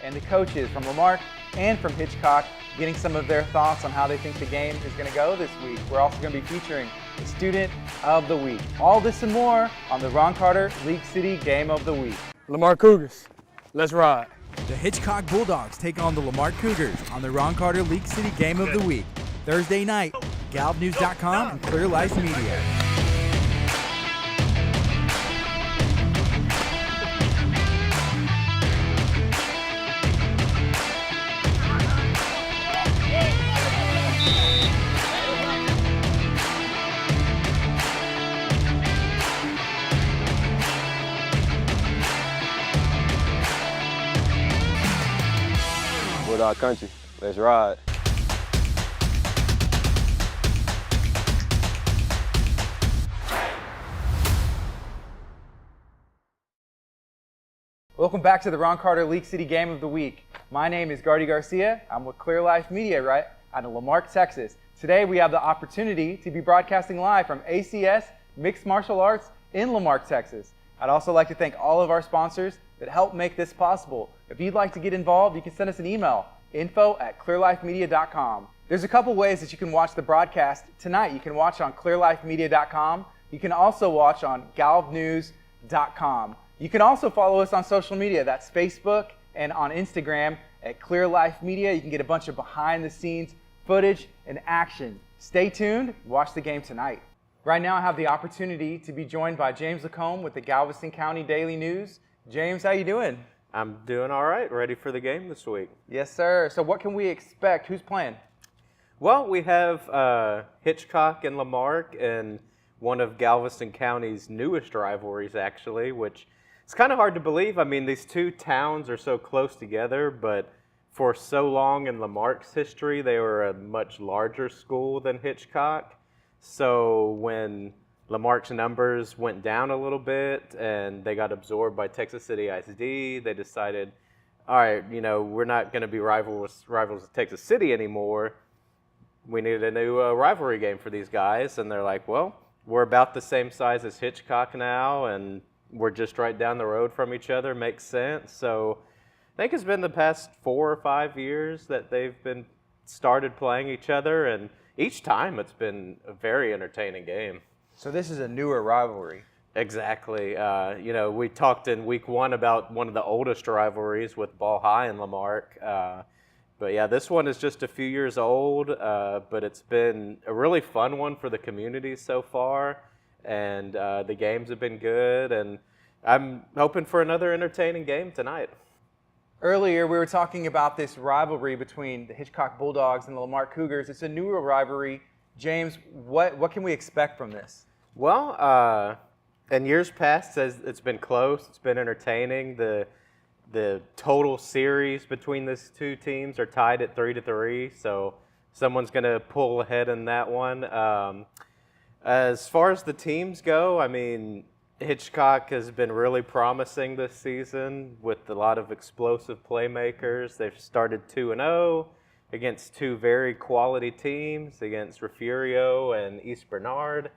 and the coaches from Lamarck and from Hitchcock getting some of their thoughts on how they think the game is going to go this week. We're also going to be featuring the Student of the Week. All this and more on the Ron Carter League City Game of the Week. Lamarck Cougars, let's ride. The Hitchcock Bulldogs take on the Lamarck Cougars on the Ron Carter League City Game of the Week. Thursday night, galvnews.com and Clear Life Media. Bulldog country, let's ride. Welcome back to the Ron Carter League City Game of the Week. My name is Gardy Garcia. I'm with Clear Life Media right out of Lamarck, Texas. Today we have the opportunity to be broadcasting live from ACS Mixed Martial Arts in Lamarck, Texas. I'd also like to thank all of our sponsors that help make this possible. If you'd like to get involved, you can send us an email, info@clearlifemedia.com. There's a couple ways that you can watch the broadcast tonight. You can watch on clearlifemedia.com. You can also watch on galvnews.com. You can also follow us on social media. That's Facebook and on Instagram at Clear Life Media. You can get a bunch of behind-the-scenes footage and action. Stay tuned. Watch the game tonight. Right now I have the opportunity to be joined by James Lacombe with the Galveston County Daily News. James, how you doing? I'm doing all right. Ready for the game this week. Yes, sir. So what can we expect? Who's playing? Well, we have Hitchcock and Lamarck in one of Galveston County's newest rivalries, actually, which it's kind of hard to believe. I mean, these two towns are so close together, but for so long in Lamarck's history, they were a much larger school than Hitchcock. So when Lamarck's numbers went down a little bit and they got absorbed by Texas City ISD, they decided, all right, you know, we're not going to be rivals with Texas City anymore. We need a new rivalry game for these guys. And they're like, well, we're about the same size as Hitchcock now, and we're just right down the road from each other. Makes sense. So I think it's been the past 4 or 5 years that they've been started playing each other, and each time it's been a very entertaining game. So this is a newer rivalry. Exactly. You know, we talked in week 1 about one of the oldest rivalries with Ball High and Lamarck. But yeah, this one is just a few years old, but it's been a really fun one for the community so far. And the games have been good, and I'm hoping for another entertaining game tonight. Earlier, we were talking about this rivalry between the Hitchcock Bulldogs and the Lamarck Cougars. It's a newer rivalry. James, what can we expect from this? Well, in years past, it's been close. It's been entertaining. The total series between these two teams are tied at 3-3, so someone's going to pull ahead in that one. As far as the teams go, I mean, Hitchcock has been really promising this season with a lot of explosive playmakers. They've started 2-0 against two very quality teams, against Refugio and East Bernard.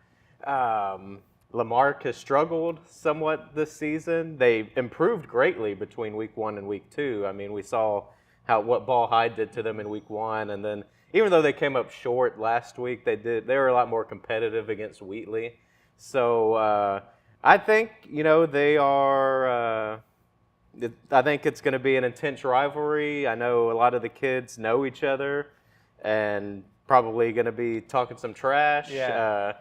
Lamarck has struggled somewhat this season. They improved greatly between week 1 and week 2. I mean, we saw what Ball High did to them in week 1, and then even though they came up short last week, they were a lot more competitive against Wheatley. So I think, you know, they are. I think it's going to be an intense rivalry. I know a lot of the kids know each other, and probably going to be talking some trash. Yeah.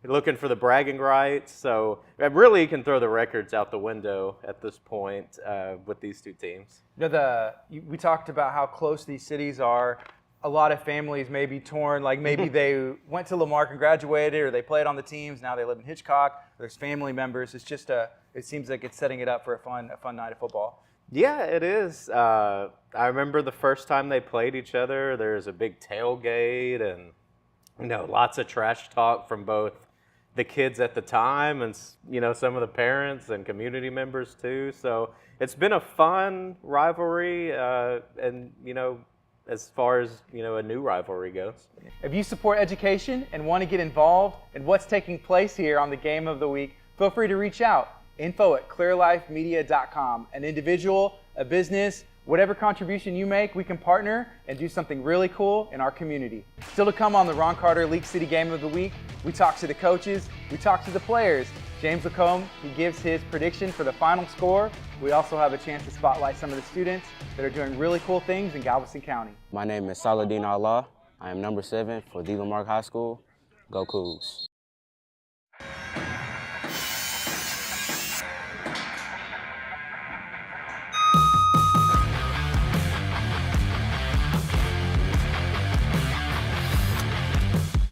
Looking for the bragging rights. So really, you can throw the records out the window at this point with these two teams. You know, we talked about how close these cities are. A lot of families may be torn, like maybe they went to Lamarck and graduated, or they played on the teams, now they live in Hitchcock, there's family members. It's just it seems like it's setting it up for a fun night of football. Yeah, it is. I remember the first time they played each other, there's a big tailgate and, you know, lots of trash talk from both the kids at the time and, you know, some of the parents and community members too. So it's been a fun rivalry, and, you know, as far as, you know, a new rivalry goes. If you support education and want to get involved in what's taking place here on the Game of the Week, feel free to reach out. Info@clearlifemedia.com. An individual, a business, Whatever contribution you make, we can partner and do something really cool in our community. Still to come on the Ron Carter League City Game of the Week, we talk to the coaches, we talk to the players. James Lacombe, he gives his prediction for the final score. We also have a chance to spotlight some of the students that are doing really cool things in Galveston County. My name is Saladin Allah. I am number 7 for the Lamarck High School. Go Cougs.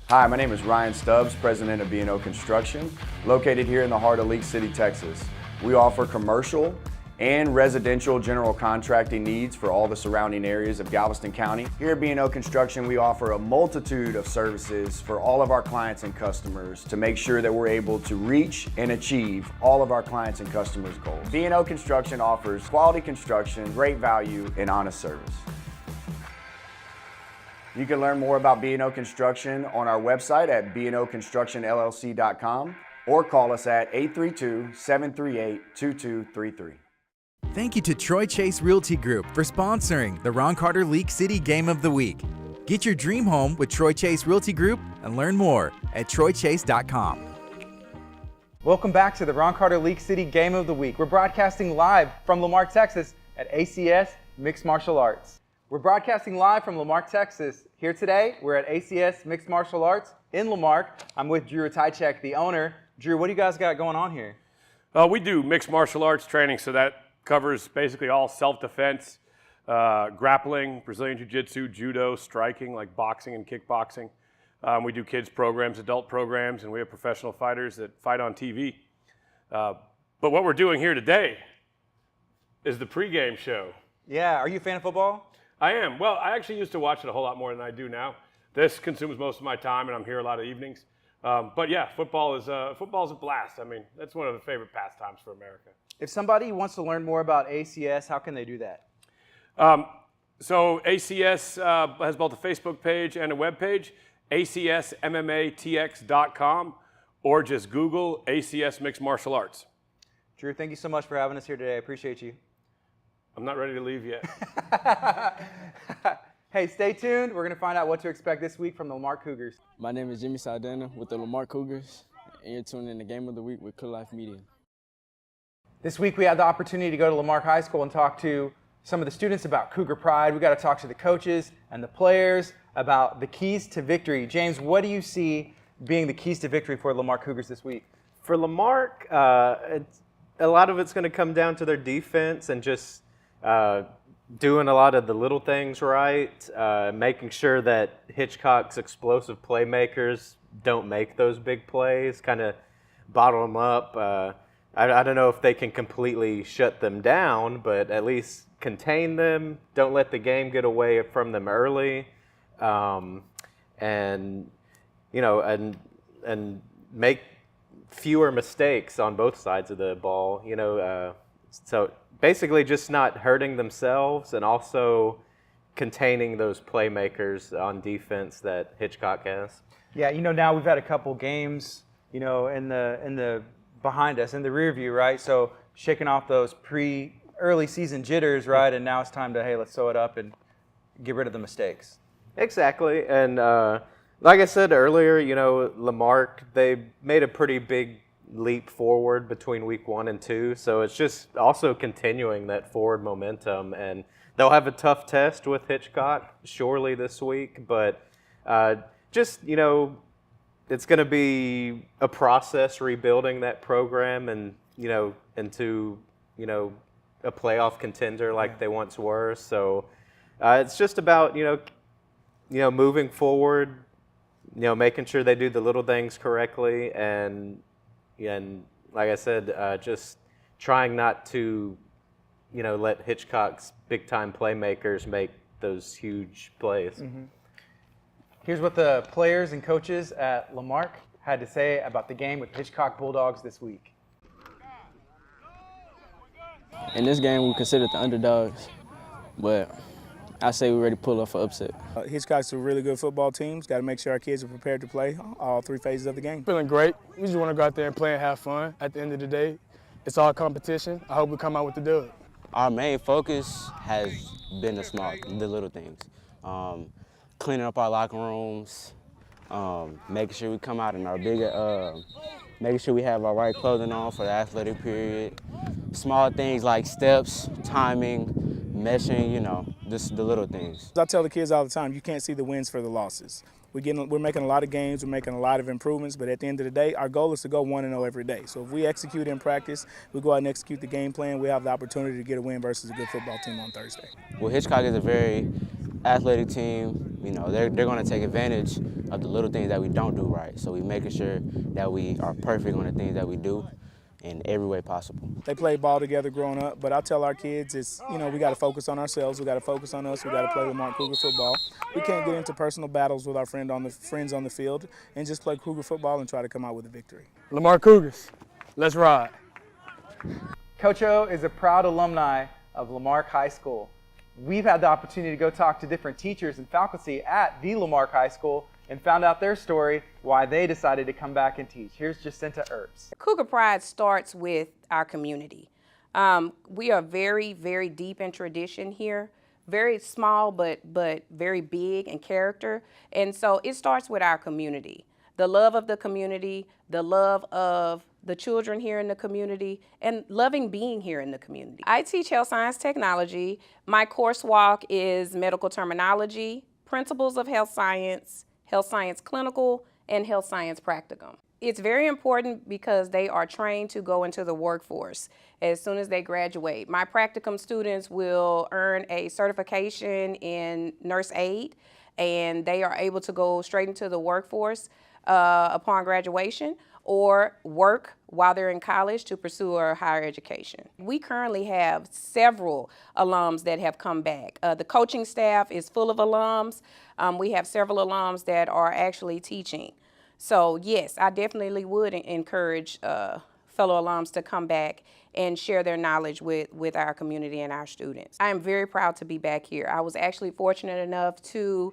Hi, my name is Ryan Stubbs, president of B&O Construction, located here in the heart of League City, Texas. We offer commercial and residential general contracting needs for all the surrounding areas of Galveston County. Here at B&O Construction, we offer a multitude of services for all of our clients and customers to make sure that we're able to reach and achieve all of our clients and customers' goals. B&O Construction offers quality construction, great value, and honest service. You can learn more about B&O Construction on our website at bnoconstructionllc.com or call us at 832-738-2233. Thank you to Troy Chase Realty Group for sponsoring the Ron Carter League City Game of the Week. Get your dream home with Troy Chase Realty Group and learn more at troychase.com. Welcome back to the Ron Carter League City Game of the Week. We're broadcasting live from Lamarck, Texas at ACS Mixed Martial Arts. We're broadcasting live from Lamarck, Texas. Here today, we're at ACS Mixed Martial Arts in Lamarck. I'm with Drew Tychek, the owner. Drew, what do you guys got going on here? We do mixed martial arts training, so that covers basically all self-defense, grappling, Brazilian Jiu-Jitsu, judo, striking, like boxing and kickboxing. We do kids programs, adult programs, and we have professional fighters that fight on TV. But what we're doing here today is the pregame show. Yeah, are you a fan of football? I am. Well, I actually used to watch it a whole lot more than I do now. This consumes most of my time, and I'm here a lot of evenings. But yeah, football is a blast. I mean, that's one of the favorite pastimes for America. If somebody wants to learn more about ACS, how can they do that? So ACS has both a Facebook page and a web page, acsmmatx.com, or just Google ACS Mixed Martial Arts. Drew, thank you so much for having us here today. I appreciate you. I'm not ready to leave yet. Hey, stay tuned. We're going to find out what to expect this week from the Lamarck Cougars. My name is Jimmy Saldana with the Lamarck Cougars, and you're tuning in the Game of the Week with Clear Life Media. This week we had the opportunity to go to Lamarck High School and talk to some of the students about Cougar Pride. We got to talk to the coaches and the players about the keys to victory. James, what do you see being the keys to victory for Lamarck Cougars this week? For Lamarck, a lot of it's going to come down to their defense and just doing a lot of the little things right, making sure that Hitchcock's explosive playmakers don't make those big plays, kind of bottle them up. I don't know if they can completely shut them down, but at least contain them. Don't let the game get away from them early, and make fewer mistakes on both sides of the ball. So basically just not hurting themselves and also containing those playmakers on defense that Hitchcock has. Yeah, now we've had a couple games, in the behind us, in the rear view, right? So shaking off those early season jitters, right? And now it's time to, hey, let's sew it up and get rid of the mistakes. Exactly. And like I said earlier, Lamarck, they made a pretty big leap forward between week 1 and 2. So it's just also continuing that forward momentum. And they'll have a tough test with Hitchcock surely this week. But it's going to be a process rebuilding that program and, into, a playoff contender like they once were. So it's just about, moving forward, making sure they do the little things correctly and like I said, just trying not to, let Hitchcock's big-time playmakers make those huge plays. Mm-hmm. Here's what the players and coaches at Lamarck had to say about the game with Hitchcock Bulldogs this week. In this game, we considered the underdogs, but I say we're ready to pull off an upset. Hitchcock's a really good football team. Got to make sure our kids are prepared to play all 3 phases of the game. Feeling great. We just want to go out there and play and have fun. At the end of the day, it's all competition. I hope we come out with the dub. Our main focus has been the little things. Cleaning up our locker rooms, making sure we come out in our making sure we have our right clothing on for the athletic period. Small things like steps, timing, meshing, you know, just the little things. I tell the kids all the time, you can't see the wins for the losses. We're making a lot of gains, we're making a lot of improvements, but at the end of the day, our goal is to go 1-0 every day. So if we execute in practice, we go out and execute the game plan, we have the opportunity to get a win versus a good football team on Thursday. Well, Hitchcock is a very athletic team. You know, they're going to take advantage of the little things that we don't do right. So we're making sure that we are perfect on the things that we do in every way possible. They played ball together growing up, but I tell our kids we got to focus on ourselves, we got to focus on us, we got to play Lamarck Cougar football. We can't get into personal battles with our friends on the field and just play Cougar football and try to come out with a victory. Lamarck Cougars, let's ride. Coach O is a proud alumni of Lamarck High School. We've had the opportunity to go talk to different teachers and faculty at the Lamarck High School and found out their story, why they decided to come back and teach. Here's Jacinta Earps. Cougar Pride starts with our community. We are very, very deep in tradition here. Very small, but very big in character. And so it starts with our community. The love of the community, the love of the children here in the community, and loving being here in the community. I teach health science technology. My course walk is medical terminology, principles of health science clinical, and health science practicum. It's very important because they are trained to go into the workforce as soon as they graduate. My practicum students will earn a certification in nurse aid, and they are able to go straight into the workforce upon graduation or work while they're in college to pursue a higher education. We currently have several alums that have come back. The coaching staff is full of alums. We have several alums that are actually teaching. So yes, I definitely would encourage fellow alums to come back and share their knowledge with our community and our students. I am very proud to be back here. I was actually fortunate enough to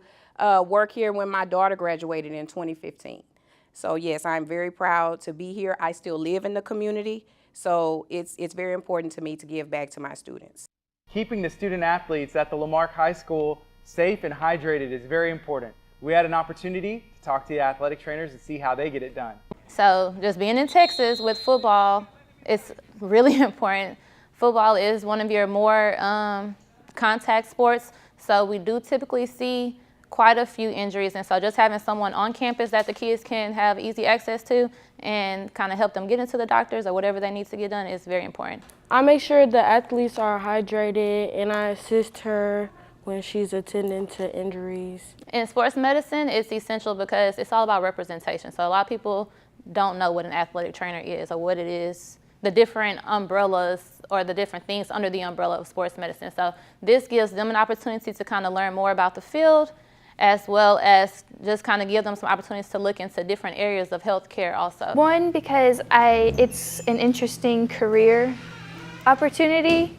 work here when my daughter graduated in 2015. So yes, I'm very proud to be here. I still live in the community, so it's very important to me to give back to my students. Keeping the student athletes at the Lamarck High School safe and hydrated is very important. We had an opportunity to talk to the athletic trainers and see how they get it done. So just being in Texas with football, it's really important. Football is one of your more contact sports, so we do typically see quite a few injuries, and so just having someone on campus that the kids can have easy access to and kind of help them get into the doctors or whatever they need to get done is very important. I make sure the athletes are hydrated and I assist her when she's attending to injuries. In sports medicine, it's essential because it's all about representation. So a lot of people don't know what an athletic trainer is or what it is, the different umbrellas or the different things under the umbrella of sports medicine. So this gives them an opportunity to kind of learn more about the field, as well as just kind of give them some opportunities to look into different areas of healthcare also. One, because it's an interesting career opportunity,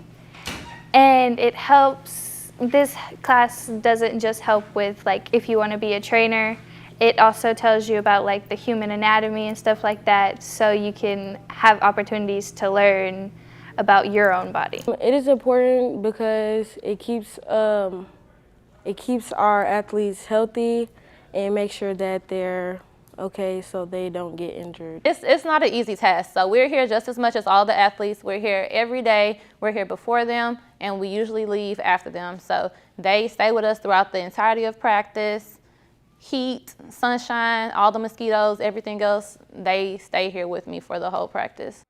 and it helps. This class doesn't just help with like if you want to be a trainer, it also tells you about like the human anatomy and stuff like that, so you can have opportunities to learn about your own body. It is important because it keeps our athletes healthy and make sure that they're okay so they don't get injured. It's not an easy task. So we're here just as much as all the athletes. We're here every day. We're here before them, and we usually leave after them. So they stay with us throughout the entirety of practice. Heat, sunshine, all the mosquitoes, everything else, they stay here with me for the whole practice.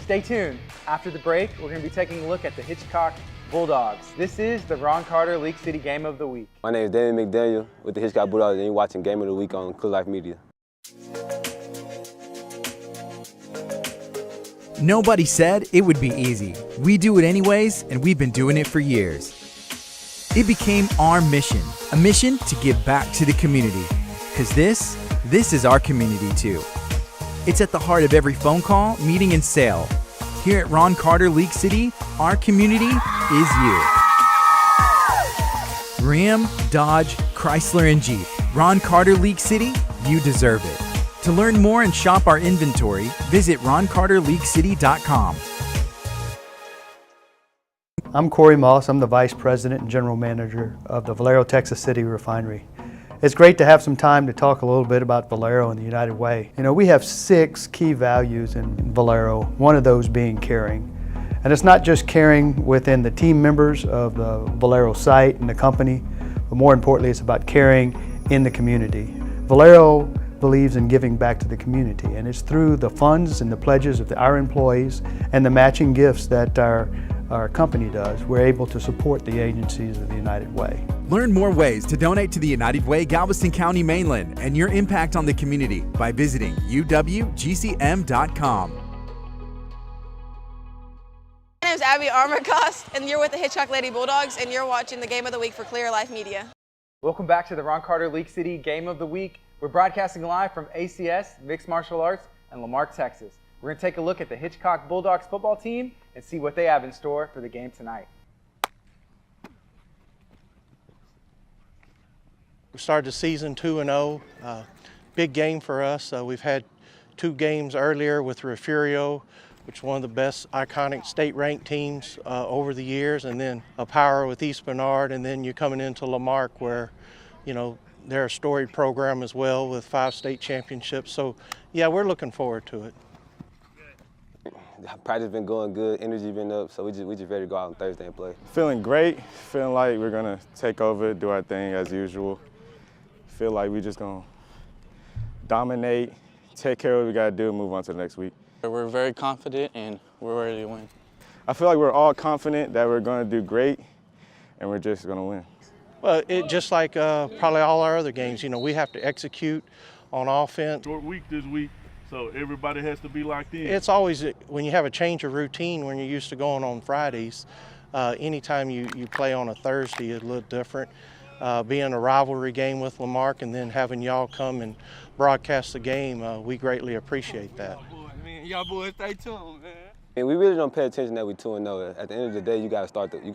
Stay tuned. After the break, we're going to be taking a look at the Hitchcock Bulldogs. This is the Ron Carter League City Game of the Week. My name is Damian McDaniel with the Hitchcock Bulldogs, and you're watching Game of the Week on Clear Life Media. Nobody said it would be easy. We do it anyways, and we've been doing it for years. It became our mission, a mission to give back to the community. Because this is our community too. It's at the heart of every phone call, meeting, and sale. Here at Ron Carter League City, our community is you. Ram, Dodge, Chrysler, and Jeep. Ron Carter League City, you deserve it. To learn more and shop our inventory, visit roncarterleaguecity.com. I'm Corey Moss. I'm the Vice President and General Manager of the Valero, Texas City Refinery. It's great to have some time to talk a little bit about Valero and the United Way. You know, we have 6 key values in Valero, one of those being caring. And it's not just caring within the team members of the Valero site and the company, but more importantly, it's about caring in the community. Valero believes in giving back to the community, and it's through the funds and the pledges of our employees and the matching gifts that our company does, we're able to support the agencies of the United Way. Learn more ways to donate to the United Way Galveston County Mainland and your impact on the community by visiting uwgcm.com. My name is Abby Armacost, and you're with the Hitchcock Lady Bulldogs, and you're watching the Game of the Week for Clear Life Media. Welcome back to the Ron Carter League City Game of the Week. We're broadcasting live from ACS, Mixed Martial Arts, and Lamarck, Texas. We're going to take a look at the Hitchcock Bulldogs football team and see what they have in store for the game tonight. We started the season 2-0. Big game for us. We've had 2 games earlier with Refugio, which is one of the best iconic state-ranked teams over the years, and then a power with East Bernard, and then you're coming into Lamarck where, you know, they're a storied program as well with 5 state championships. So, yeah, we're looking forward to it. Practice been going good, energy been up, so we just ready to go out on Thursday and play. Feeling great, feeling like we're gonna take over, do our thing as usual. Feel like we're just gonna dominate, take care of what we gotta do, and move on to the next week. We're very confident and we're ready to win. I feel like we're all confident that we're gonna do great, and we're just gonna win. Well, it just like probably all our other games, you know, we have to execute on offense. Short week this week, so everybody has to be locked in. It's always, when you have a change of routine when you're used to going on Fridays, anytime you play on a Thursday is a little different. Being a rivalry game with Lamarck and then having y'all come and broadcast the game, we greatly appreciate that. Y'all boys stay tuned, man. And we really don't pay attention that we're 2-0. At the end of the day, you got to you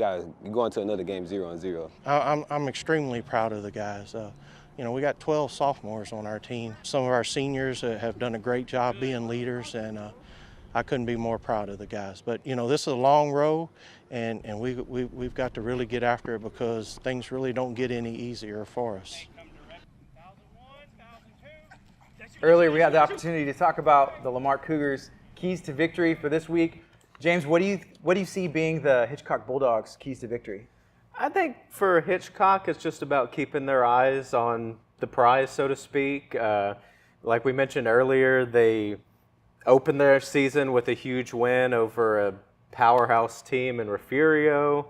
go into another game 0-0. I'm extremely proud of the guys. You know, we got 12 sophomores on our team. Some of our seniors have done a great job being leaders, and I couldn't be more proud of the guys. But, you know, this is a long road, and we've got to really get after it because things really don't get any easier for us. Earlier, we had the opportunity to talk about the Lamarck Cougars' keys to victory for this week. James, what do you see being the Hitchcock Bulldogs' keys to victory? I think for Hitchcock, it's just about keeping their eyes on the prize, so to speak. Like we mentioned earlier, they opened their season with a huge win over a powerhouse team in Refugio.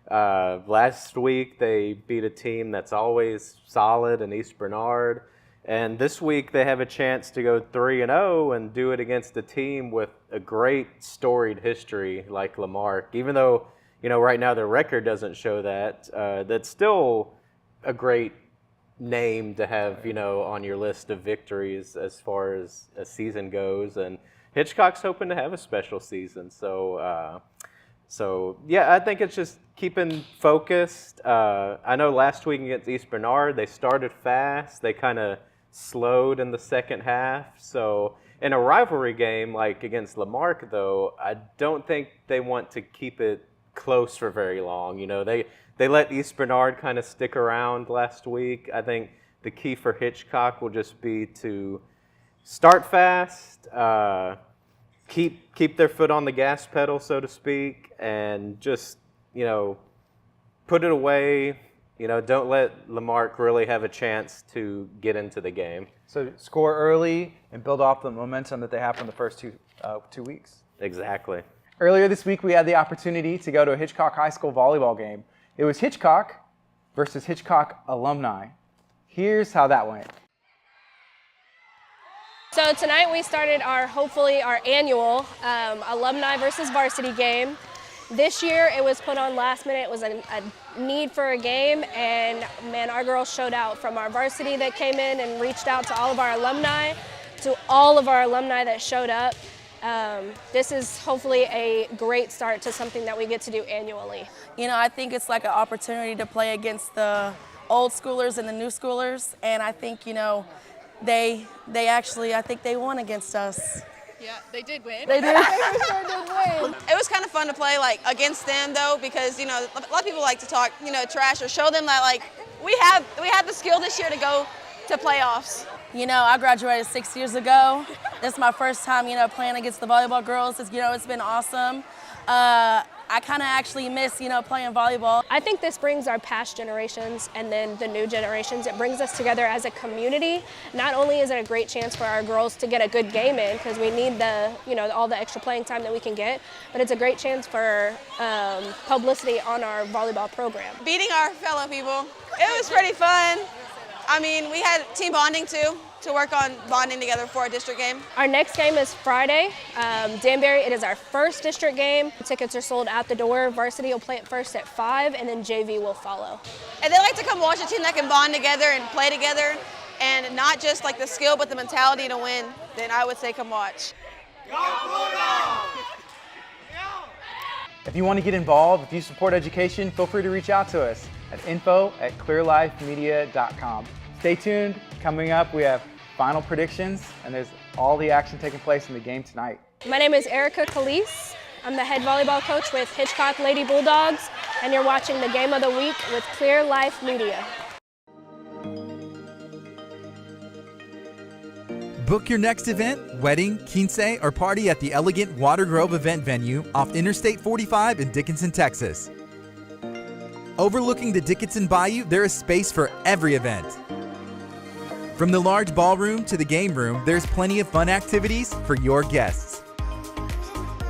Last week, they beat a team that's always solid in East Bernard. And this week, they have a chance to go 3-0 and do it against a team with a great storied history like Lamarck. Even though, you know, right now their record doesn't show that, that's still a great name to have, you know, on your list of victories as far as a season goes. And Hitchcock's hoping to have a special season. So yeah, I think it's just keeping focused. I know last week against East Bernard, they started fast. They kind of slowed in the second half. So in a rivalry game like against Lamarck, though, I don't think they want to keep it close for very long. You know, they let East Bernard kind of stick around last week. I think the key for Hitchcock will just be to start fast, keep their foot on the gas pedal, so to speak, and just, you know, put it away. You know, don't let Lamarck really have a chance to get into the game. So score early and build off the momentum that they have from the first two weeks. Exactly. Earlier this week, we had the opportunity to go to a Hitchcock High School volleyball game. It was Hitchcock versus Hitchcock alumni. Here's how that went. So tonight we started hopefully our annual alumni versus varsity game. This year it was put on last minute. It was a need for a game, and man, our girls showed out, from our varsity that came in and reached out to all of our alumni, to all of our alumni that showed up. This is hopefully a great start to something that we get to do annually. You know, I think it's like an opportunity to play against the old schoolers and the new schoolers, and I think, you know, they actually, I think they won against us. Yeah, they did win. They did. They sure did win. It was kind of fun to play like against them though, because a lot of people like to talk trash or show them that like we have the skill this year to go to playoffs. I graduated 6 years ago. This is my first time, playing against the volleyball girls. It's been awesome. I kind of actually miss, playing volleyball. I think this brings our past generations and then the new generations. It brings us together as a community. Not only is it a great chance for our girls to get a good game in, because we need all the extra playing time that we can get, but it's a great chance for publicity on our volleyball program. Beating our fellow people, it was pretty fun. I mean, we had team bonding too, to work on bonding together for a district game. Our next game is Friday. Danbury, it is our first district game. Tickets are sold at the door. Varsity will play it first at 5, and then JV will follow. And they like to come watch a team that can bond together and play together, and not just like the skill, but the mentality to win. Then I would say come watch. If you want to get involved, if you support education, feel free to reach out to us at info@clearlifemedia.com. Stay tuned. Coming up, we have final predictions, and there's all the action taking place in the game tonight. My name is Erica Calise. I'm the head volleyball coach with Hitchcock Lady Bulldogs, and you're watching the Game of the Week with Clear Life Media. Book your next event, wedding, quince, or party at the elegant Water Grove event venue off Interstate 45 in Dickinson, Texas. Overlooking the Dickinson Bayou, there is space for every event. From the large ballroom to the game room, there's plenty of fun activities for your guests.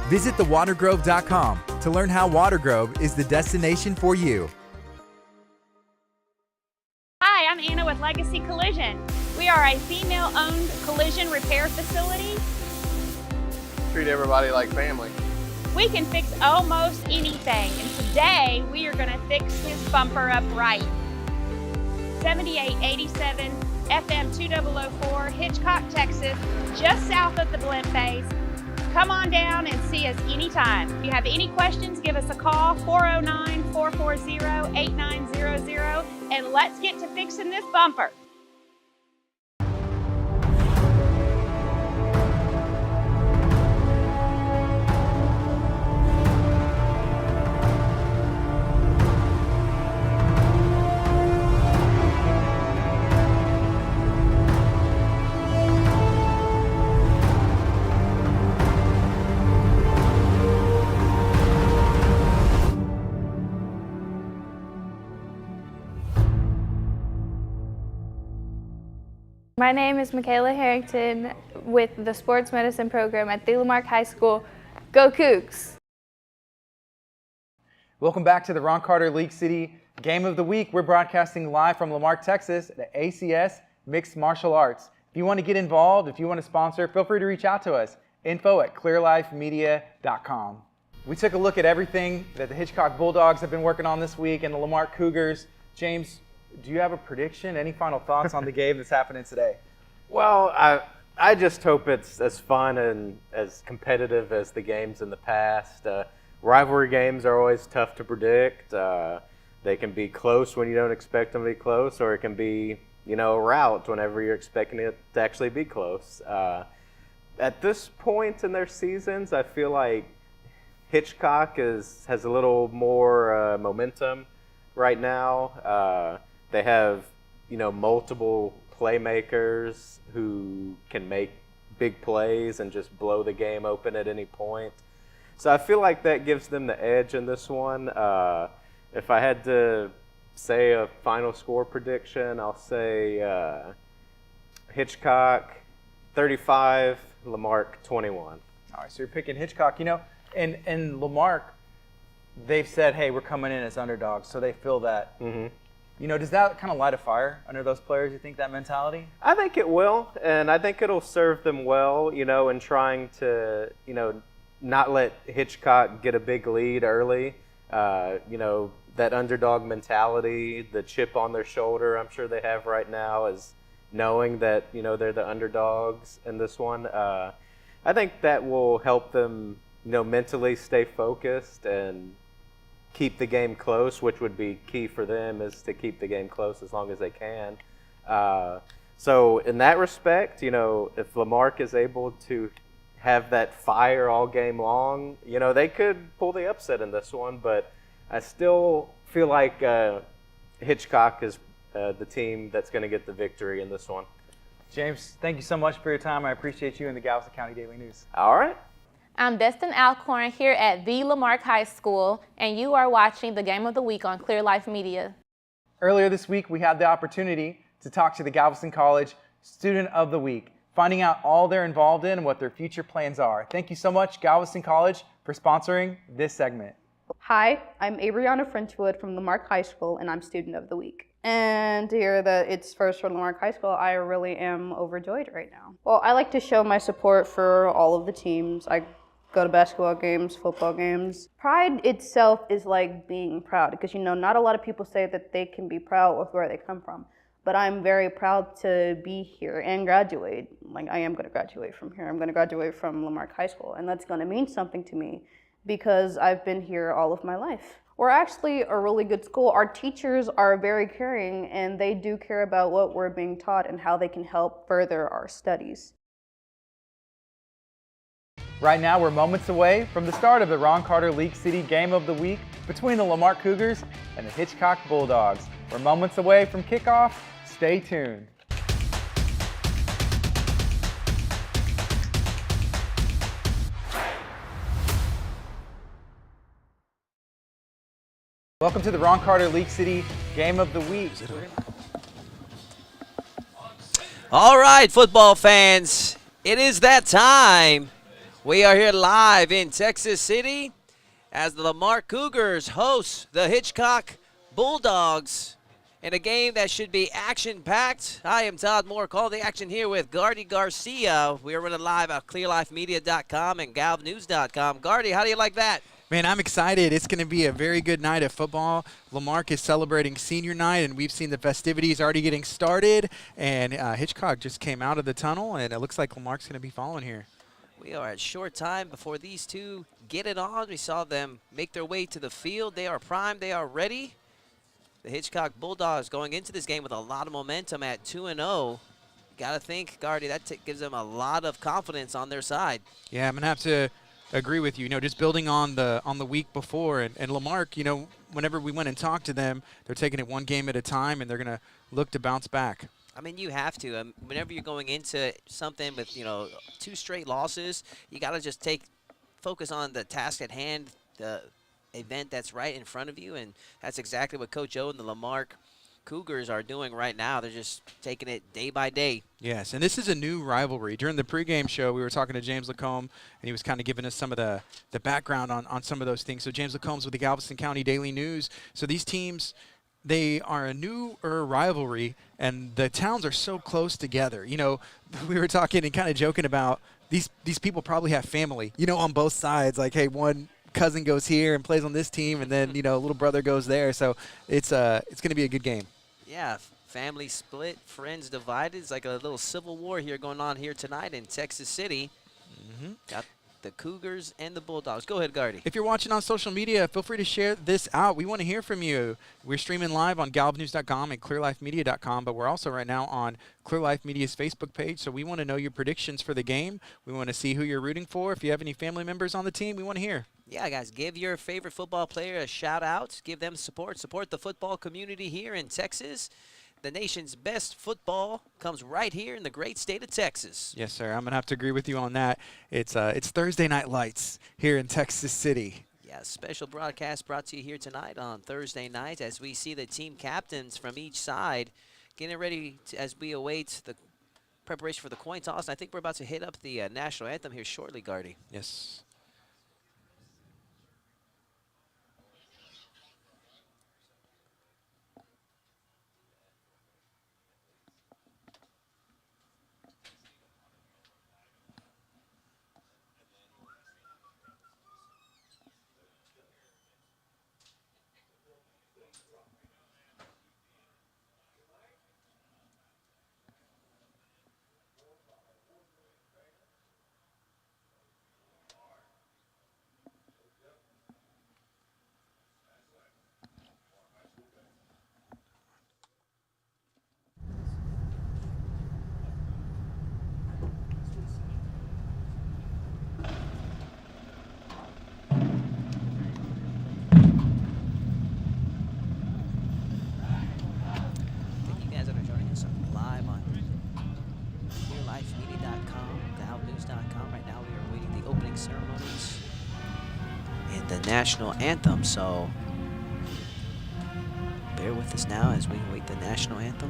Visit thewatergrove.com to learn how Water Grove is the destination for you. Hi, I'm Anna with Legacy Collision. We are a female-owned collision repair facility. Treat everybody like family. We can fix almost anything, and today we are going to fix his bumper up right. 7887 FM 2004, Hitchcock, Texas, just south of the blimp base. Come on down and see us anytime. If you have any questions, give us a call, 409-440-8900, and let's get to fixing this bumper. My name is Michaela Harrington with the Sports Medicine Program at the Lamarck High School. Go Cougs! Welcome back to the Ron Carter League City Game of the Week. We're broadcasting live from Lamarck, Texas at ACS Mixed Martial Arts. If you want to get involved, if you want to sponsor, feel free to reach out to us. info@clearlifemedia.com. We took a look at everything that the Hitchcock Bulldogs have been working on this week and the Lamarck Cougars. James, do you have a prediction? Any final thoughts on the game that's happening today? Well, I just hope it's as fun and as competitive as the games in the past. Rivalry games are always tough to predict. They can be close when you don't expect them to be close, or it can be, a rout whenever you're expecting it to actually be close. At this point in their seasons, I feel like Hitchcock has a little more momentum right now. They have, multiple playmakers who can make big plays and just blow the game open at any point. So I feel like that gives them the edge in this one. If I had to say a final score prediction, I'll say Hitchcock 35, Lamarck 21. All right, so you're picking Hitchcock. And Lamarck, they've said, hey, we're coming in as underdogs, so they feel that. Mm-hmm. Does that kind of light a fire under those players, you think, that mentality? I think it will, and I think it'll serve them well, in trying to, not let Hitchcock get a big lead early. That underdog mentality, the chip on their shoulder I'm sure they have right now is knowing that, they're the underdogs in this one. I think that will help them, mentally stay focused and keep the game close, which would be key for them, is to keep the game close as long as they can. So in that respect, if Lamarck is able to have that fire all game long. You know, they could pull the upset in this one, but I still feel like Hitchcock is the team that's going to get the victory in this one. James, thank you so much for your time. I appreciate you and the Galveston County Daily News. All right. I'm Destin Alcorn here at the Lamarck High School, and you are watching the Game of the Week on Clear Life Media. Earlier this week, we had the opportunity to talk to the Galveston College Student of the Week, finding out all they're involved in and what their future plans are. Thank you so much, Galveston College, for sponsoring this segment. Hi, I'm Abriana Frenchwood from Lamarck High School, and I'm Student of the Week. And to hear that it's first for Lamarck High School, I really am overjoyed right now. Well, I like to show my support for all of the teams. I go to basketball games, football games. Pride itself is like being proud because, you know, not a lot of people say that they can be proud with where they come from. But I'm very proud to be here and graduate. Like, I am going to graduate from here. I'm going to graduate from Lamarck High School, and that's going to mean something to me because I've been here all of my life. We're actually a really good school. Our teachers are very caring, and they do care about what we're being taught and how they can help further our studies. Right now, we're moments away from the start of the Ron Carter League City Game of the Week between the Lamarck Cougars and the Hitchcock Bulldogs. We're moments away from kickoff. Stay tuned. Welcome to the Ron Carter League City Game of the Week. All right, football fans, it is that time. We are here live in Texas City as the Lamarck Cougars host the Hitchcock Bulldogs in a game that should be action-packed. I am Todd Moore, calling the action here with Gardy Garcia. We are running live at clearlifemedia.com and galvnews.com. Gardy, how do you like that? Man, I'm excited. It's going to be a very good night of football. Lamarck is celebrating senior night, and we've seen the festivities already getting started. And Hitchcock just came out of the tunnel, and it looks like Lamarck's going to be following here. We are at short time before these two get it on. We saw them make their way to the field. They are primed. They are ready. The Hitchcock Bulldogs going into this game with a lot of momentum at 2-0. Got to think, Gardy, that gives them a lot of confidence on their side. Yeah, I'm going to have to agree with you. You know, just building on the week before, and Lamarck, you know, whenever we went and talked to them, they're taking it one game at a time, and they're going to look to bounce back. I mean, you have to. Whenever you're going into something with, you know, 2 straight losses, you got to just focus on the task at hand, the event that's right in front of you, and that's exactly what Coach O and the Lamarck Cougars are doing right now. They're just taking it day by day. Yes, and this is a new rivalry. During the pregame show, we were talking to James Lacombe, and he was kind of giving us some of the background on some of those things. So James Lacombe's with the Galveston County Daily News. So these teams, they are a newer rivalry, and the towns are so close together. You know, we were talking and kind of joking about these people probably have family, you know, on both sides. Like, hey, one cousin goes here and plays on this team, and then, you know, little brother goes there. So it's going to be a good game. Yeah, family split, friends divided. It's like a little civil war here going on here tonight in Texas City. Got the Cougars and the Bulldogs. Go ahead, Gardy. If you're watching on social media, feel free to share this out. We want to hear from you. We're streaming live on galvnews.com and clearlifemedia.com, but we're also right now on Clear Life Media's Facebook page, so we want to know your predictions for the game. We want to see who you're rooting for. If you have any family members on the team, we want to hear. Yeah, guys, give your favorite football player a shout-out. Give them support. Support the football community here in Texas. The nation's best football comes right here in the great state of Texas. Yes, sir. I'm going to have to agree with you on that. It's Thursday Night Lights here in Texas City. Yeah, special broadcast brought to you here tonight on Thursday night as we see the team captains from each side getting ready as we await the preparation for the coin toss. And I think we're about to hit up the national anthem here shortly, Gardy. Yes. national anthem, so bear with us now as we await the national anthem.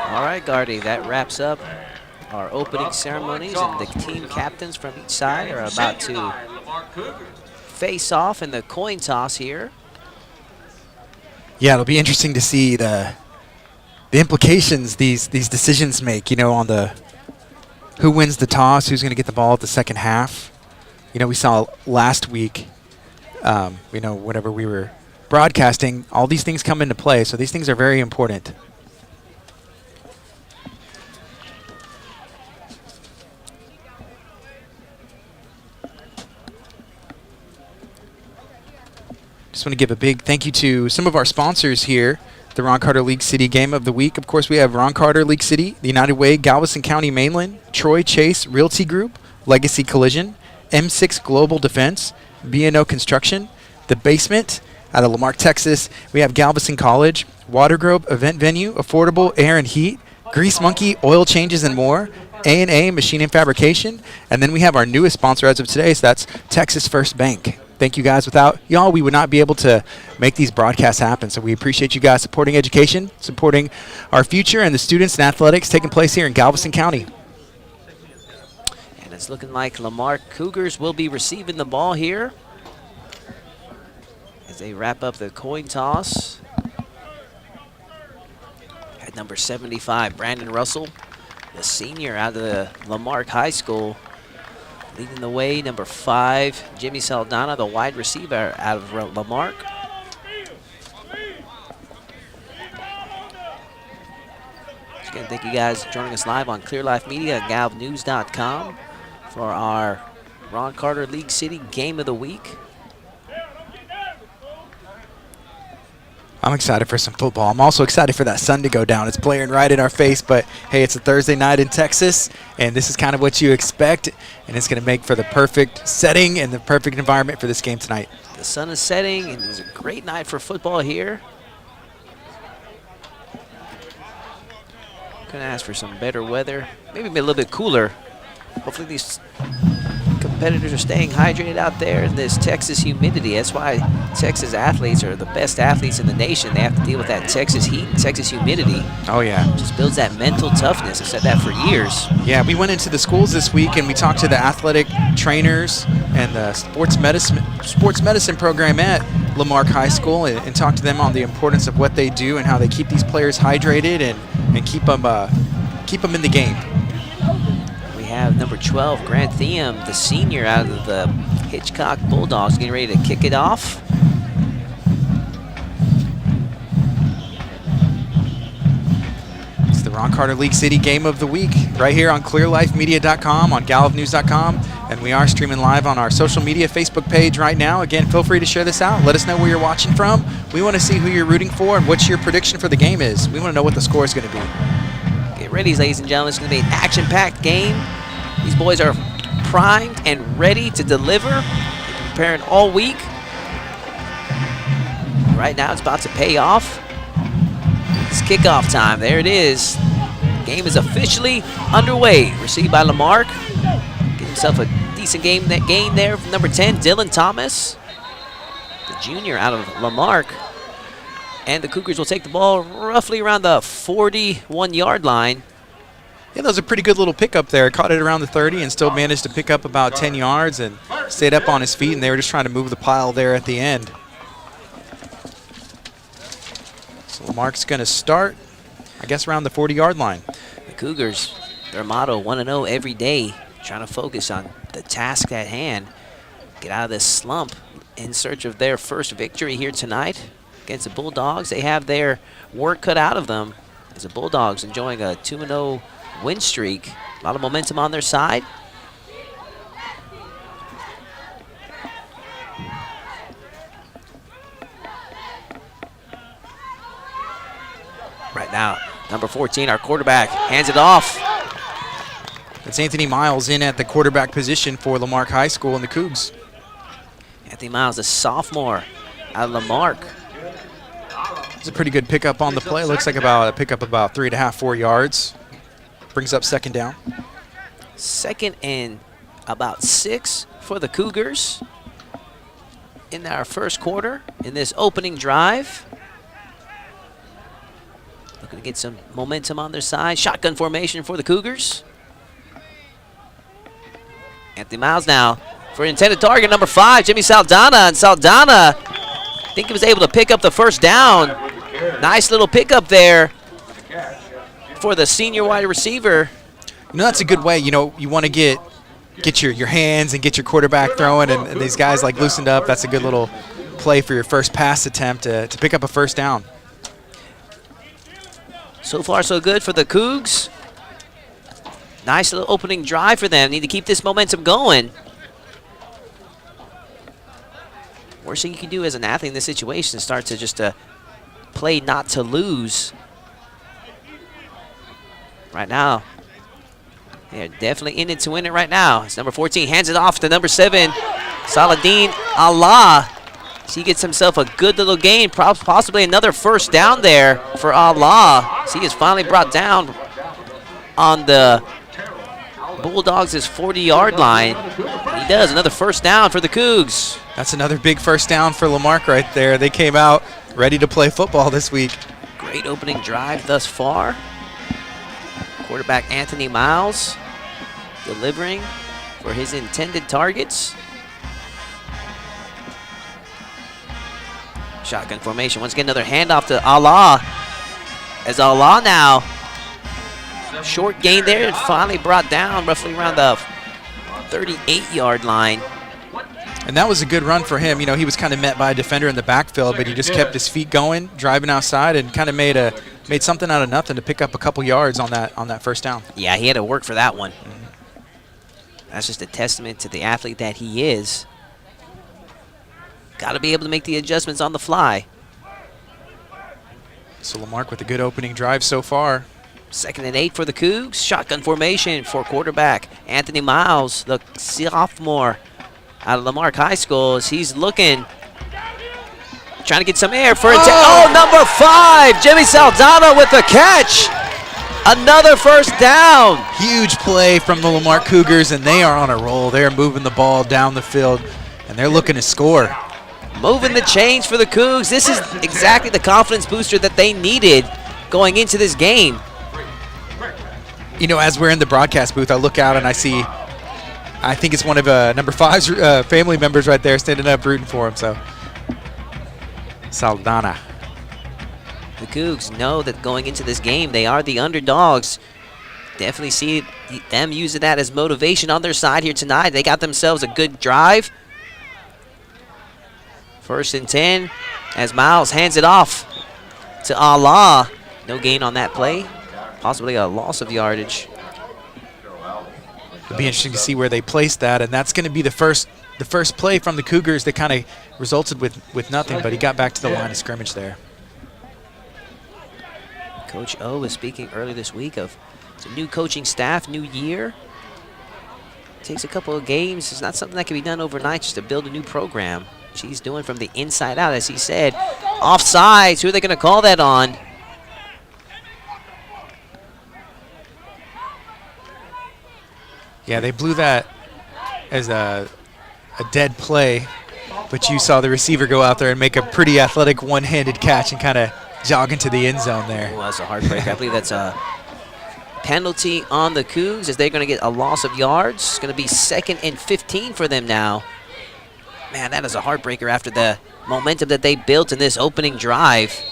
All right, Gardy, that wraps up our opening ceremonies, and the team captains from each side are about to face off in the coin toss here. Yeah, it'll be interesting to see the implications these decisions make, you know, on the who wins the toss, who's going to get the ball at the second half. You know, we saw last week, you know, whenever we were broadcasting, all these things come into play, so these things are very important. Just want to give a big thank you to some of our sponsors here. The Ron Carter League City Game of the Week. Of course, we have Ron Carter League City, the United Way, Galveston County Mainland, Troy Chase Realty Group, Legacy Collision, M6 Global Defense, B&O Construction, The Basement out of Lamarck, Texas. We have Galveston College, Water Grove Event Venue, Affordable Air and Heat, Grease Monkey Oil Changes and more, A&A Machine and Fabrication, and then we have our newest sponsor as of today, so that's Texas First Bank. Thank you guys. Without y'all, we would not be able to make these broadcasts happen. So we appreciate you guys supporting education, supporting our future, and the students and athletics taking place here in Galveston County. And it's looking like Lamarck Cougars will be receiving the ball here as they wrap up the coin toss. At number 75, Brandon Russell, the senior out of the Lamarck High School. Leading the way, number 5, Jimmy Saldana, the wide receiver out of Lamarck. Again, thank you guys for joining us live on Clear Life Media at galvnews.com for our Ron Carter League City Game of the Week. I'm excited for some football. I'm also excited for that sun to go down. It's blaring right in our face, but hey, it's a Thursday night in Texas, and this is kind of what you expect, and it's going to make for the perfect setting and the perfect environment for this game tonight. The sun is setting, and it's a great night for football here. Going to ask for some better weather, maybe a little bit cooler. Hopefully these competitors are staying hydrated out there in this Texas humidity. That's why Texas athletes are the best athletes in the nation. They have to deal with that Texas heat and Texas humidity. Oh, yeah. Just builds that mental toughness. I've said that for years. Yeah, we went into the schools this week and we talked to the athletic trainers and the sports medicine program at Lamarck High School and talked to them on the importance of what they do and how they keep these players hydrated and keep them in the game. We have number 12, Grant Thiem, the senior out of the Hitchcock Bulldogs, getting ready to kick it off. It's the Ron Carter League City Game of the Week right here on clearlifemedia.com, on galvnews.com, and we are streaming live on our social media Facebook page right now. Again, feel free to share this out. Let us know where you're watching from. We want to see who you're rooting for and what your prediction for the game is. We want to know what the score is going to be. Get ready, ladies and gentlemen. It's going to be an action-packed game. These boys are primed and ready to deliver. They've been preparing all week. Right now, it's about to pay off. It's kickoff time. There it is. Game is officially underway. Received by Lamarck. Get himself a decent gain there from number 10, Dylan Thomas, the junior out of Lamarck. And the Cougars will take the ball roughly around the 41-yard line. Yeah, that was a pretty good little pickup there. Caught it around the 30 and still managed to pick up about 10 yards and stayed up on his feet, and they were just trying to move the pile there at the end. So Lamarck's going to start, I guess, around the 40-yard line. The Cougars, their motto, 1-0 every day, trying to focus on the task at hand, get out of this slump in search of their first victory here tonight against the Bulldogs. They have their work cut out of them as the Bulldogs enjoying a 2-0 win streak. A lot of momentum on their side. Right now, number 14, our quarterback, hands it off. It's Anthony Miles in at the quarterback position for Lamarque High School and the Cougs. Anthony Miles, a sophomore out of Lamarck. It's a pretty good pickup on the play. Looks like about a pickup about 3.5, 4 yards. Brings up second down. Second and about 6 for the Cougars in our first quarter in this opening drive. Looking to get some momentum on their side. Shotgun formation for the Cougars. Anthony Miles now for intended target, number 5, Jimmy Saldana. And Saldana, I think he was able to pick up the first down. Nice little pickup there for the senior wide receiver. You know, that's a good way. You know, you want to get your hands and get your quarterback throwing, and these guys like loosened up. That's a good little play for your first pass attempt to pick up a first down. So far, so good for the Cougs. Nice little opening drive for them. Need to keep this momentum going. Worst thing you can do as an athlete in this situation is start to just play not to lose. Right now, they're definitely in it to win it right now. It's number 14, hands it off to number 7, Saladin Allah. So he gets himself a good little gain, possibly another first down there for Allah. So he is finally brought down on the Bulldogs' 40-yard line. He does, another first down for the Cougs. That's another big first down for Lamarck right there. They came out ready to play football this week. Great opening drive thus far. Quarterback Anthony Miles delivering for his intended targets. Shotgun formation. Once again, another handoff to Allah. As Allah now, short gain there, and finally brought down roughly around the 38-yard line. And that was a good run for him. You know, he was kind of met by a defender in the backfield, but he just kept his feet going, driving outside, and kind of made something out of nothing to pick up a couple yards on that first down. Yeah, he had to work for that one. That's just a testament to the athlete that he is. Got to be able to make the adjustments on the fly. So Lamarck with a good opening drive so far. 2nd and 8 for the Cougs. Shotgun formation for quarterback Anthony Miles, the sophomore out of Lamarque High School, as he's looking, trying to get some air for number 5, Jimmy Saldana with the catch. Another first down. Huge play from the Lamarque Cougars, and they are on a roll. They're moving the ball down the field, and they're looking to score. Moving the chains for the Cougs. This is exactly the confidence booster that they needed going into this game. You know, as we're in the broadcast booth, I look out and I see, I think it's one of number 5's family members right there standing up rooting for him. So, Saldana. The Cougs know that going into this game, they are the underdogs. Definitely see them using that as motivation on their side here tonight. They got themselves a good drive. 1st and 10 as Miles hands it off to Allah. No gain on that play. Possibly a loss of yardage. It'll be interesting to see where they place that, and that's going to be the first play from the Cougars that kind of resulted with nothing, but he got back to the line of scrimmage there. Coach O was speaking earlier this week of it's a new coaching staff, new year. Takes a couple of games. It's not something that can be done overnight just to build a new program. He's doing from the inside out, as he said. Offsides, who are they going to call that on? Yeah, they blew that as a dead play, but you saw the receiver go out there and make a pretty athletic one-handed catch and kind of jog into the end zone there. Well, that's a hard break. I believe that's penalty on the Cougs as they're going to get a loss of yards. It's going to be 2nd and 15 for them now. Man, that is a heartbreaker after the momentum that they built in this opening drive.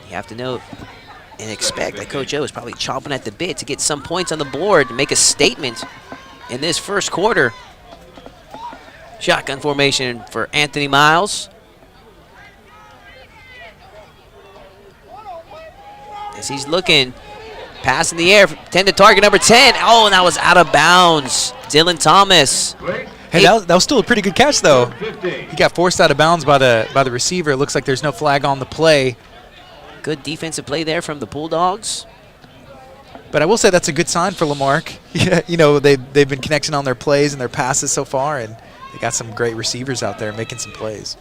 You have to know and expect that Coach O is probably chomping at the bit to get some points on the board to make a statement in this first quarter. Shotgun formation for Anthony Miles. As he's looking, pass in the air, 10 to target number 10. Oh, and that was out of bounds. Dylan Thomas. Hey, that was still a pretty good catch, though. He got forced out of bounds by the receiver. It looks like there's no flag on the play. Good defensive play there from the Bulldogs. But I will say that's a good sign for Lamarck. You know, they've been connecting on their plays and their passes so far, and they got some great receivers out there making some plays.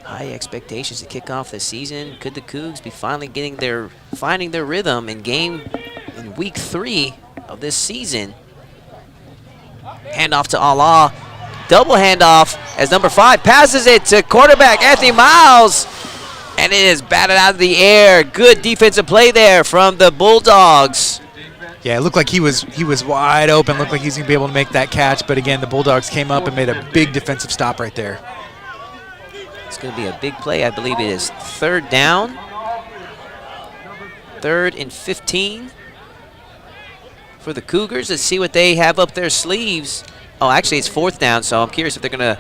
High expectations to kick off the season. Could the Cougs be finally finding their rhythm in week 3 of this season? Handoff to Allah. Double handoff as number 5 passes it to quarterback Anthony Miles. And it is batted out of the air. Good defensive play there from the Bulldogs. Yeah, it looked like he was wide open. Looked like he's going to be able to make that catch. But again, the Bulldogs came up and made a big defensive stop right there. It's going to be a big play. I believe it is 3rd down. 3rd and 15 for the Cougars. Let's see what they have up their sleeves. Oh, actually, it's 4th down, so I'm curious if they're going to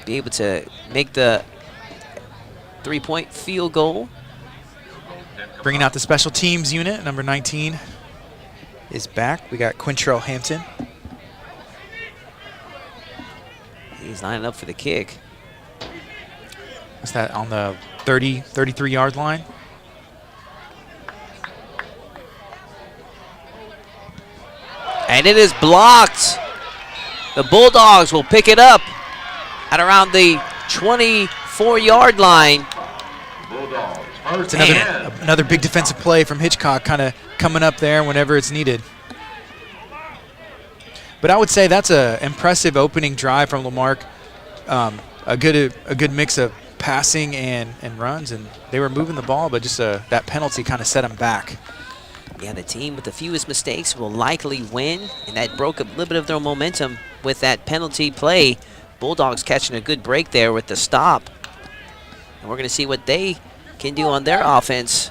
be able to make the 3-point field goal. Bringing out the special teams unit, number 19 is back. We got Quintrell Hampton. He's lining up for the kick. What's that, on the 33-yard line? And it is blocked. The Bulldogs will pick it up at around the 24-yard line. It's another big defensive play from Hitchcock, kind of coming up there whenever it's needed. But I would say that's an impressive opening drive from Lamarck. A good mix of passing and runs, and they were moving the ball, but just that penalty kind of set them back. Yeah, the team with the fewest mistakes will likely win, and that broke a little bit of their momentum with that penalty play. Bulldogs catching a good break there with the stop. And we're going to see what they can do on their offense.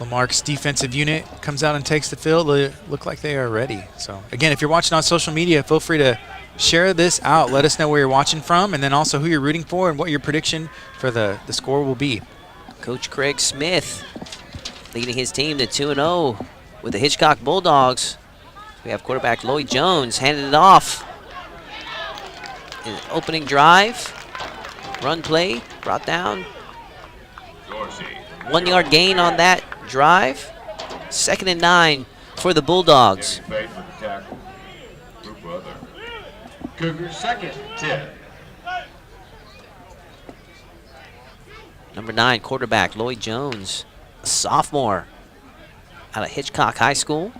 Lamarck's defensive unit comes out and takes the field. They look like they are ready. So, again, if you're watching on social media, feel free to share this out. Let us know where you're watching from, and then also who you're rooting for and what your prediction for the score will be. Coach Craig Smith leading his team to 2-0 with the Hitchcock Bulldogs. We have quarterback Lloyd Jones handing it off. In the opening drive, run play brought down. 1-yard gain on that drive. 2nd and 9 for the Bulldogs. Cougars 2nd, 10. Number 9, quarterback Lloyd Jones, a sophomore out of Hitchcock High School.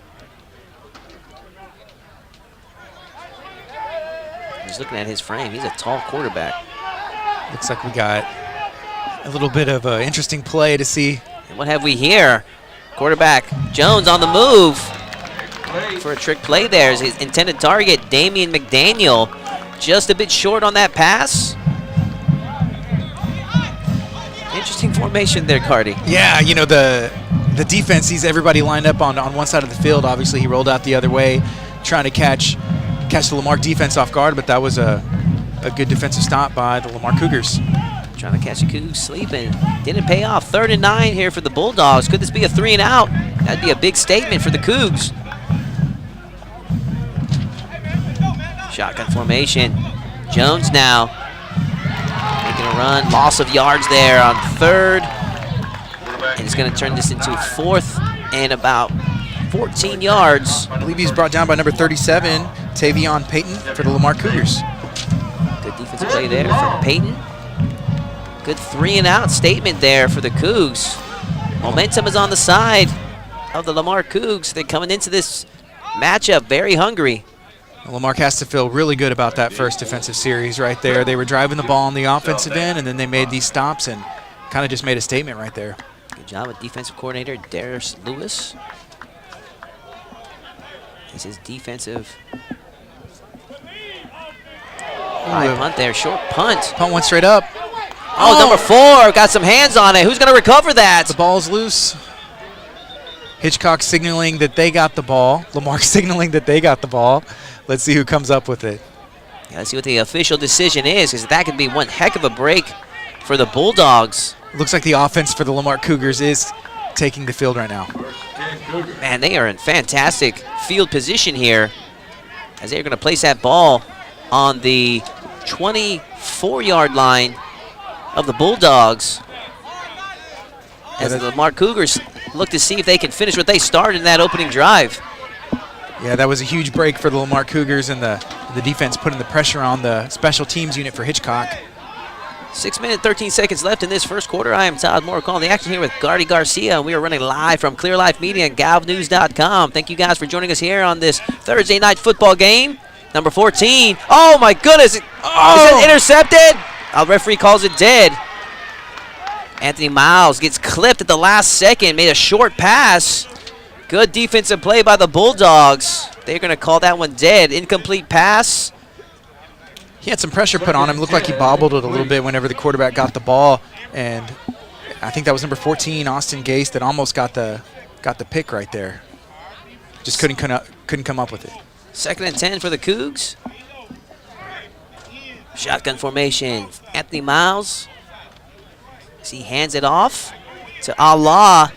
He's looking at his frame. He's a tall quarterback. Looks like we got a little bit of an interesting play to see. And what have we here? Quarterback Jones on the move for a trick play there. Is his intended target, Damian McDaniel, just a bit short on that pass. Interesting formation there, Cardi. Yeah, you know, the defense sees everybody lined up on one side of the field. Obviously, he rolled out the other way, trying to catch the Lamarck defense off guard, but that was a good defensive stop by the Lamarck Cougars. Trying to catch the Cougs sleeping. Didn't pay off. 3rd and 9 here for the Bulldogs. Could this be a 3 and out? That'd be a big statement for the Cougs. Shotgun formation. Jones now making a run. Loss of yards there on 3rd. And he's going to turn this into 4th and about 14 yards. I believe he's brought down by number 37, Tavion Payton for the Lamarck Cougars. Good defensive play there from Payton. Good 3 and out statement there for the Cougs. Momentum is on the side of the Lamarck Cougs. They're coming into this matchup very hungry. Lamarck has to feel really good about that first defensive series right there. They were driving the ball on the offensive end, and then they made these stops and kind of just made a statement right there. Good job with defensive coordinator Darius Lewis. This is defensive. High punt there, short punt. Punt went straight up. Oh, number 4 got some hands on it. Who's going to recover that? The ball's loose. Hitchcock signaling that they got the ball. Lamarck signaling that they got the ball. Let's see who comes up with it. Yeah, let's see what the official decision is, because that could be one heck of a break for the Bulldogs. Looks like the offense for the Lamarck Cougars is taking the field right now. Man, they are in fantastic field position here, as they're going to place that ball on the 24-yard line of the Bulldogs. As the Lamarck Cougars look to see if they can finish what they started in that opening drive. Yeah, that was a huge break for the Lamarck Cougars, and the defense putting the pressure on the special teams unit for Hitchcock. 6 minutes, 13 seconds left in this first quarter. I am Todd Moore calling the action here with Gardy Garcia. We are running live from Clear Life Media and galvnews.com. Thank you guys for joining us here on this Thursday night football game. Number 14. Oh my goodness! Is it intercepted? Our referee calls it dead. Anthony Miles gets clipped at the last second, made a short pass. Good defensive play by the Bulldogs. They're going to call that one dead. Incomplete pass. He had some pressure put on him. Looked like he bobbled it a little bit whenever the quarterback got the ball, and I think that was number 14, Austin Gase, that almost got the pick right there. Just couldn't come up with it. 2nd and 10 for the Cougs. Shotgun formation. Anthony Miles. He hands it off to Allah.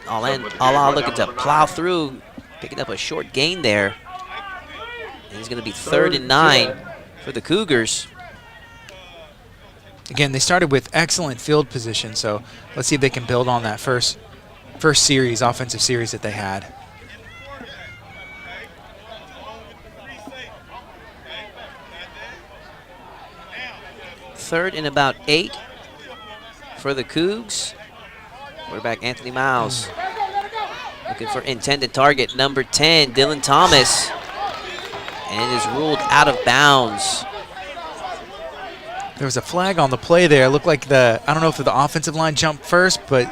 Allah looking to plow through, picking up a short gain there. And it's going to be 3rd and 9 for the Cougars. Again, they started with excellent field position, so let's see if they can build on that first series, offensive series that they had. Third and about 8 for the Cougs. Quarterback Anthony Miles looking for intended target number 10, Dylan Thomas, and is ruled out of bounds. There was a flag on the play there. It looked like I don't know if the offensive line jumped first, but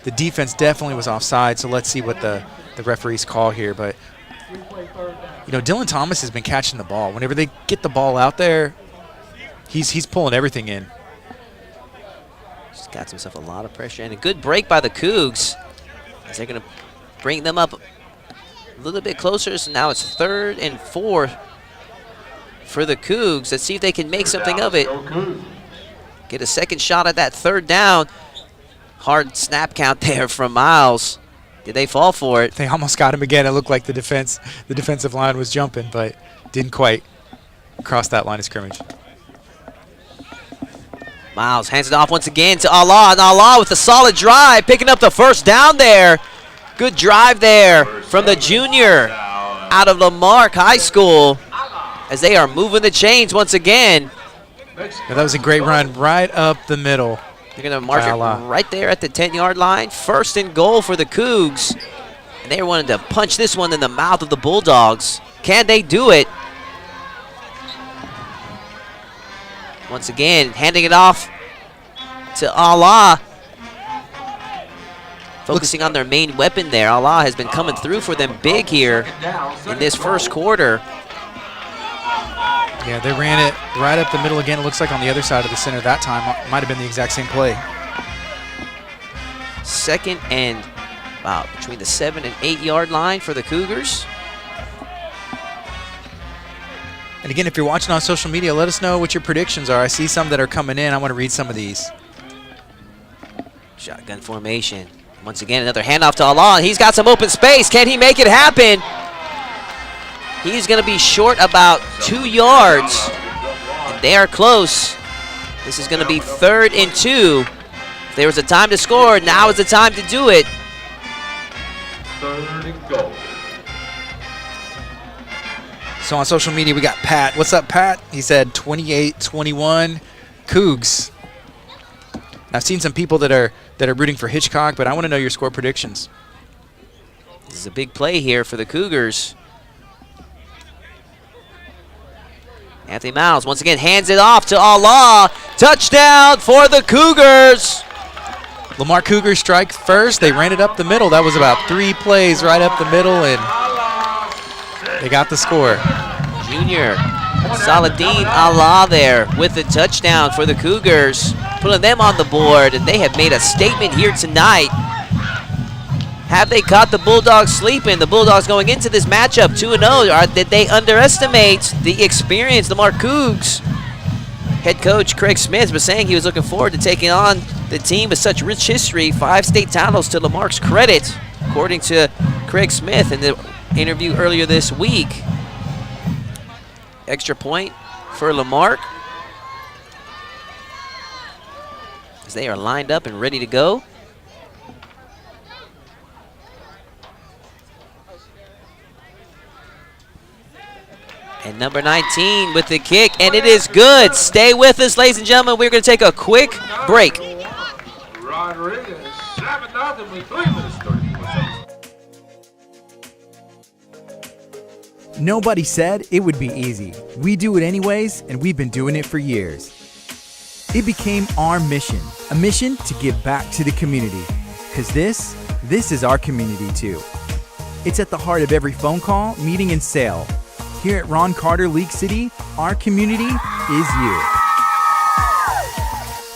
the defense definitely was offside, so let's see what the referees call here. But, you know, Dylan Thomas has been catching the ball. Whenever they get the ball out there, he's pulling everything in. Just got himself a lot of pressure, and a good break by the Cougs, as they're going to bring them up a little bit closer. So now it's 3rd and 4 for the Cougs. Let's see if they can make something of it. Get a second shot at that 3rd down. Hard snap count there from Miles. Did they fall for it? They almost got him again. It looked like the defensive line was jumping, but didn't quite cross that line of scrimmage. Miles hands it off once again to Allah, and Allah with a solid drive, picking up the 1st down there. Good drive there from the junior out of Lamarck High School, as they are moving the chains once again. Yeah, that was a great run right up the middle. They're going to mark it right there at the 10-yard line. 1st and goal for the Cougs, and they wanted to punch this one in the mouth of the Bulldogs. Can they do it? Once again, handing it off to Allah. Focusing on their main weapon there. Allah has been coming through for them big here in this first quarter. Yeah, they ran it right up the middle again. It looks like on the other side of the center that time. Might have been the exact same play. 2nd and between the 7 and 8-yard line for the Cougars. And again, if you're watching on social media, let us know what your predictions are. I see some that are coming in. I want to read some of these. Shotgun formation. Once again, another handoff to Allah. He's got some open space. Can he make it happen? He's going to be short about 2 yards. And they are close. This is going to be 3rd and 2. If there was a time to score, now is the time to do it. 3rd and goal. So on social media, we got Pat. What's up, Pat? He said 28-21 Cougs. I've seen some people that are rooting for Hitchcock, but I want to know your score predictions. This is a big play here for the Cougars. Anthony Miles once again hands it off to Allah. Touchdown for the Cougars. Lamarck Cougars strike first. They ran it up the middle. That was about 3 plays right up the middle, and they got the score. Junior Saladin Allah there with the touchdown for the Cougars, putting them on the board, and they have made a statement here tonight. Have they caught the Bulldogs sleeping? The Bulldogs going into this matchup 2-0. Did they underestimate the experience, the Marque Cougs? Head coach Craig Smith was saying he was looking forward to taking on the team with such rich history. 5 state titles to Lamarck's credit, according to Craig Smith in the interview earlier this week. Extra point for Lamarck as they are lined up and ready to go. And number 19 with the kick, and it is good. Stay with us, ladies and gentlemen. We're going to take a quick break. Rodriguez, 7-0 with 3 minutes 34 seconds. Nobody said it would be easy. We do it anyways, and we've been doing it for years. It became our mission, a mission to give back to the community. Because this is our community too. It's at the heart of every phone call, meeting, and sale. Here at Ron Carter League City, our community is you.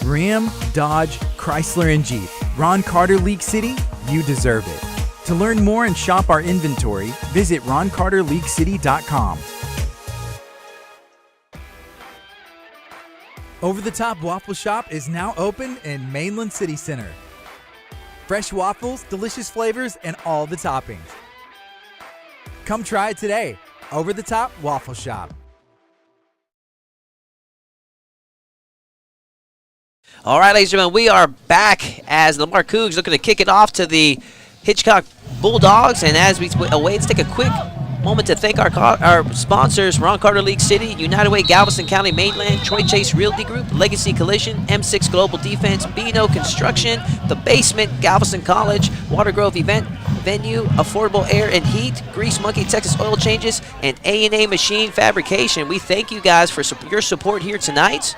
Ram, Dodge, Chrysler, and Jeep. Ron Carter League City, you deserve it. To learn more and shop our inventory, visit roncarterleaguecity.com. Over the Top Waffle Shop is now open in Mainland City Center. Fresh waffles, delicious flavors, and all the toppings. Come try it today. Over the Top Waffle Shop. All right, ladies and gentlemen, we are back as the Lamarck Cougs looking to kick it off to the Hitchcock Bulldogs. And as we await, let's take a quick moment to thank our sponsors: Ron Carter League City, United Way, Galveston County Mainland, Troy Chase Realty Group, Legacy Collision, M6 Global Defense, B&O Construction, The Basement, Galveston College, Water Grove Event Venue, Affordable Air and Heat, Grease Monkey Texas Oil Changes, and A&A Machine Fabrication. We thank you guys for your support here tonight.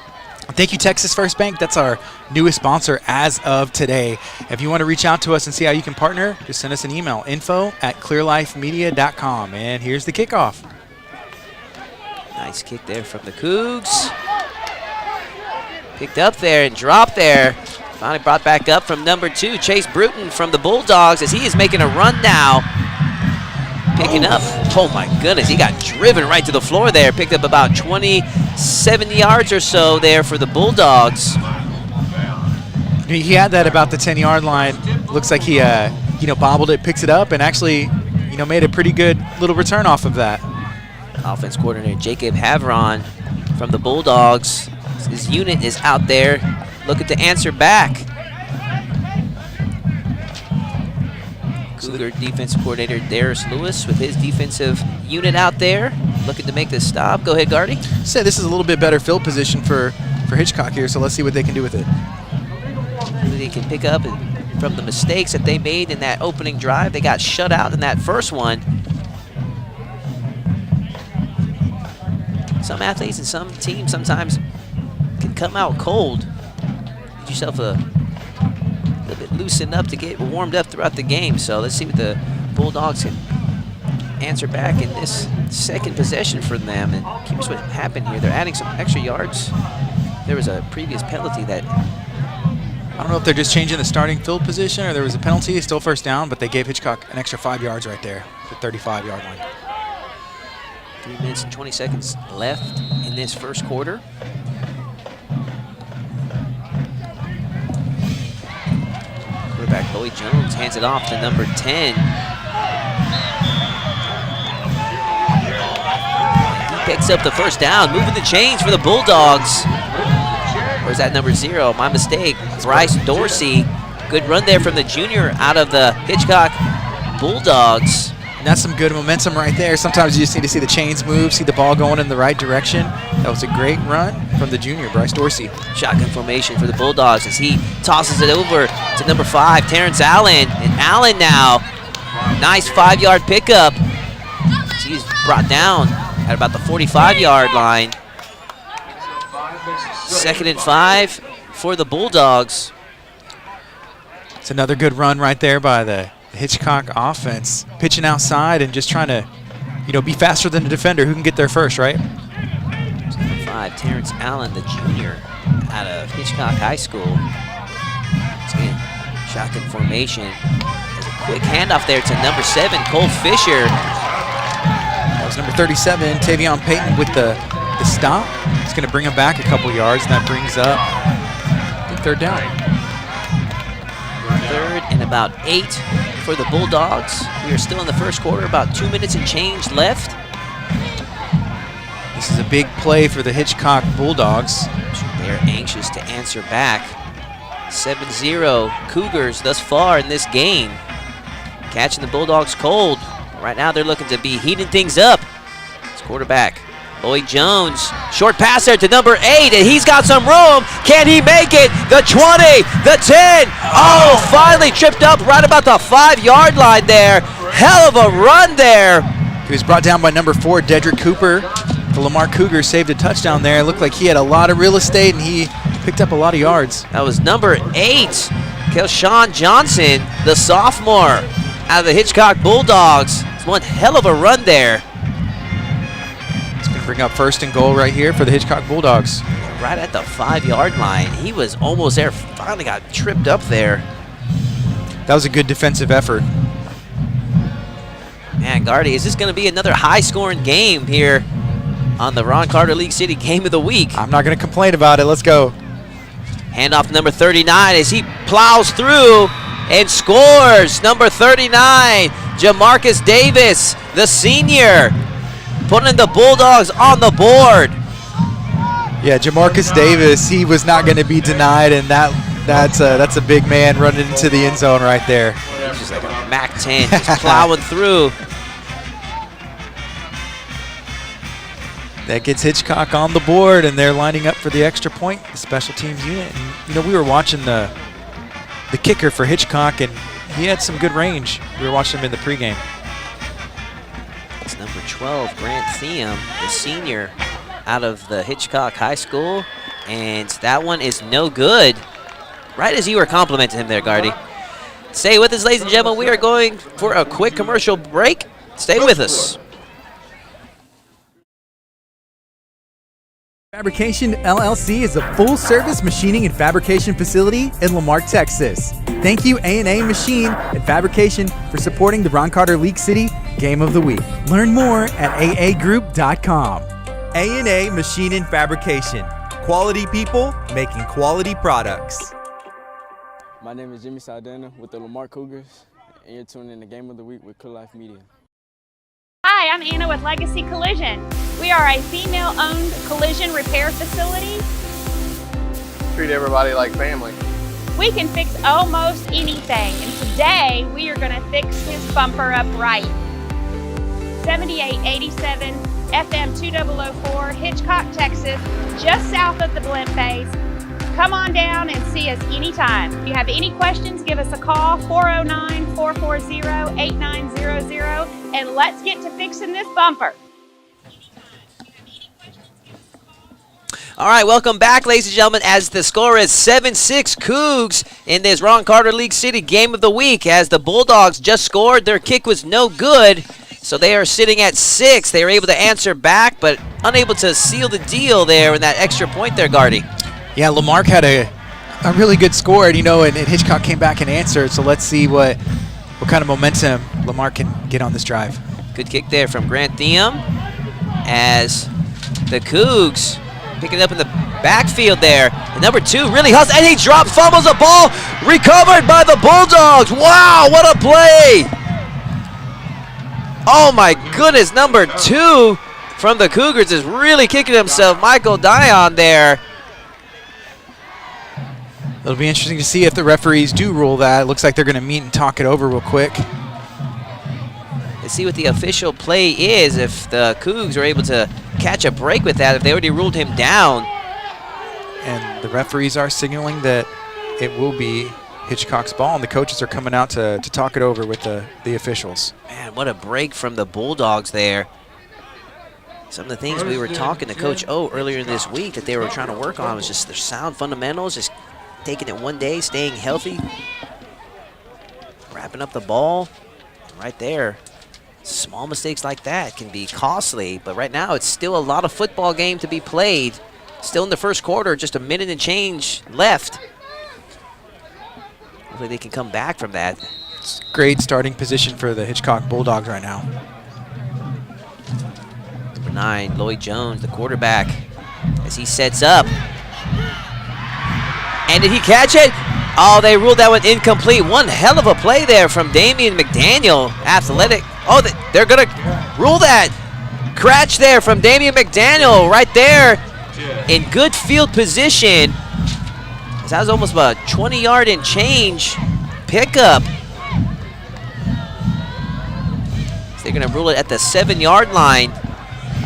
Thank you, Texas First Bank. That's our newest sponsor as of today. If you want to reach out to us and see how you can partner, just send us an email, info@clearlifemedia.com. And here's the kickoff. Nice kick there from the Cougs. Picked up there and dropped there. Finally brought back up from number 2, Chase Bruton from the Bulldogs, as he is making a run now. Picking up, oh my goodness, he got driven right to the floor there. Picked up about 27 yards or so there for the Bulldogs. He had that about the 10-yard line. Looks like he, bobbled it, picks it up, and actually, made a pretty good little return off of that. Offense coordinator Jacob Havron from the Bulldogs. His unit is out there looking to answer back. Cougar defensive coordinator Darius Lewis with his defensive unit out there looking to make this stop. Go ahead, Gardy. So this is a little bit better field position for Hitchcock here, so let's see what they can do with it. They can pick up from the mistakes that they made in that opening drive. They got shut out in that first one. Some athletes and some teams sometimes can come out cold. Get yourself a little bit loosened up to get warmed up throughout the game. So let's see what the Bulldogs can answer back in this second possession for them. And here's what happened here. They're adding some extra yards. There was a previous penalty that... I don't know if they're just changing the starting field position or there was a penalty. It's still first down, but they gave Hitchcock an extra 5 yards right there, the 35-yard line. 3 minutes and 20 seconds left in this first quarter. Quarterback Lloyd Jones hands it off to number 10. He picks up the first down, moving the chains for the Bulldogs. Or is that number 0? My mistake. Bryce Dorsey. Good run there from the junior out of the Hitchcock Bulldogs. And that's some good momentum right there. Sometimes you just need to see the chains move, see the ball going in the right direction. That was a great run from the junior, Bryce Dorsey. Shotgun formation for the Bulldogs as he tosses it over to number 5, Terrence Allen. And Allen now, nice 5-yard pickup. He's brought down at about the 45-yard line. 2nd and 5 for the Bulldogs. It's another good run right there by the Hitchcock offense, pitching outside and just trying to, be faster than the defender. Who can get there first, right? 5, Terrence Allen, the junior out of Hitchcock High School. Again, shotgun formation. There's a quick handoff there to number 7, Cole Fisher. That was number 37, Tavion Payton with the stop. It's going to bring him back a couple yards, and that brings up the 3rd down. 3rd and about 8 for the Bulldogs. We are still in the first quarter, about 2 minutes and change left. This is a big play for the Hitchcock Bulldogs. They're anxious to answer back. 7-0 Cougars thus far in this game. Catching the Bulldogs cold. Right now they're looking to be heating things up. It's quarterback Lloyd Jones. Short passer to number 8, and he's got some room. Can he make it? The 20, the 10. Oh, finally tripped up right about the 5-yard line there. Hell of a run there. He was brought down by number 4, Dedrick Cooper. The Lamarck Cougars saved a touchdown there. It looked like he had a lot of real estate, and he picked up a lot of yards. That was number 8, Kelshawn Johnson, the sophomore out of the Hitchcock Bulldogs. It's one hell of a run there. It's going to bring up 1st and goal right here for the Hitchcock Bulldogs. Right at the 5-yard line. He was almost there, finally got tripped up there. That was a good defensive effort. Man, Gardy, is this going to be another high-scoring game here on the Ron Carter League City Game of the Week? I'm not going to complain about it. Let's go. Handoff to number 39 as he plows through and scores. Number 39, Jamarcus Davis, the senior, putting the Bulldogs on the board. Yeah, Jamarcus Davis, he was not going to be denied, and that's a big man running into the end zone right there. He's just like a MAC-10, just plowing through. That gets Hitchcock on the board, and they're lining up for the extra point, the special teams unit. And, we were watching the kicker for Hitchcock, and he had some good range. We were watching him in the pregame. It's number 12, Grant Thiem, the senior out of the Hitchcock High School, and that one is no good. Right as you were complimenting him there, Gardy. Stay with us, ladies and gentlemen. We are going for a quick commercial break. Stay with us. Fabrication LLC is a full-service machining and fabrication facility in Lamarck, Texas. Thank you, A&A Machine and Fabrication, for supporting the Ron Carter League City Game of the Week. Learn more at aagroup.com. A&A Machine and Fabrication. Quality people making quality products. My name is Jimmy Saldana with the Lamarck Cougars, and you're tuning in the Game of the Week with Clear Life Media. Hi, I'm Anna with Legacy Collision. We are a female-owned collision repair facility. Treat everybody like family. We can fix almost anything, and today we are going to fix his bumper up right. 7887 FM 2004, Hitchcock, Texas, just south of the blimp base. Come on down and see us anytime. If you have any questions, give us a call, 409-440-8900, and let's get to fixing this bumper. All right, welcome back, ladies and gentlemen, as the score is 7-6 Cougs in this Ron Carter League City Game of the Week. As the Bulldogs just scored, their kick was no good, so they are sitting at 6. They were able to answer back, but unable to seal the deal there in that extra point there, Gardy. Yeah, Lamarck had a really good score, and Hitchcock came back and answered. So let's see what kind of momentum Lamarck can get on this drive. Good kick there from Grant Thiem as the Cougs pick it up in the backfield there. And number 2 really hustles, and he drops, fumbles the ball, recovered by the Bulldogs. Wow, what a play! Oh my goodness, number 2 from the Cougars is really kicking himself. Michael Dion there. It'll be interesting to see if the referees do rule that. It looks like they're going to meet and talk it over real quick. Let's see what the official play is, if the Cougs are able to catch a break with that, if they already ruled him down. And the referees are signaling that it will be Hitchcock's ball, and the coaches are coming out to talk it over with the officials. Man, what a break from the Bulldogs there. Some of the things we were talking to Coach O earlier this week that they were trying to work on was just their sound fundamentals, just taking it one day, staying healthy. wrapping up the ball right there. Small mistakes like that can be costly, but right now it's still a lot of football game to be played. Still in the first quarter, just a minute and change left. Hopefully they can come back from that. It's great starting position for the Hitchcock Bulldogs right now. Number 9, Lloyd Jones, the quarterback, as he sets up. And did he catch it? Oh, they ruled that one incomplete. One hell of a play there from Damian McDaniel. Athletic. Oh, they're going to rule that. Catch there from Damian McDaniel right there in good field position. That was almost about a 20-yard and change pickup. So they're going to rule it at the 7-yard line.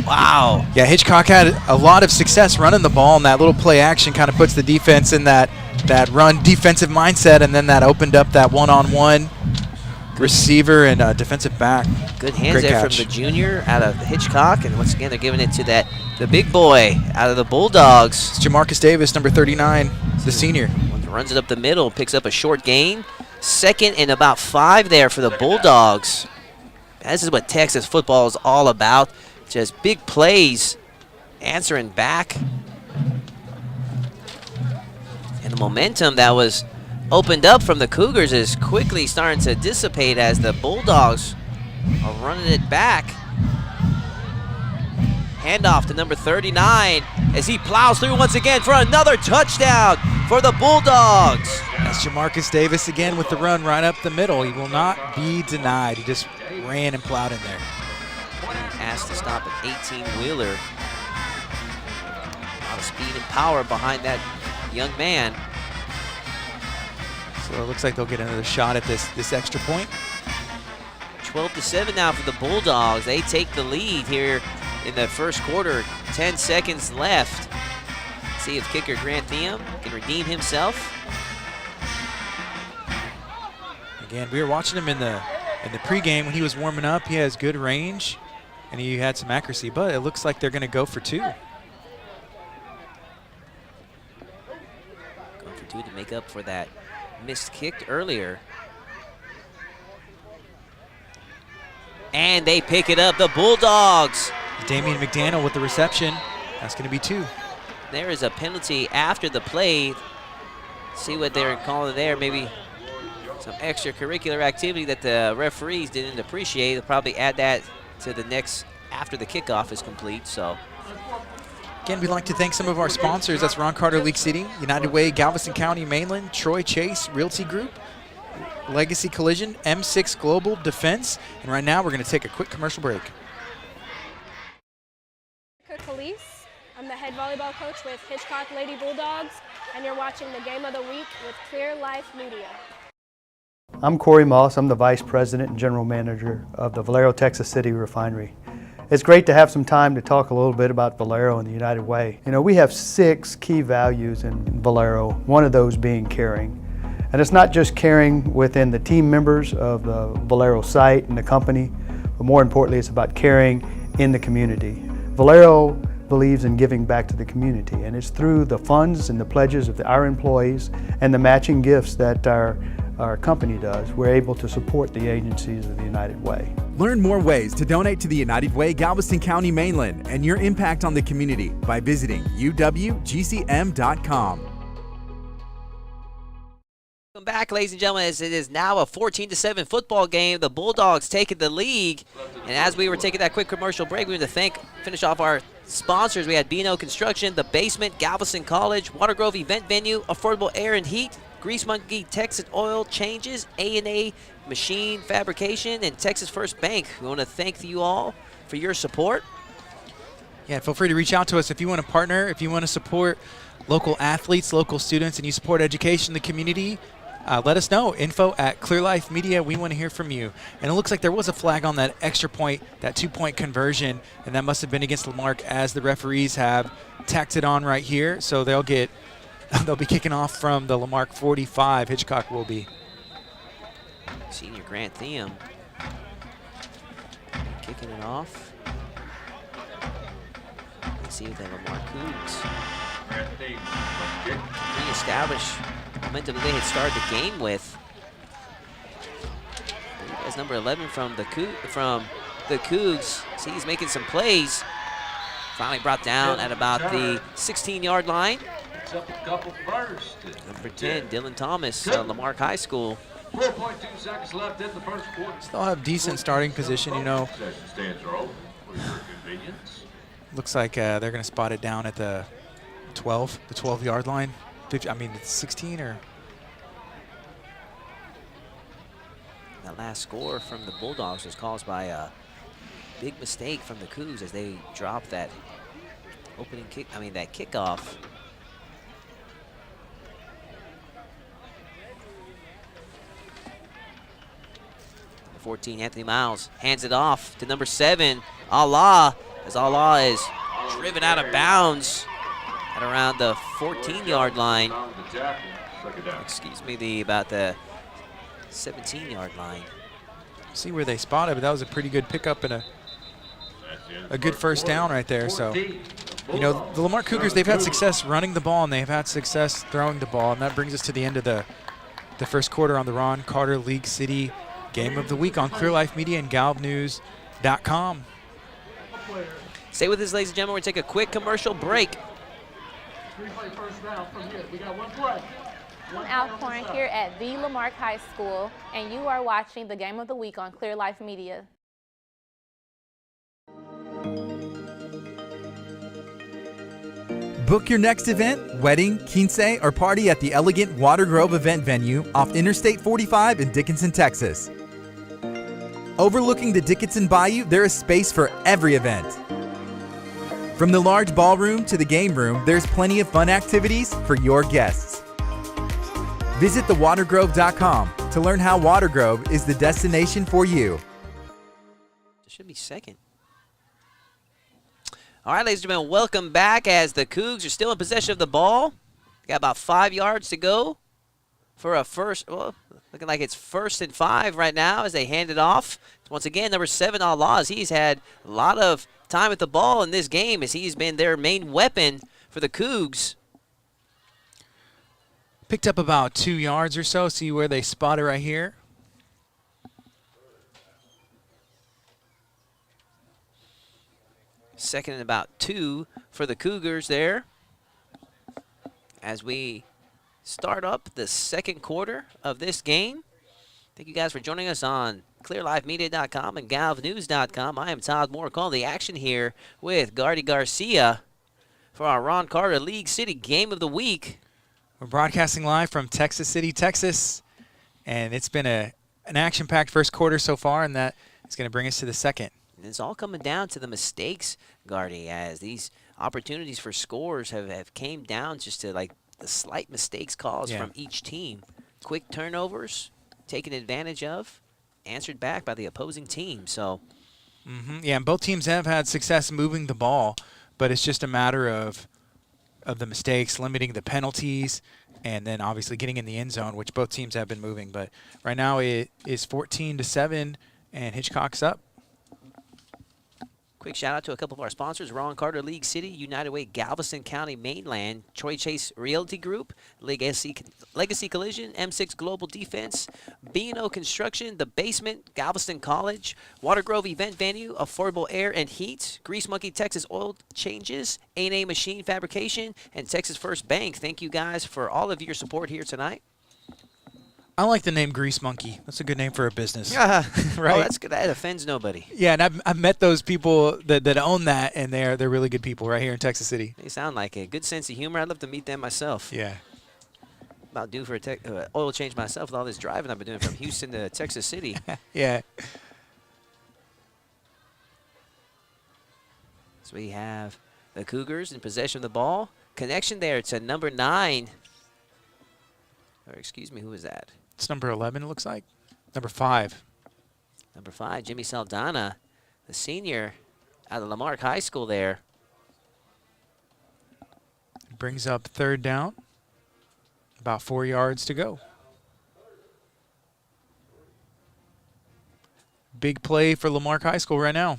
Wow. Yeah, Hitchcock had a lot of success running the ball, and that little play action kind of puts the defense in that run defensive mindset, and then that opened up that one-on-one receiver and defensive back. Good hands Great there catch from the junior out of Hitchcock, and once again they're giving it to the big boy out of the Bulldogs. It's Jamarcus Davis, number 39, the senior. Runs it up the middle, picks up a short gain. 2nd and about 5 there for the Bulldogs. This is what Texas football is all about. Just big plays, answering back. And the momentum that was opened up from the Cougars is quickly starting to dissipate as the Bulldogs are running it back. Handoff to number 39 as he plows through once again for another touchdown for the Bulldogs. That's Jamarcus Davis again with the run right up the middle. He will not be denied. He just ran and plowed in there. Asked to stop an 18-wheeler. A lot of speed and power behind that young man. So it looks like they'll get another shot at this extra point. 12-7 now for the Bulldogs. They take the lead here in the first quarter. 10 seconds left. See if kicker Grant Thiem can redeem himself. Again, we were watching him in the pregame when he was warming up. He has good range, and he had some accuracy, but it looks like they're going to go for 2. Going for 2 to make up for that missed kick earlier. And they pick it up, the Bulldogs. Damian McDaniel with the reception. That's going to be 2. There is a penalty after the play. See what they're calling there. Maybe some extracurricular activity that the referees didn't appreciate. They'll probably add that to the next after the kickoff is complete. So again, we'd like to thank some of our sponsors. That's Ron Carter League Seating, United Way, Galveston County, Mainland, Troy Chase Realty Group, Legacy Collision, M6 Global Defense, and right now we're going to take a quick commercial break. Khalees. I'm the head volleyball coach with Hitchcock Lady Bulldogs, and you're watching the Game of the Week with Clear Life Media. I'm Corey Moss. I'm the Vice President and General Manager of the Valero, Texas City Refinery. It's great to have some time to talk a little bit about Valero and the United Way. You know, we have 6 key values in Valero, one of those being caring. And it's not just caring within the team members of the Valero site and the company, but more importantly, it's about caring in the community. Valero believes in giving back to the community, and it's through the funds and the pledges of our employees and the matching gifts that our company does, we're able to support the agencies of the United Way. Learn more ways to donate to the United Way, Galveston County, Mainland, and your impact on the community by visiting uwgcm.com. Welcome back, ladies and gentlemen, as it is now a 14-7 football game. The Bulldogs taking the lead. And as we were taking that quick commercial break, we want to finish off our sponsors. We had B&O Construction, The Basement, Galveston College, Water Grove Event Venue, Affordable Air and Heat, Grease Monkey Texas Oil Changes, A&A Machine Fabrication, and Texas First Bank. We want to thank you all for your support. Yeah, feel free to reach out to us if you want to partner, if you want to support local athletes, local students, and you support education in the community. Let us know. Info at Clear Life Media. We want to hear from you. And it looks like there was a flag on that extra point, that 2-point conversion, and that must have been against Lamarck, as the referees have tacked it on right here. So they'll be kicking off from the Lamarck 45. Hitchcock will be. Senior Grant Thiem kicking it off. Let's see what the Lamarck Cougs reestablish momentum they had started the game with. as number 11 from the Cougs. See, he's making some plays. Finally brought down at about the 16-yard line. Number 10, Dylan Thomas, Lamarck High School. 4.2 seconds left in the first quarter. Still have decent starting position, you know. Looks like they're going to spot it down at the 12-yard line. 50, I mean, it's 16 or. That last score from the Bulldogs was caused by a big mistake from the Cougs as they dropped that opening kick, that kickoff. Number 14, Anthony Miles hands it off to number 7, Allah, as Allah is driven out of bounds at around the 14-yard line. Excuse me, about the 17-yard line. See where they spotted, but that was a pretty good pickup and a good first down right there. So, you know, the Lamarck Cougars, they've had success running the ball and they've had success throwing the ball, and that brings us to the end of the first quarter on the Ron Carter League City Game of the Week on Clear Life Media and galvnews.com. Stay with us, ladies and gentlemen. We're going to take a quick commercial break. I'm Alcorn here at the Lamarck High School, and you are watching the Game of the Week on Clear Life Media. Book your next event, wedding, quince, or party at the elegant Water Grove event venue off Interstate 45 in Dickinson, Texas. Overlooking the Dickinson Bayou, there is space for every event. From the large ballroom to the game room, there's plenty of fun activities for your guests. Visit thewatergrove.com to learn how Water Grove is the destination for you. It should be second. All right, ladies and gentlemen, welcome back as the Cougs are still in possession of the ball. Got about 5 yards to go for a first, well, looking like it's 1st and 5 right now as they hand it off. Once again, number 7, Allah, he's had a lot of time with the ball in this game as he's been their main weapon for the Cougs. Picked up about 2 yards or so. See where they spot it right here. Second and about 2 for the Cougars there as we start up the second quarter of this game. Thank you guys for joining us on clearlifemedia.com and galvnews.com. I am Todd Moore calling the action here with Gardy Garcia for our Ron Carter League City Game of the Week. We're broadcasting live from Texas City, Texas, and it's been an action-packed first quarter so far, and that is going to bring us to the second. And it's all coming down to the mistakes, Gardy, as these opportunities for scores have came down just to like the slight mistakes caused from each team. Quick turnovers taken advantage of, answered back by the opposing team. So, yeah, and both teams have had success moving the ball, but it's just a matter of the mistakes, limiting the penalties, and then obviously getting in the end zone, which both teams have been moving. But right now it is 14-7, and Hitchcock's up. Quick shout out to a couple of our sponsors: Ron Carter League City, United Way, Galveston County Mainland, Troy Chase Realty Group, Legacy Collision, M6 Global Defense, B&O Construction, The Basement, Galveston College, Water Grove Event Venue, Affordable Air and Heat, Grease Monkey Texas Oil Changes, A&A Machine Fabrication, and Texas First Bank. Thank you guys for all of your support here tonight. I like the name Grease Monkey. That's a good name for a business. Right? Oh, that's good. That offends nobody. Yeah, and I've met those people that own that, and they're really good people right here in Texas City. They sound like a good sense of humor. I'd love to meet them myself. Yeah. About due for a oil change myself with all this driving I've been doing from Houston to Texas City. Yeah. So we have the Cougars in possession of the ball. Connection there to number 9. Or excuse me, who is that? It's number 11, it looks like. Number 5. Number 5, Jimmy Saldana, the senior out of Lamarck High School there. Brings up 3rd down. About 4 yards to go. Big play for Lamarck High School right now.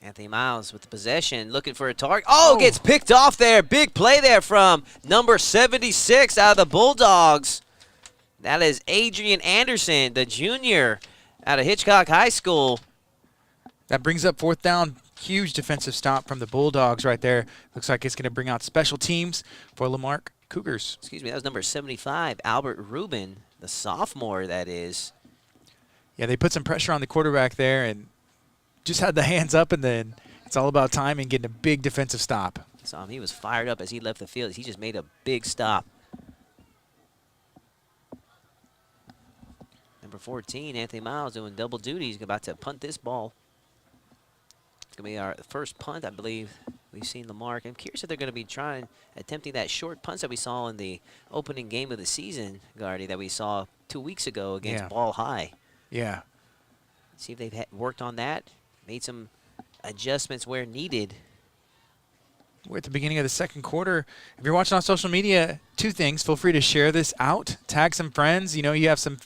Anthony Miles with the possession, looking for a target. Oh, gets picked off there. Big play there from number 76 out of the Bulldogs. That is Adrian Anderson, the junior out of Hitchcock High School. That brings up 4th down. Huge defensive stop from the Bulldogs right there. Looks like it's going to bring out special teams for Lamarck Cougars. Excuse me, that was number 75, Albert Rubin, the sophomore, that is. Yeah, they put some pressure on the quarterback there and just had the hands up, and then it's all about time and getting a big defensive stop. Saw him. He was fired up as he left the field. He just made a big stop. Number 14, Anthony Miles, doing double duty. He's about to punt this ball. It's going to be our first punt, I believe, we've seen Lamarck. I'm curious if they're going to be attempting that short punts that we saw in the opening game of the season, Gardy, that we saw 2 weeks ago against Ball High. Yeah. See if they've worked on that, made some adjustments where needed. We're at the beginning of the second quarter. If you're watching on social media, 2 things. Feel free to share this out. Tag some friends. You know, you have some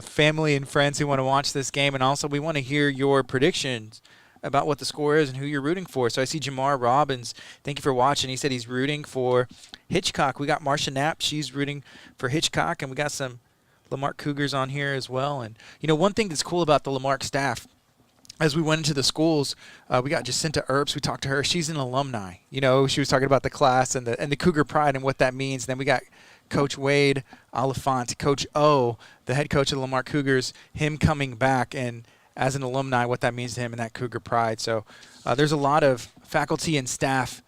family and friends who want to watch this game. And also, we want to hear your predictions about what the score is and who you're rooting for. So I see Jamar Robbins. Thank you for watching. He said he's rooting for Hitchcock. We got Marcia Knapp. She's rooting for Hitchcock. And we got some Lamarck Cougars on here as well. And, you know, one thing that's cool about the Lamarck staff, as we went into the schools, we got Jacinta Earps. We talked to her. She's an alumni. You know, she was talking about the class and the Cougar pride and what that means. Then we got Coach Wade Oliphant, Coach O, the head coach of the Lamarck Cougars, him coming back and as an alumni, what that means to him and that Cougar pride. So there's a lot of faculty and staff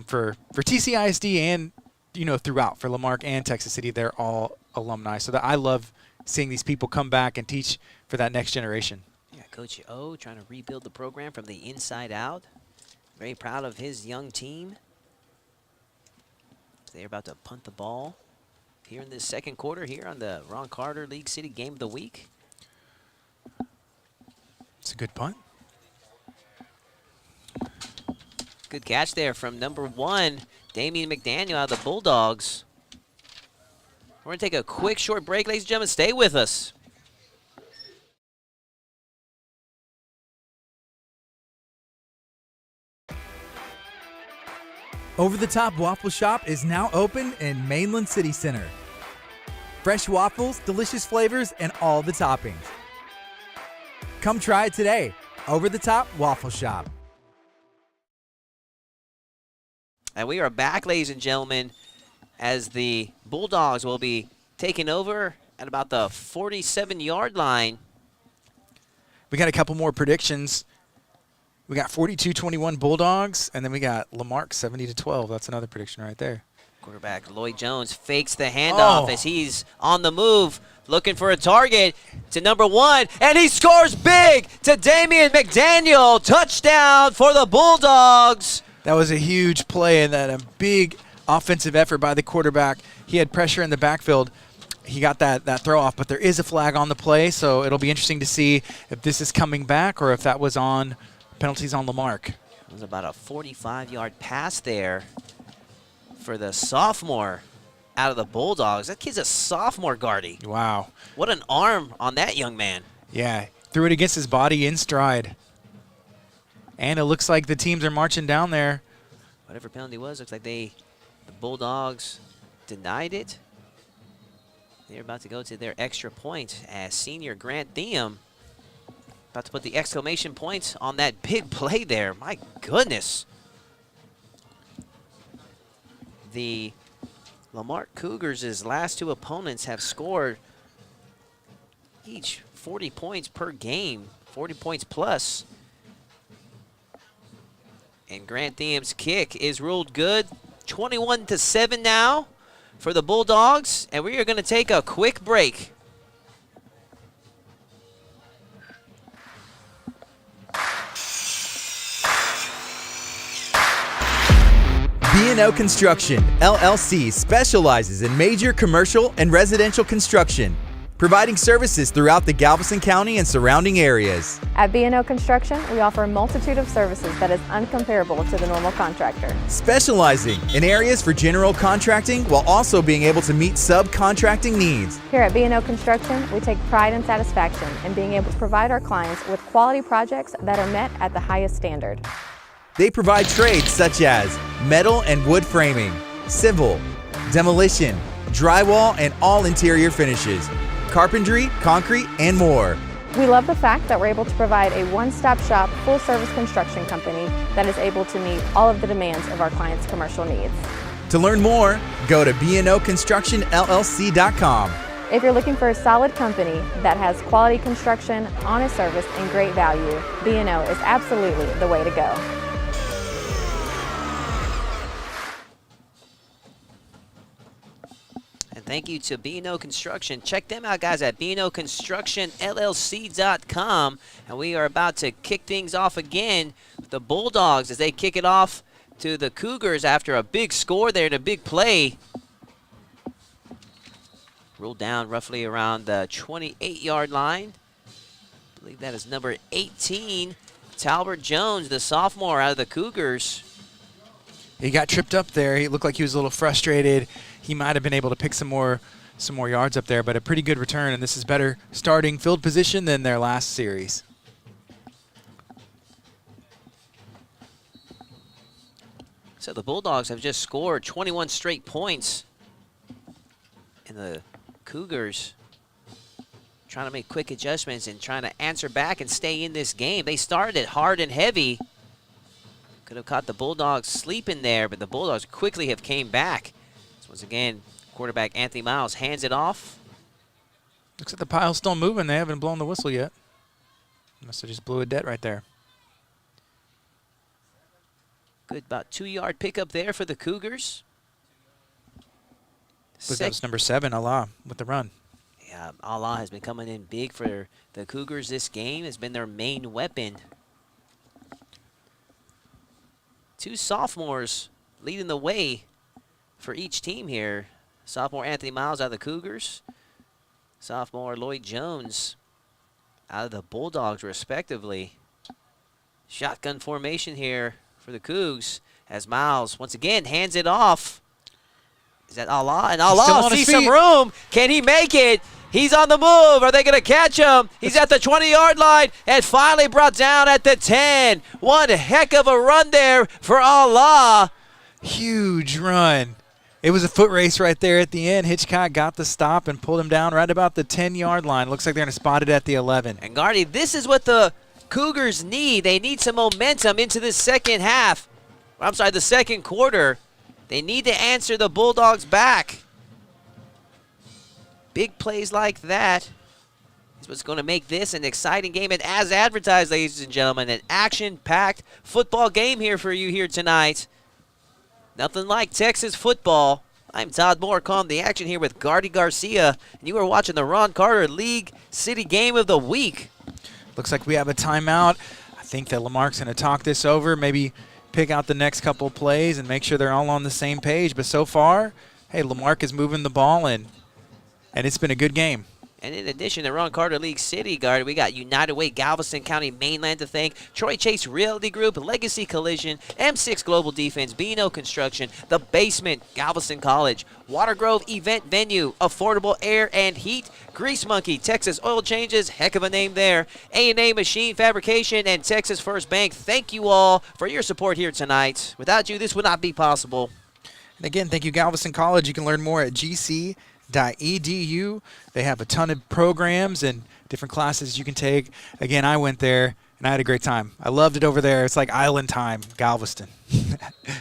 for TCISD and, you know, throughout, for Lamarck and Texas City. They're all alumni. So I love seeing these people come back and teach for that next generation. Yeah, Coach O trying to rebuild the program from the inside out. Very proud of his young team. They're about to punt the ball here in this second quarter here on the Ron Carter League City Game of the Week. It's a good punt. Good catch there from number 1, Damian McDaniel out of the Bulldogs. We're going to take a quick short break, ladies and gentlemen. Stay with us. Over the Top Waffle Shop is now open in Mainland City Center. Fresh waffles, delicious flavors, and all the toppings. Come try it today. Over the Top Waffle Shop. And we are back, ladies and gentlemen, as the Bulldogs will be taking over at about the 47-yard line. We got a couple more predictions. We got 42-21 Bulldogs, and then we got Lamarck 70-12. That's another prediction right there. Quarterback Lloyd Jones fakes the handoff as he's on the move, looking for a target to number 1, and he scores big to Damian McDaniel. Touchdown for the Bulldogs. That was a huge play and a big offensive effort by the quarterback. He had pressure in the backfield. He got that throw off, but there is a flag on the play, so it'll be interesting to see if this is coming back or if that was on penalties on Lamarck. It was about a 45-yard pass there for the sophomore out of the Bulldogs. That kid's a sophomore, Gardy. Wow. What an arm on that young man. Yeah, threw it against his body in stride. And it looks like the teams are marching down there. Whatever penalty was, looks like the Bulldogs denied it. They're about to go to their extra point as senior Grant Thiem about to put the exclamation points on that big play there. My goodness. The Lamarck Cougars' last 2 opponents have scored each 40 points per game, 40 points plus. And Grant Thiem's kick is ruled good. 21-7 now for the Bulldogs, and we are going to take a quick break. B&O Construction, LLC specializes in major commercial and residential construction. providing services throughout the Galveston County and surrounding areas. At B&O Construction, we offer a multitude of services that is uncomparable to the normal contractor. Specializing in areas for general contracting while also being able to meet subcontracting needs. Here at B&O Construction, we take pride and satisfaction in being able to provide our clients with quality projects that are met at the highest standard. They provide trades such as metal and wood framing, civil, demolition, drywall, and all interior finishes, carpentry, concrete, and more. We love the fact that we're able to provide a one-stop shop, full-service construction company that is able to meet all of the demands of our clients' commercial needs. To learn more, go to bnoconstructionllc.com. If you're looking for a solid company that has quality construction, honest service, and great value, B&O is absolutely the way to go. Thank you to B&O Construction. Check them out, guys, at bnoconstructionllc.com. And we are about to kick things off again with the Bulldogs as they kick it off to the Cougars after a big score there and a big play. Rolled down roughly around the 28-yard line. I believe that is number 18, Talbert Jones, the sophomore out of the Cougars. He got tripped up there. He looked like he was a little frustrated. He might have been able to pick some more yards up there, but a pretty good return, and this is better starting field position than their last series. So the Bulldogs have just scored 21 straight points, and the Cougars trying to make quick adjustments and trying to answer back and stay in this game. They started it hard and heavy. Could have caught the Bulldogs sleeping there, but the Bulldogs quickly have came back. So once again, quarterback Anthony Miles hands it off. Looks like the pile's still moving. They haven't blown the whistle yet. Must have just blew a dead right there. Good, about 2-yard pickup there for the Cougars. That was number 7, Allah, with the run. Yeah, Allah has been coming in big for the Cougars this game. Has been their main weapon. 2 sophomores leading the way for each team here. Sophomore Anthony Miles out of the Cougars. Sophomore Lloyd Jones out of the Bulldogs, respectively. Shotgun formation here for the Cougs as Miles once again hands it off. Is that Allah? And Allah sees some room. Can he make it? He's on the move. Are they going to catch him? He's at the 20-yard line and finally brought down at the 10. One heck of a run there for Allah. Huge run. It was a foot race right there at the end. Hitchcock got the stop and pulled him down right about the 10-yard line. Looks like they're going to spot it at the 11. And Gardy, this is what the Cougars need. They need some momentum into the second half. I'm sorry, the second quarter. They need to answer the Bulldogs back. Big plays like that is what's going to make this an exciting game. And as advertised, ladies and gentlemen, an action-packed football game here for you here tonight. Nothing like Texas football. I'm Todd Moore calling the action here with Gardy Garcia. And you are watching the Ron Carter League City Game of the Week. Looks like we have a timeout. I think that Lamarck's going to talk this over, maybe pick out the next couple plays and make sure they're all on the same page. But so far, hey, Lamarck is moving the ball in. And it's been a good game. And in addition to Ron Carter League City, Guard, we got United Way Galveston County Mainland to thank, Troy Chase Realty Group, Legacy Collision, M6 Global Defense, B&O Construction, The Basement, Galveston College, Water Grove Event Venue, Affordable Air and Heat, Grease Monkey, Texas Oil Changes, heck of a name there, A&A Machine Fabrication, and Texas First Bank. Thank you all for your support here tonight. Without you, this would not be possible. And again, thank you, Galveston College. You can learn more at GC.edu. They have a ton of programs and different classes you can take. Again, I went there and I had a great time. I loved it over there. It's like island time, Galveston.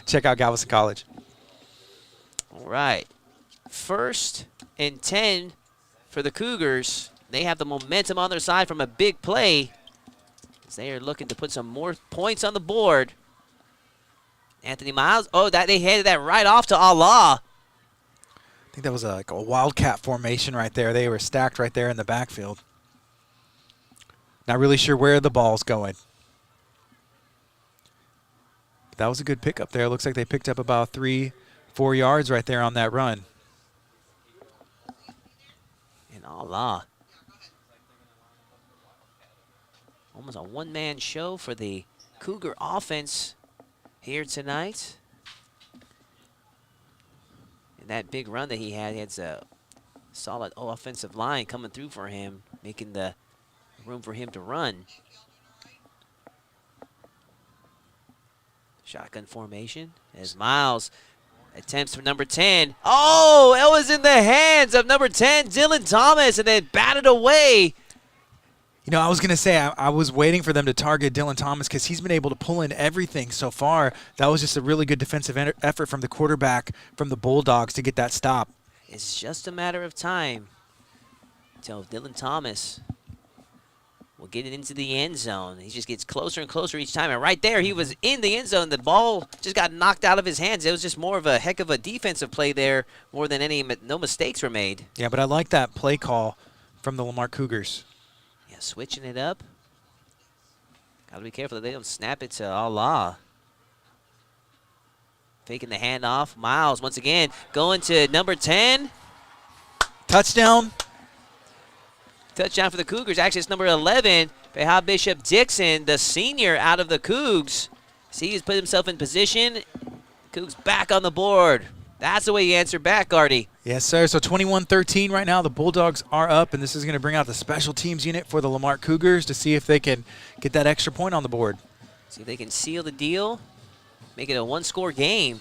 Check out Galveston College. All right. 1st and 10 for the Cougars. They have the momentum on their side from a big play as they are looking to put some more points on the board. Anthony Miles. Oh, they handed that right off to Allah. I think that was like a wildcat formation right there. They were stacked right there in the backfield. Not really sure where the ball's going. But that was a good pickup there. Looks like they picked up about 3-4 yards right there on that run. And Allah. Almost a one-man show for the Cougar offense here tonight. And that big run that he had a solid offensive line coming through for him, making the room for him to run. Shotgun formation as Miles attempts for number 10. Oh, it was in the hands of number 10, Dylan Thomas, and then batted away. You know, I was going to say I was waiting for them to target Dylan Thomas because he's been able to pull in everything so far. That was just a really good defensive effort from the quarterback from the Bulldogs to get that stop. It's just a matter of time until Dylan Thomas will get it into the end zone. He just gets closer and closer each time. And right there, he was in the end zone. The ball just got knocked out of his hands. It was just more of a heck of a defensive play there, more than no mistakes were made. Yeah, but I like that play call from the Lamarck Cougars. Yeah, switching it up. Got to be careful that they don't snap it to Allah. Faking the handoff. Miles, once again, going to number 10. Touchdown. Touchdown for the Cougars. Actually, it's number 11, Beha Bishop Dixon, the senior out of the Cougs. See, he's put himself in position. Cougs back on the board. That's the way you answer back, Gardy. Yes, sir. So 21-13 right now. The Bulldogs are up, and this is going to bring out the special teams unit for the Lamarck Cougars to see if they can get that extra point on the board. See if they can seal the deal, make it a one-score game.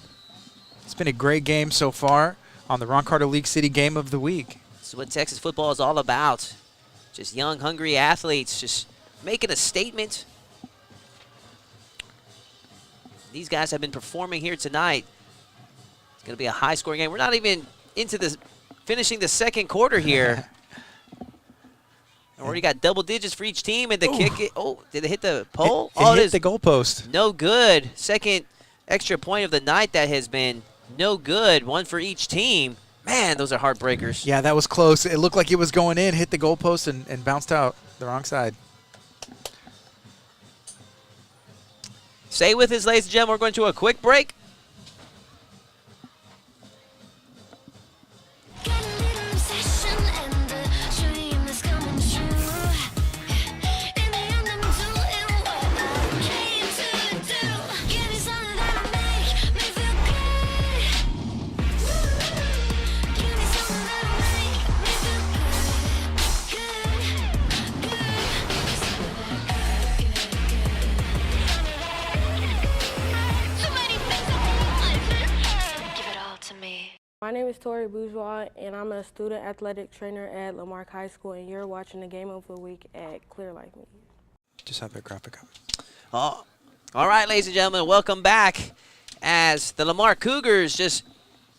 It's been a great game so far on the Ron Carter League City Game of the Week. This is what Texas football is all about. Just young, hungry athletes just making a statement. These guys have been performing here tonight. It's going to be a high-scoring game. We're not even into the finishing the second quarter here. Already got double digits for each team, and the kick. Did it hit the pole? It hit the goalpost. No good. Second extra point of the night that has been no good. One for each team. Man, those are heartbreakers. Yeah, that was close. It looked like it was going in, hit the goalpost, and bounced out the wrong side. Stay with us, ladies and gentlemen. We're going to a quick break. My name is Tori Bourgeois, and I'm a student athletic trainer at Lamarck High School, and you're watching the Game of the Week at Clear Life Media. Just have that graphic up. Oh, all right, ladies and gentlemen, welcome back as the Lamarck Cougars just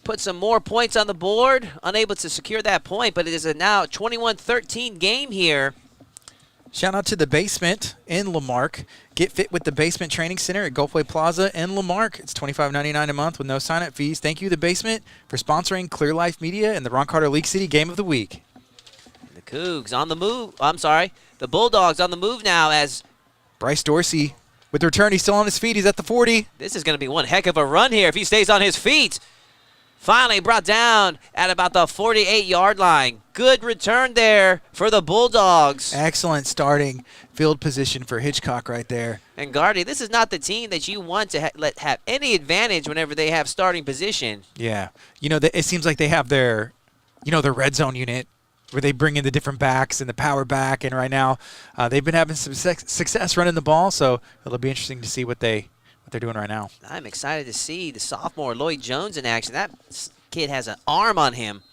put some more points on the board, unable to secure that point, but it is a now 21-13 game here. Shout out to the Basement in Lamarck. Get fit with the Basement Training Center at Gulfway Plaza in Lamarck. It's $25.99 a month with no sign-up fees. Thank you, the Basement, for sponsoring Clear Life Media and the Ron Carter League City Game of the Week. The Cougs on the move. The Bulldogs on the move now as Bryce Dorsey with the return. He's still on his feet. He's at the 40. This is going to be one heck of a run here if he stays on his feet. Finally brought down at about the 48-yard line. Good return there for the Bulldogs. Excellent starting field position for Hitchcock right there. And Gardy, this is not the team that you want to let have any advantage whenever they have starting position. Yeah. You know, it seems like they have their red zone unit where they bring in the different backs and the power back. And right now they've been having some success running the ball, so it'll be interesting to see what they're doing right now. I'm excited to see the sophomore Lloyd Jones in action. That kid has an arm on him.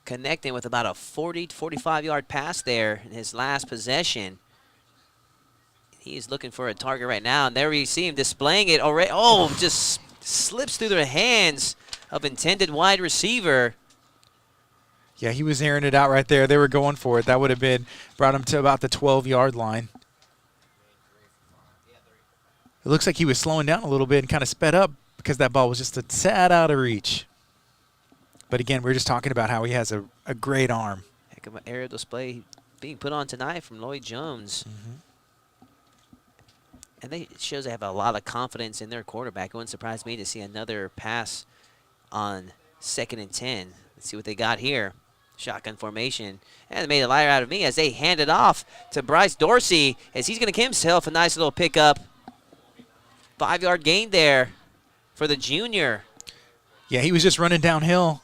Connecting with about a 40 to 45-yard pass there in his last possession. He's looking for a target right now, and there we see him displaying it already. Oh, just slips through the hands of intended wide receiver. Yeah, he was airing it out right there. They were going for it. That would have brought him to about the 12-yard line. It looks like he was slowing down a little bit and kind of sped up because that ball was just a tad out of reach. But again, we're just talking about how he has a great arm. Heck of an aerial display being put on tonight from Lloyd Jones. And it shows they have a lot of confidence in their quarterback. It wouldn't surprise me to see another pass on 2nd and 10. Let's see what they got here. Shotgun formation. And they made a liar out of me as they hand it off to Bryce Dorsey as he's going to get himself a nice little pickup. 5-yard gain there for the junior. Yeah, he was just running downhill.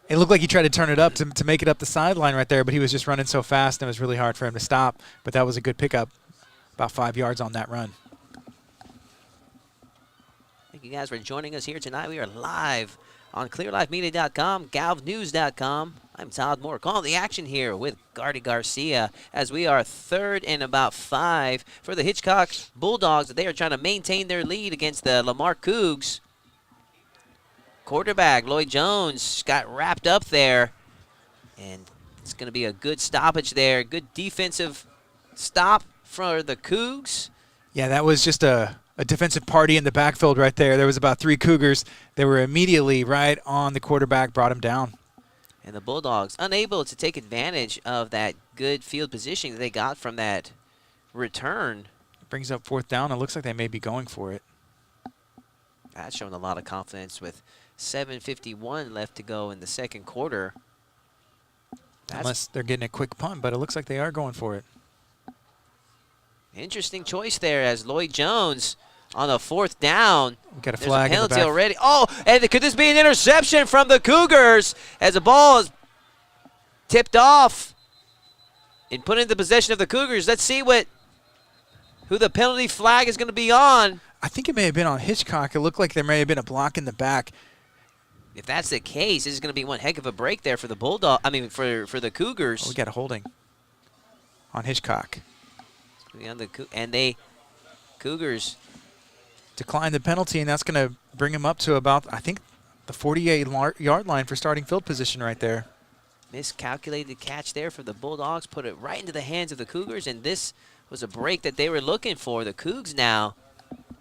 It looked like he tried to turn it up to make it up the sideline right there, but he was just running so fast and it was really hard for him to stop. But that was a good pickup, about 5 yards on that run. Thank you guys for joining us here tonight. We are live on clearlifemedia.com, galvnews.com. I'm Todd Moore calling the action here with Gardy Garcia as we are 3rd and about 5 for the Hitchcock Bulldogs. They are trying to maintain their lead against the Lamarck Cougs. Quarterback Lloyd Jones got wrapped up there, and it's going to be a good stoppage there. Good defensive stop for the Cougs. Yeah, that was just a defensive party in the backfield right there. There was about 3 Cougars. They were immediately right on the quarterback, brought him down. And the Bulldogs unable to take advantage of that good field positioning that they got from that return. Brings up 4th down. It looks like they may be going for it. That's showing a lot of confidence with 7:51 left to go in the second quarter. Unless they're getting a quick punt, but it looks like they are going for it. Interesting choice there as Lloyd Jones on the 4th down. We got a flag There's a in the penalty back. already. Oh, and could this be an interception from the Cougars as the ball is tipped off and put into possession of the Cougars? Let's see who the penalty flag is going to be on. I think it may have been on Hitchcock. It looked like there may have been a block in the back. If that's the case, this is going to be one heck of a break there for the Bulldog. I mean, for the Cougars. Oh, we got a holding on Hitchcock. And they Cougars decline the penalty, and that's going to bring him up to about, I think, the 48-yard line for starting field position right there. Miscalculated catch there for the Bulldogs. Put it right into the hands of the Cougars, and this was a break that they were looking for. The Cougs now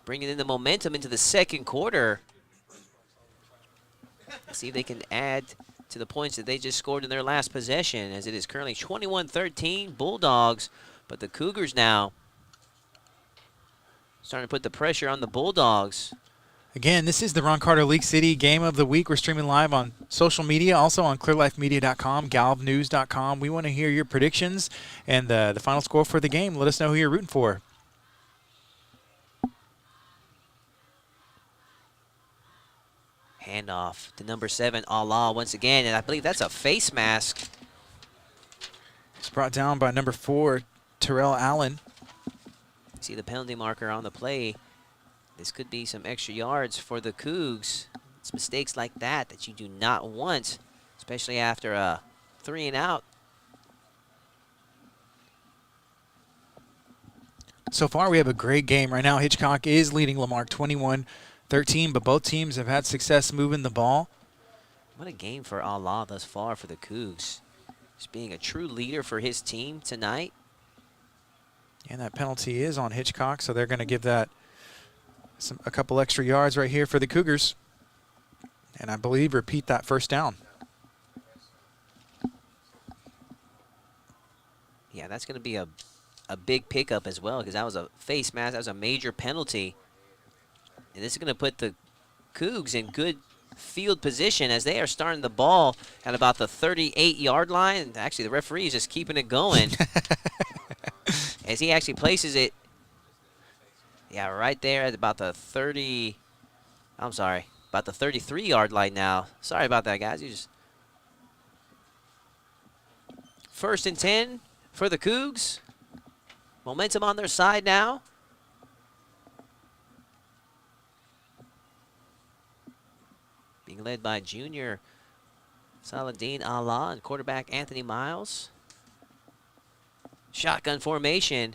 bringing in the momentum into the second quarter. See if they can add to the points that they just scored in their last possession, as it is currently 21-13 Bulldogs. But the Cougars now starting to put the pressure on the Bulldogs. Again, this is the Ron Carter League City Game of the Week. We're streaming live on social media, also on clearlifemedia.com, galvnews.com. We want to hear your predictions and the final score for the game. Let us know who you're rooting for. Handoff to number 7, Allah, once again, and I believe that's a face mask. It's brought down by number 4, Terrell Allen. See the penalty marker on the play. This could be some extra yards for the Cougs. It's mistakes like that you do not want, especially after a 3 and out. So far, we have a great game. Right now, Hitchcock is leading Lamarck 21-13, but both teams have had success moving the ball. What a game for Allah thus far for the Cougs. Just being a true leader for his team tonight. And that penalty is on Hitchcock, so they're going to give that a couple extra yards right here for the Cougars. And I believe repeat that first down. Yeah, that's going to be a big pickup as well, because that was a face mask. That was a major penalty. And this is going to put the Cougs in good field position as they are starting the ball at about the 38-yard line. And actually, the referee is just keeping it going as he actually places it, yeah, right there at about the 33-yard line now. Sorry about that, guys. 1st and 10 for the Cougs. Momentum on their side now. Being led by junior Saladin Allah and quarterback Anthony Miles. Shotgun formation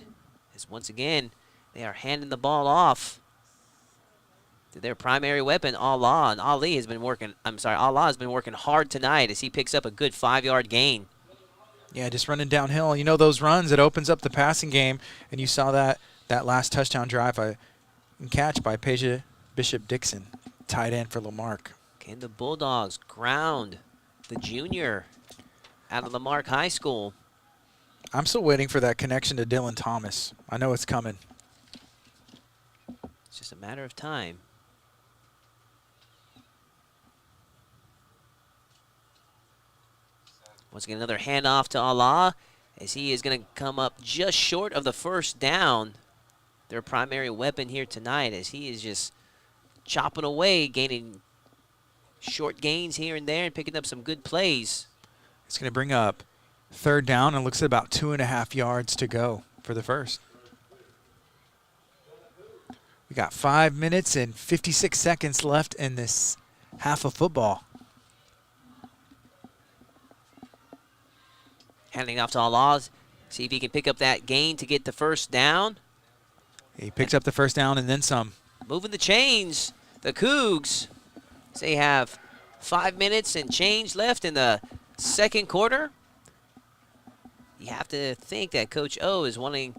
as once again they are handing the ball off to their primary weapon, Allah. And Allah has been working hard tonight as he picks up a good 5-yard gain. Yeah, just running downhill. You know those runs, it opens up the passing game, and you saw that last touchdown drive and catch by Peja Bishop-Dixon, tight end for Lamarck. Can the Bulldogs ground the junior out of Lamarck High School? I'm still waiting for that connection to Dylan Thomas. I know it's coming. It's just a matter of time. Once again, another handoff to Allah as he is going to come up just short of the first down. Their primary weapon here tonight as he is just chopping away, gaining short gains here and there and picking up some good plays. It's going to bring up third down and looks at about 2.5 yards to go for the first. We got 5 minutes and 56 seconds left in this half of football. Handing off to Allah. See if he can pick up that gain to get the first down. He picks up the first down and then some. Moving the chains, the Cougs. They have 5 minutes and change left in the second quarter. You have to think that Coach O is wanting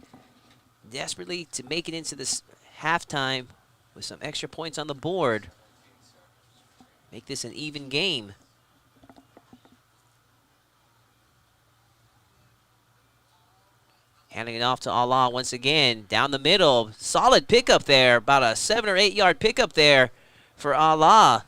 desperately to make it into this halftime with some extra points on the board. Make this an even game. Handing it off to Allah once again. Down the middle. Solid pickup there. About a 7 or 8 yard pickup there for Allah.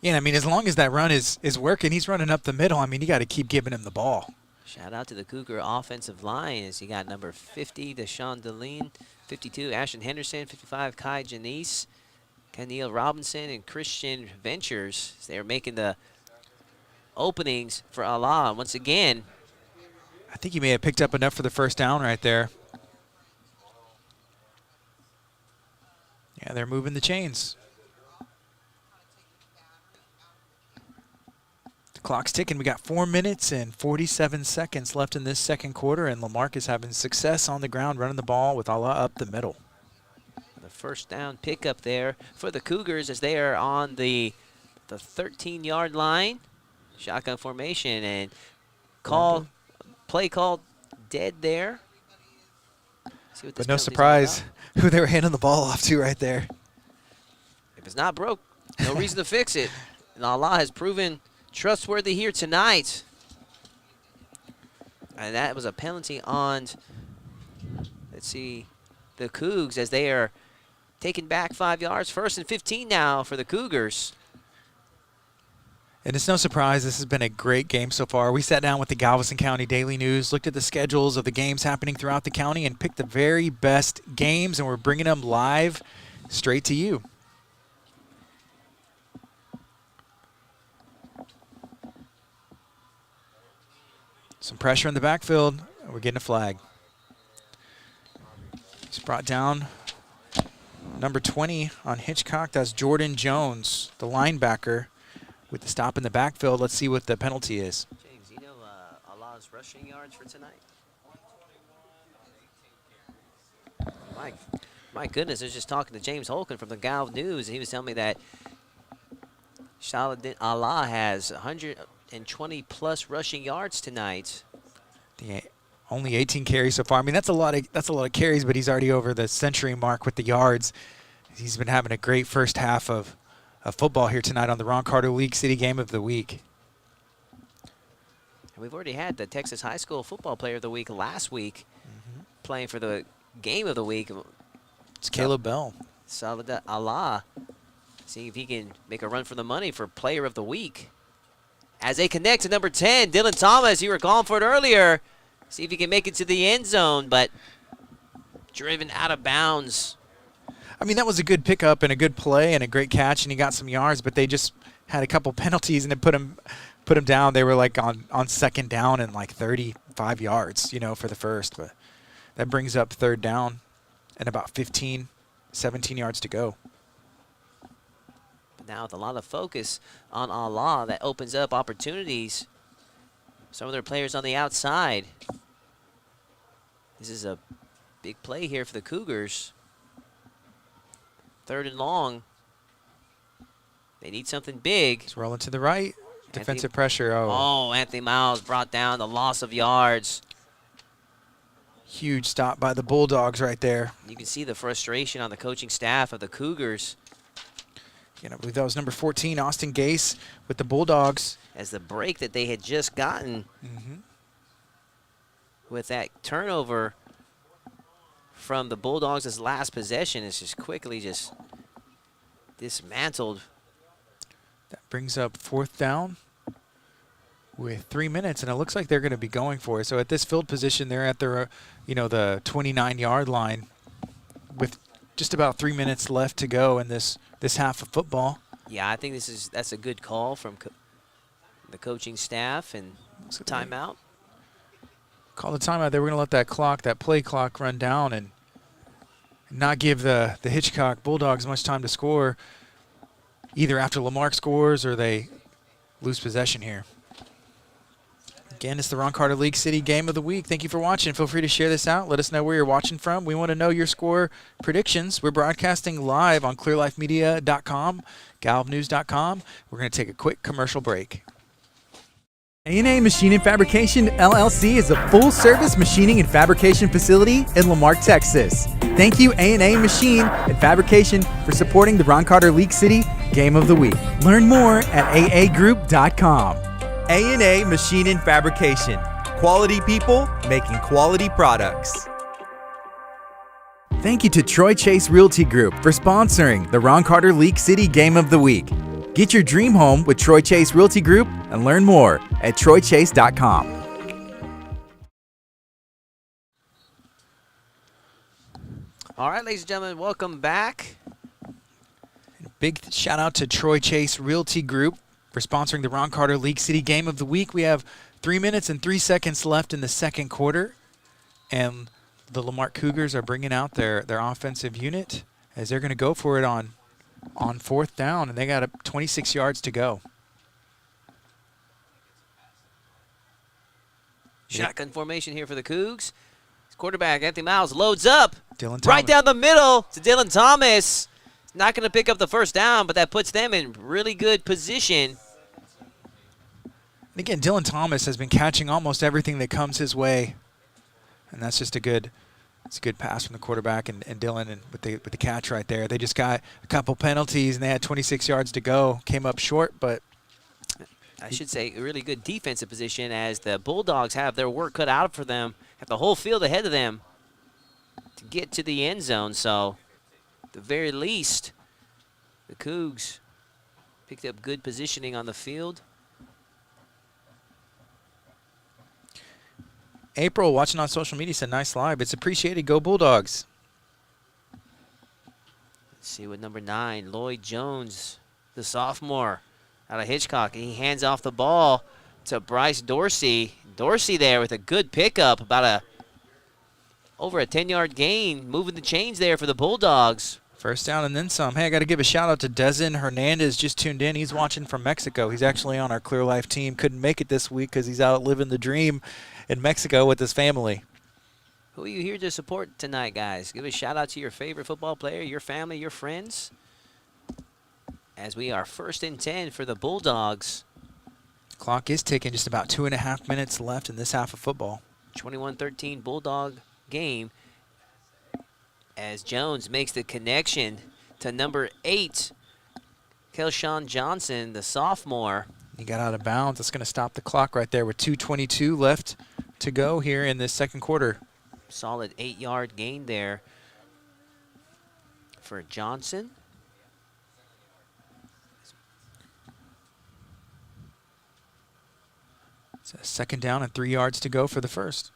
Yeah, I mean, as long as that run is working, he's running up the middle. I mean, you got to keep giving him the ball. Shout out to the Cougar offensive line as you got number 50, Deshaun Deline, 52, Ashton Henderson, 55, Kai Janice, Keneal Robinson, and Christian Ventures. They're making the openings for Allah. Once again, I think he may have picked up enough for the first down right there. Yeah, they're moving the chains. The clock's ticking. We got 4 minutes and 47 seconds left in this second quarter, and Lamarck is having success on the ground running the ball with Allah up the middle. the first down pickup there for the Cougars as they are on the 13-yard line. Shotgun formation and play called dead there. See what this but no penalty's surprise who they were handing the ball off to right there. If it's not broke, no reason to fix it. And Allah has proven trustworthy here tonight. And that was a penalty on, let's see, the Cougs as they are taking back 5 yards. 1st and 15 now for the Cougars. And it's no surprise, this has been a great game so far. We sat down with the Galveston County Daily News, looked at the schedules of the games happening throughout the county, and picked the very best games, and we're bringing them live straight to you. Some pressure in the backfield, and we're getting a flag. He's brought down number 20 on Hitchcock. That's Jordan Jones, the linebacker, with the stop in the backfield. Let's see what the penalty is. James, you know Allah's rushing yards for tonight? My goodness, I was just talking to James Holcomb from the Galv News, and he was telling me that Allah has 120-plus rushing yards tonight. Yeah, only 18 carries so far. I mean, that's a lot of carries, but he's already over the century mark with the yards. He's been having a great first half of football here tonight on the Ron Carter League City Game of the Week. And we've already had the Texas High School Football Player of the Week last week playing for the Game of the Week. It's Caleb Bell. Solid Allah. See if he can make a run for the money for Player of the Week. As they connect to number 10, Dylan Thomas, you were calling for it earlier. See if he can make it to the end zone, but driven out of bounds. I mean, that was a good pickup and a good play and a great catch, and he got some yards, but they just had a couple penalties, and it put him down. They were like on second down and like 35 yards, for the first. But that brings up third down and about 17 yards to go. But now with a lot of focus on Allah, that opens up opportunities. Some of their players on the outside. This is a big play here for the Cougars. 3rd and long. They need something big. He's rolling to the right. Defensive pressure. Oh, Anthony Miles brought down the loss of yards. Huge stop by the Bulldogs right there. You can see the frustration on the coaching staff of the Cougars. I believe that was number 14, Austin Gase, with the Bulldogs. As the break that they had just gotten with that turnover from the Bulldogs' last possession is just quickly just dismantled. That brings up 4th down with 3 minutes, and it looks like they're going to be going for it. So at this field position, they're at their, the 29-yard line with just about 3 minutes left to go in this half of football. Yeah, I think that's a good call from the coaching staff, and timeout. Call the timeout. They were going to let that play clock run down and not give the Hitchcock Bulldogs much time to score, either after Lamarck scores or they lose possession here. Again, it's the Ron Carter League City Game of the Week. Thank you for watching. Feel free to share this out. Let us know where you're watching from. We want to know your score predictions. We're broadcasting live on clearlifemedia.com, galvnews.com. We're going to take a quick commercial break. A&A Machine and Fabrication, LLC is a full-service machining and fabrication facility in Lamarck, Texas. Thank you, A&A Machine and Fabrication, for supporting the Ron Carter League City Game of the Week. Learn more at aagroup.com. A&A Machine and Fabrication. Quality people making quality products. Thank you to Troy Chase Realty Group for sponsoring the Ron Carter League City Game of the Week. Get your dream home with Troy Chase Realty Group and learn more at troychase.com. All right, ladies and gentlemen, welcome back. Big shout out to Troy Chase Realty Group for sponsoring the Ron Carter League City Game of the Week. We have 3 minutes and 3 seconds left in the second quarter, and the Lamarck Cougars are bringing out their offensive unit as they're going to go for it on fourth down, and they got 26 yards to go. Shotgun formation here for the Cougs. Quarterback Anthony Miles loads up Dylan right down the middle to Dylan Thomas. Not going to pick up the first down, but that puts them in really good position. And again, Dylan Thomas has been catching almost everything that comes his way, and that's just a good pass from the quarterback and Dylan, and with the catch right there. They just got a couple penalties, and they had 26 yards to go. Came up short, but I should say a really good defensive position as the Bulldogs have their work cut out for them, have the whole field ahead of them to get to the end zone. So at the very least, the Cougs picked up good positioning on the field. April, watching on social media, said, nice live. It's appreciated. Go Bulldogs. Let's see what number 9, Lloyd Jones, the sophomore out of Hitchcock. He hands off the ball to Bryce Dorsey. Dorsey there with a good pickup, about over a 10-yard gain, moving the chains there for the Bulldogs. First down and then some. Hey, I got to give a shout out to Dezen Hernandez, just tuned in. He's watching from Mexico. He's actually on our Clear Life team. Couldn't make it this week because he's out living the dream in Mexico with his family. Who are you here to support tonight, guys? Give a shout out to your favorite football player, your family, your friends. As we are 1st and 10 for the Bulldogs. Clock is ticking, just about 2.5 minutes left in this half of football. 21-13 Bulldog game as Jones makes the connection to number 8, Kelshawn Johnson, the sophomore. He got out of bounds. That's going to stop the clock right there with 2:22 left to go here in this second quarter. Solid 8-yard gain there for Johnson. It's a second down and 3 yards to go for the first.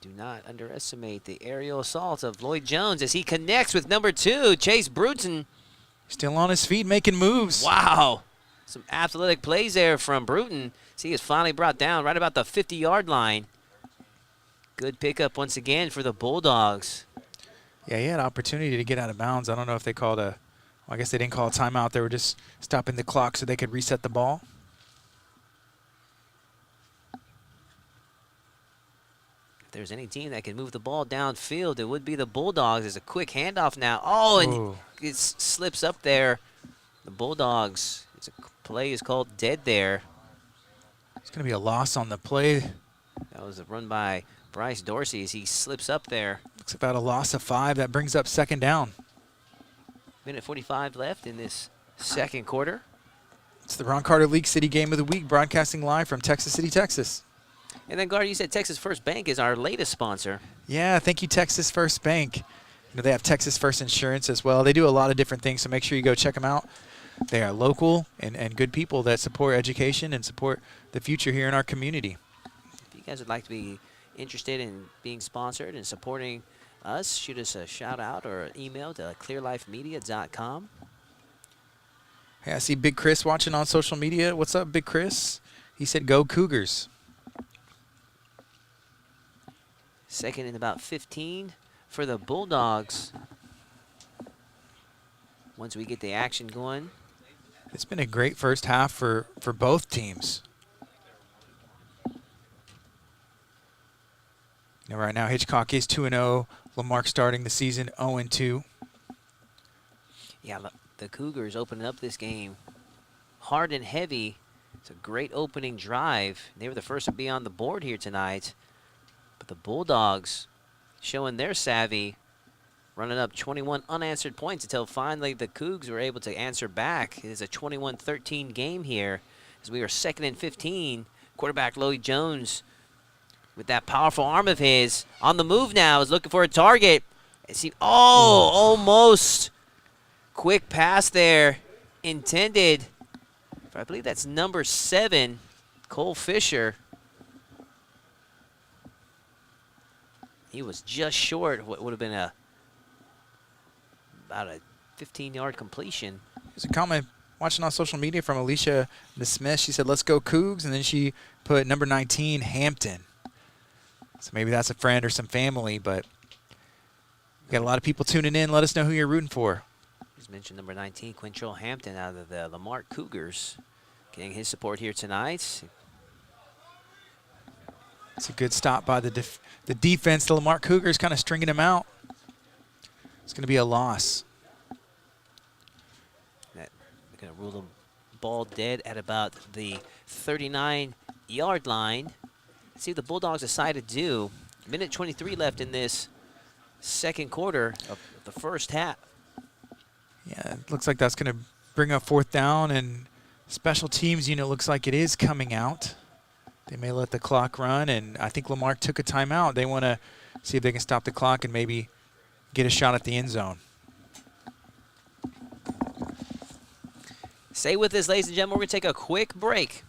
Do not underestimate the aerial assault of Lloyd Jones as he connects with number 2, Chase Bruton. Still on his feet, making moves. Wow. Some athletic plays there from Bruton. He is finally brought down right about the 50-yard line. Good pickup once again for the Bulldogs. Yeah, he had an opportunity to get out of bounds. I don't know if they called well, I guess they didn't call a timeout. They were just stopping the clock so they could reset the ball. If there's any team that can move the ball downfield, it would be the Bulldogs. There's a quick handoff now. Oh, and it slips up there. The Bulldogs, play is called dead there. It's going to be a loss on the play. That was a run by Bryce Dorsey as he slips up there. Looks about a loss of 5. That brings up second down. Minute 45 left in this second quarter. It's the Ron Carter League City Game of the Week, broadcasting live from Texas City, Texas. And then, Gard, you said Texas First Bank is our latest sponsor. Yeah, thank you, Texas First Bank. They have Texas First Insurance as well. They do a lot of different things, so make sure you go check them out. they are local and good people that support education and support the future here in our community. If you guys would like to be interested in being sponsored and supporting us, shoot us a shout out or an email to clearlifemedia.com. Hey, I see Big Chris watching on social media. What's up, Big Chris? He said, go Cougars. Second and about 15 for the Bulldogs. Once we get the action going. It's been a great first half for both teams. You know, right now, Hitchcock is 2-0. Lamarck starting the season 0-2. Yeah, the Cougars opening up this game hard and heavy. It's a great opening drive. They were the first to be on the board here tonight. But the Bulldogs showing their savvy, running up 21 unanswered points until finally the Cougs were able to answer back. It is a 21-13 game here as we are 2nd and 15. Quarterback Lloyd Jones with that powerful arm of his on the move now is looking for a target. Almost. Quick pass there intended. I believe that's number 7, Cole Fisher. He was just short what would have been about a 15-yard completion. There's a comment watching on social media from Alicia Smith. She said, let's go Cougs, and then she put number 19, Hampton. So maybe that's a friend or some family, but we got a lot of people tuning in. Let us know who you're rooting for. Just mentioned number 19, Quintrell Hampton out of the Lamarck Cougars, getting his support here tonight. It's a good stop by the defense. The Lamarck Cougars kind of stringing him out. It's going to be a loss. They're going to rule the ball dead at about the 39-yard line. Let's see what the Bulldogs decide to do. Minute 23 left in this second quarter of the first half. Yeah, it looks like that's going to bring up 4th down, and special teams unit looks like it is coming out. They may let the clock run, and I think Lamarck took a timeout. They want to see if they can stop the clock and maybe get a shot at the end zone. Stay with us, ladies and gentlemen. We're going to take a quick break.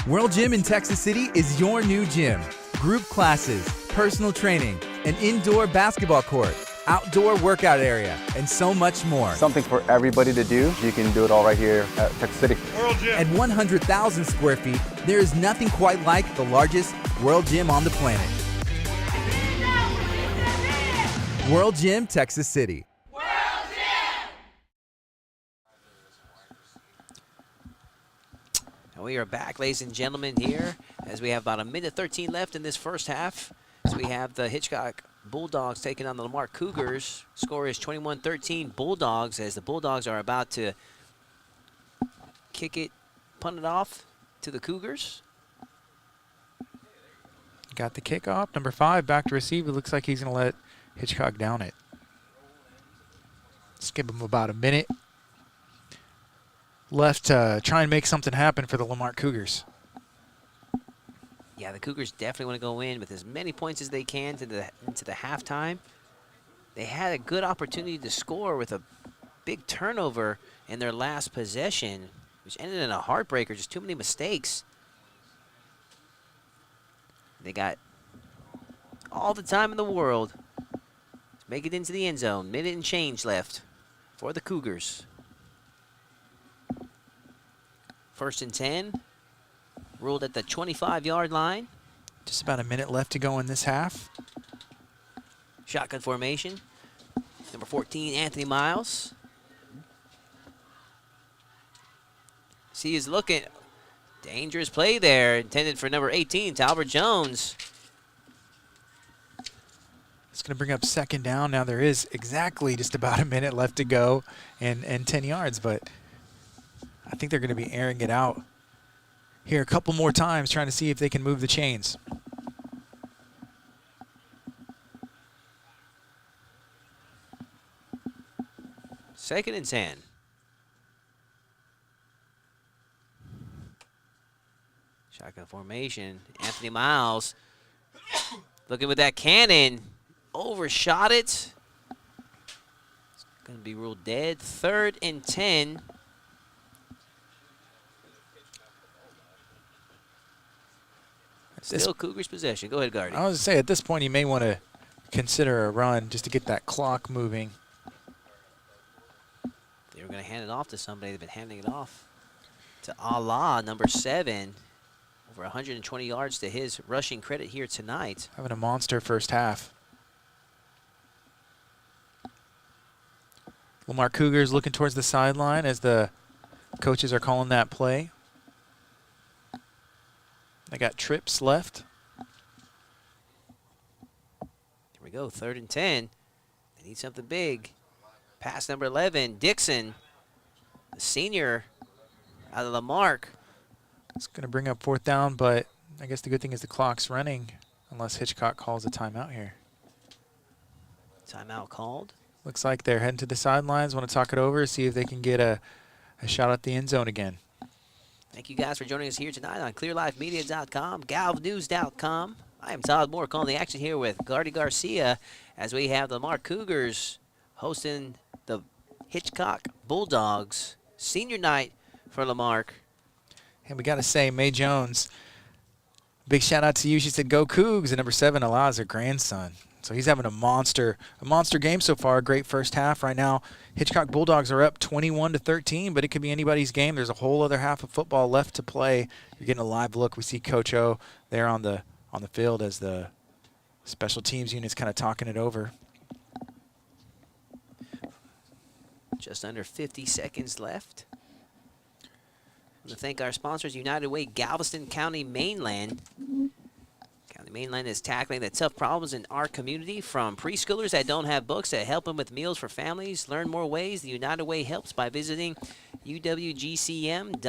World Gym in Texas City is your new gym. Group classes, personal training, an indoor basketball court, outdoor workout area, and so much more. Something for everybody to do. You can do it all right here at Texas City. World Gym. At 100,000 square feet, there is nothing quite like the largest World Gym on the planet. World Gym, Texas City. And we are back, ladies and gentlemen, here as we have about a minute 13 left in this first half. As we have the Hitchcock Bulldogs taking on the Lamarck Cougars. Score is 21-13 Bulldogs, as the Bulldogs are about to punt it off to the Cougars. Got the kickoff. Number 5 back to receive. It looks like he's going to let Hitchcock down it. Let's give him about a minute left to try and make something happen for the Lamarck Cougars. Yeah, the Cougars definitely want to go in with as many points as they can into the halftime. They had a good opportunity to score with a big turnover in their last possession, which ended in a heartbreaker, just too many mistakes. They got all the time in the world to make it into the end zone. Minute and change left for the Cougars. 1st and 10. Ruled at the 25-yard line. Just about a minute left to go in this half. Shotgun formation. Number 14, Anthony Miles. See, he's looking. Dangerous play there, intended for number 18, Talbert Jones. It's going to bring up 2nd down. Now there is exactly just about a minute left to go and 10 yards, but I think they're going to be airing it out here a couple more times, trying to see if they can move the chains. Second and 10. Shotgun formation. Anthony Miles looking with that cannon. overshot it. It's going to be ruled dead. 3rd and 10. Still Cougars possession. Go ahead, Guardy. I was going to say, at this point, you may want to consider a run just to get that clock moving. They were going to hand it off to somebody. They've been handing it off to Allah, number 7. Over 120 yards to his rushing credit here tonight. Having a monster first half. Lamarck Cougars looking towards the sideline as the coaches are calling that play. They got trips left. Here we go, 3rd and 10. They need something big. Pass number 11, Dixon, the senior out of Lamarck. It's going to bring up 4th down, but I guess the good thing is the clock's running unless Hitchcock calls a timeout here. Timeout called. Looks like they're heading to the sidelines, want to talk it over, see if they can get a shot at the end zone again. Thank you guys for joining us here tonight on clearlifemedia.com, galvnews.com. I am Todd Moore calling the action here with Guardy Garcia as we have the Lamarck Cougars hosting the Hitchcock Bulldogs. Senior night for Lamarck. And we got to say, Mae Jones, big shout out to you. She said, go Cougs. And number 7, Allah, is her grandson. So he's having a monster game so far. A great first half. Right now, Hitchcock Bulldogs are up 21-13, but it could be anybody's game. There's a whole other half of football left to play. You're getting a live look. We see Coach O there on the field as the special teams unit's kind of talking it over. Just under 50 seconds left. I want to thank our sponsors, United Way, Galveston County Mainland. County Mainland is tackling the tough problems in our community, from preschoolers that don't have books to helping with meals for families. Learn more ways the United Way helps by visiting uwgcm.org.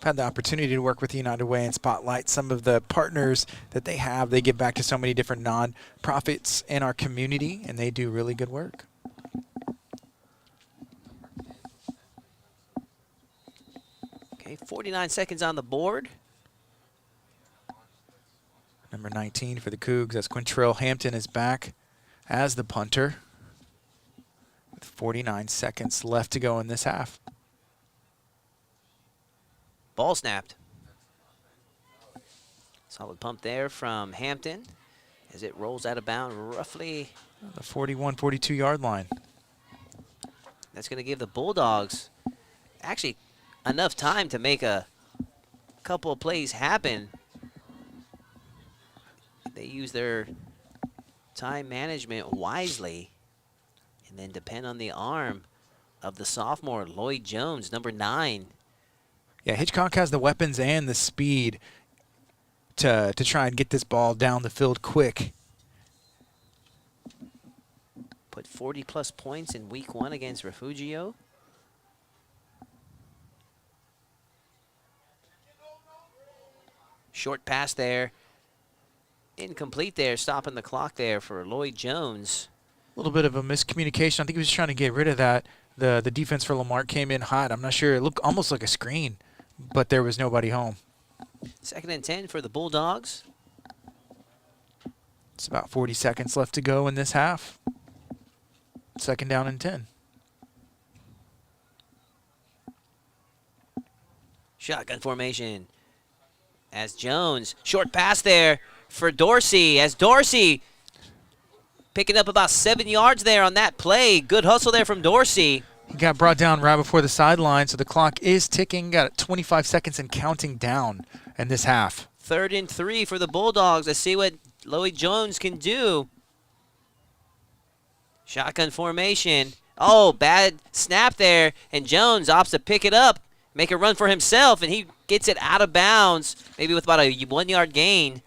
I've had the opportunity to work with the United Way and spotlight some of the partners that they have. They give back to so many different non-profits in our community, and they do really good work. Okay, 49 seconds on the board. Number 19 for the Cougs, that's Quintrell Hampton, is back as the punter with 49 seconds left to go in this half. Ball snapped. Solid pump there from Hampton as it rolls out of bounds roughly the 41, 42-yard line. That's going to give the Bulldogs actually enough time to make a couple of plays happen. They use their time management wisely and then depend on the arm of the sophomore, Lloyd Jones, number 9. Yeah, Hitchcock has the weapons and the speed to try and get this ball down the field quick. Put 40-plus points in week 1 against Refugio. Short pass there. Incomplete there, stopping the clock there for Lloyd Jones. A little bit of a miscommunication. I think he was trying to get rid of that. The defense for Lamarck came in hot. I'm not sure. It looked almost like a screen, but there was nobody home. 2nd and 10 for the Bulldogs. It's about 40 seconds left to go in this half. 2nd down and 10. Shotgun formation as Jones, short pass there for Dorsey, as Dorsey picking up about 7 yards there on that play. Good hustle there from Dorsey. He got brought down right before the sideline, so the clock is ticking. Got 25 seconds and counting down in this half. 3rd and 3 for the Bulldogs. Let's see what Lloyd Jones can do. Shotgun formation. Oh, bad snap there, and Jones opts to pick it up, make a run for himself, and he gets it out of bounds, maybe with about a 1-yard gain.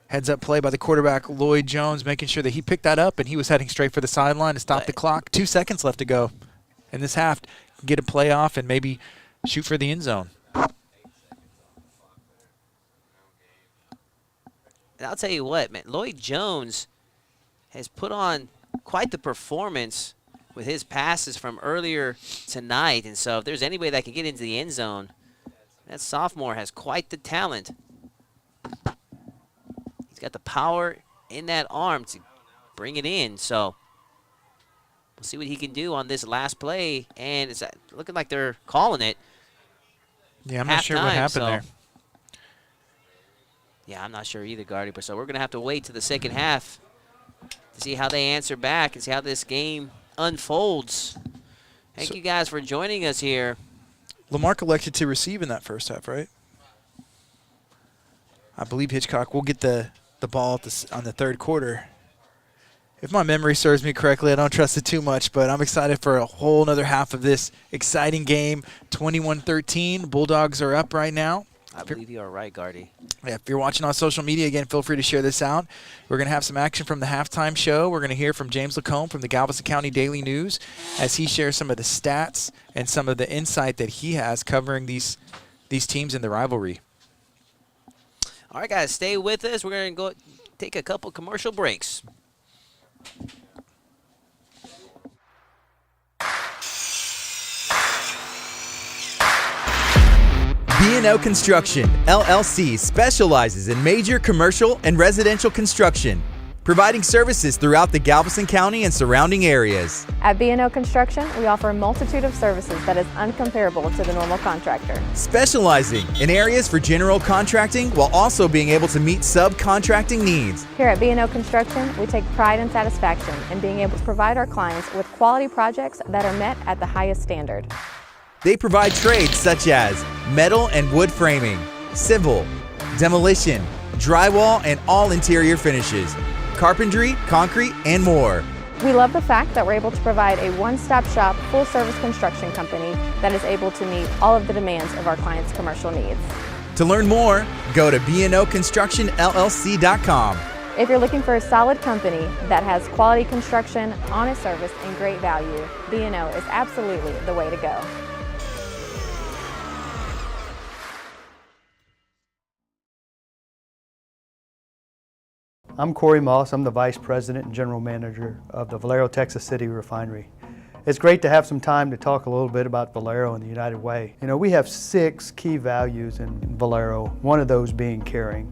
Heads up play by the quarterback, Lloyd Jones, making sure that he picked that up, and he was heading straight for the sideline to stop the clock. 2 seconds left to go in this half. Get a play off and maybe shoot for the end zone. And I'll tell you what, man, Lloyd Jones has put on quite the performance with his passes from earlier tonight. And so if there's any way that can get into the end zone, that sophomore has quite the talent. He's got the power in that arm to bring it in. So we'll see what he can do on this last play. And it's looking like they're calling it. Yeah, I'm not sure what happened there. Yeah, I'm not sure either, Gardy. But so we're going to have to wait to the second half to see how they answer back and see how this game unfolds. Thank you guys for joining us here. Lamarck elected to receive in that first half, right? I believe Hitchcock will get the ball on the third quarter. If my memory serves me correctly, I don't trust it too much, but I'm excited for a whole nother half of this exciting game. 21-13, Bulldogs are up right now. I believe you are right, Gardy. Yeah, if you're watching on social media, again, feel free to share this out. We're going to have some action from the halftime show. We're going to hear from James Lacombe from the Galveston County Daily News as he shares some of the stats and some of the insight that he has covering these teams in the rivalry. All right, guys, stay with us. We're going to go take a couple commercial breaks. B&O Construction, LLC specializes in major commercial and residential construction, providing services throughout the Galveston County and surrounding areas. At B&O Construction, we offer a multitude of services that is uncomparable to the normal contractor. Specializing in areas for general contracting while also being able to meet subcontracting needs. Here at B&O Construction, we take pride and satisfaction in being able to provide our clients with quality projects that are met at the highest standard. They provide trades such as metal and wood framing, civil, demolition, drywall, and all interior finishes, carpentry, concrete, and more. We love the fact that we're able to provide a one-stop shop, full-service construction company that is able to meet all of the demands of our clients' commercial needs. To learn more, go to bnoconstructionllc.com. If you're looking for a solid company that has quality construction, honest service, and great value, B&O is absolutely the way to go. I'm Corey Moss. I'm the Vice President and General Manager of the Valero, Texas City Refinery. It's great to have some time to talk a little bit about Valero and the United Way. You know, we have 6 key values in Valero, one of those being caring.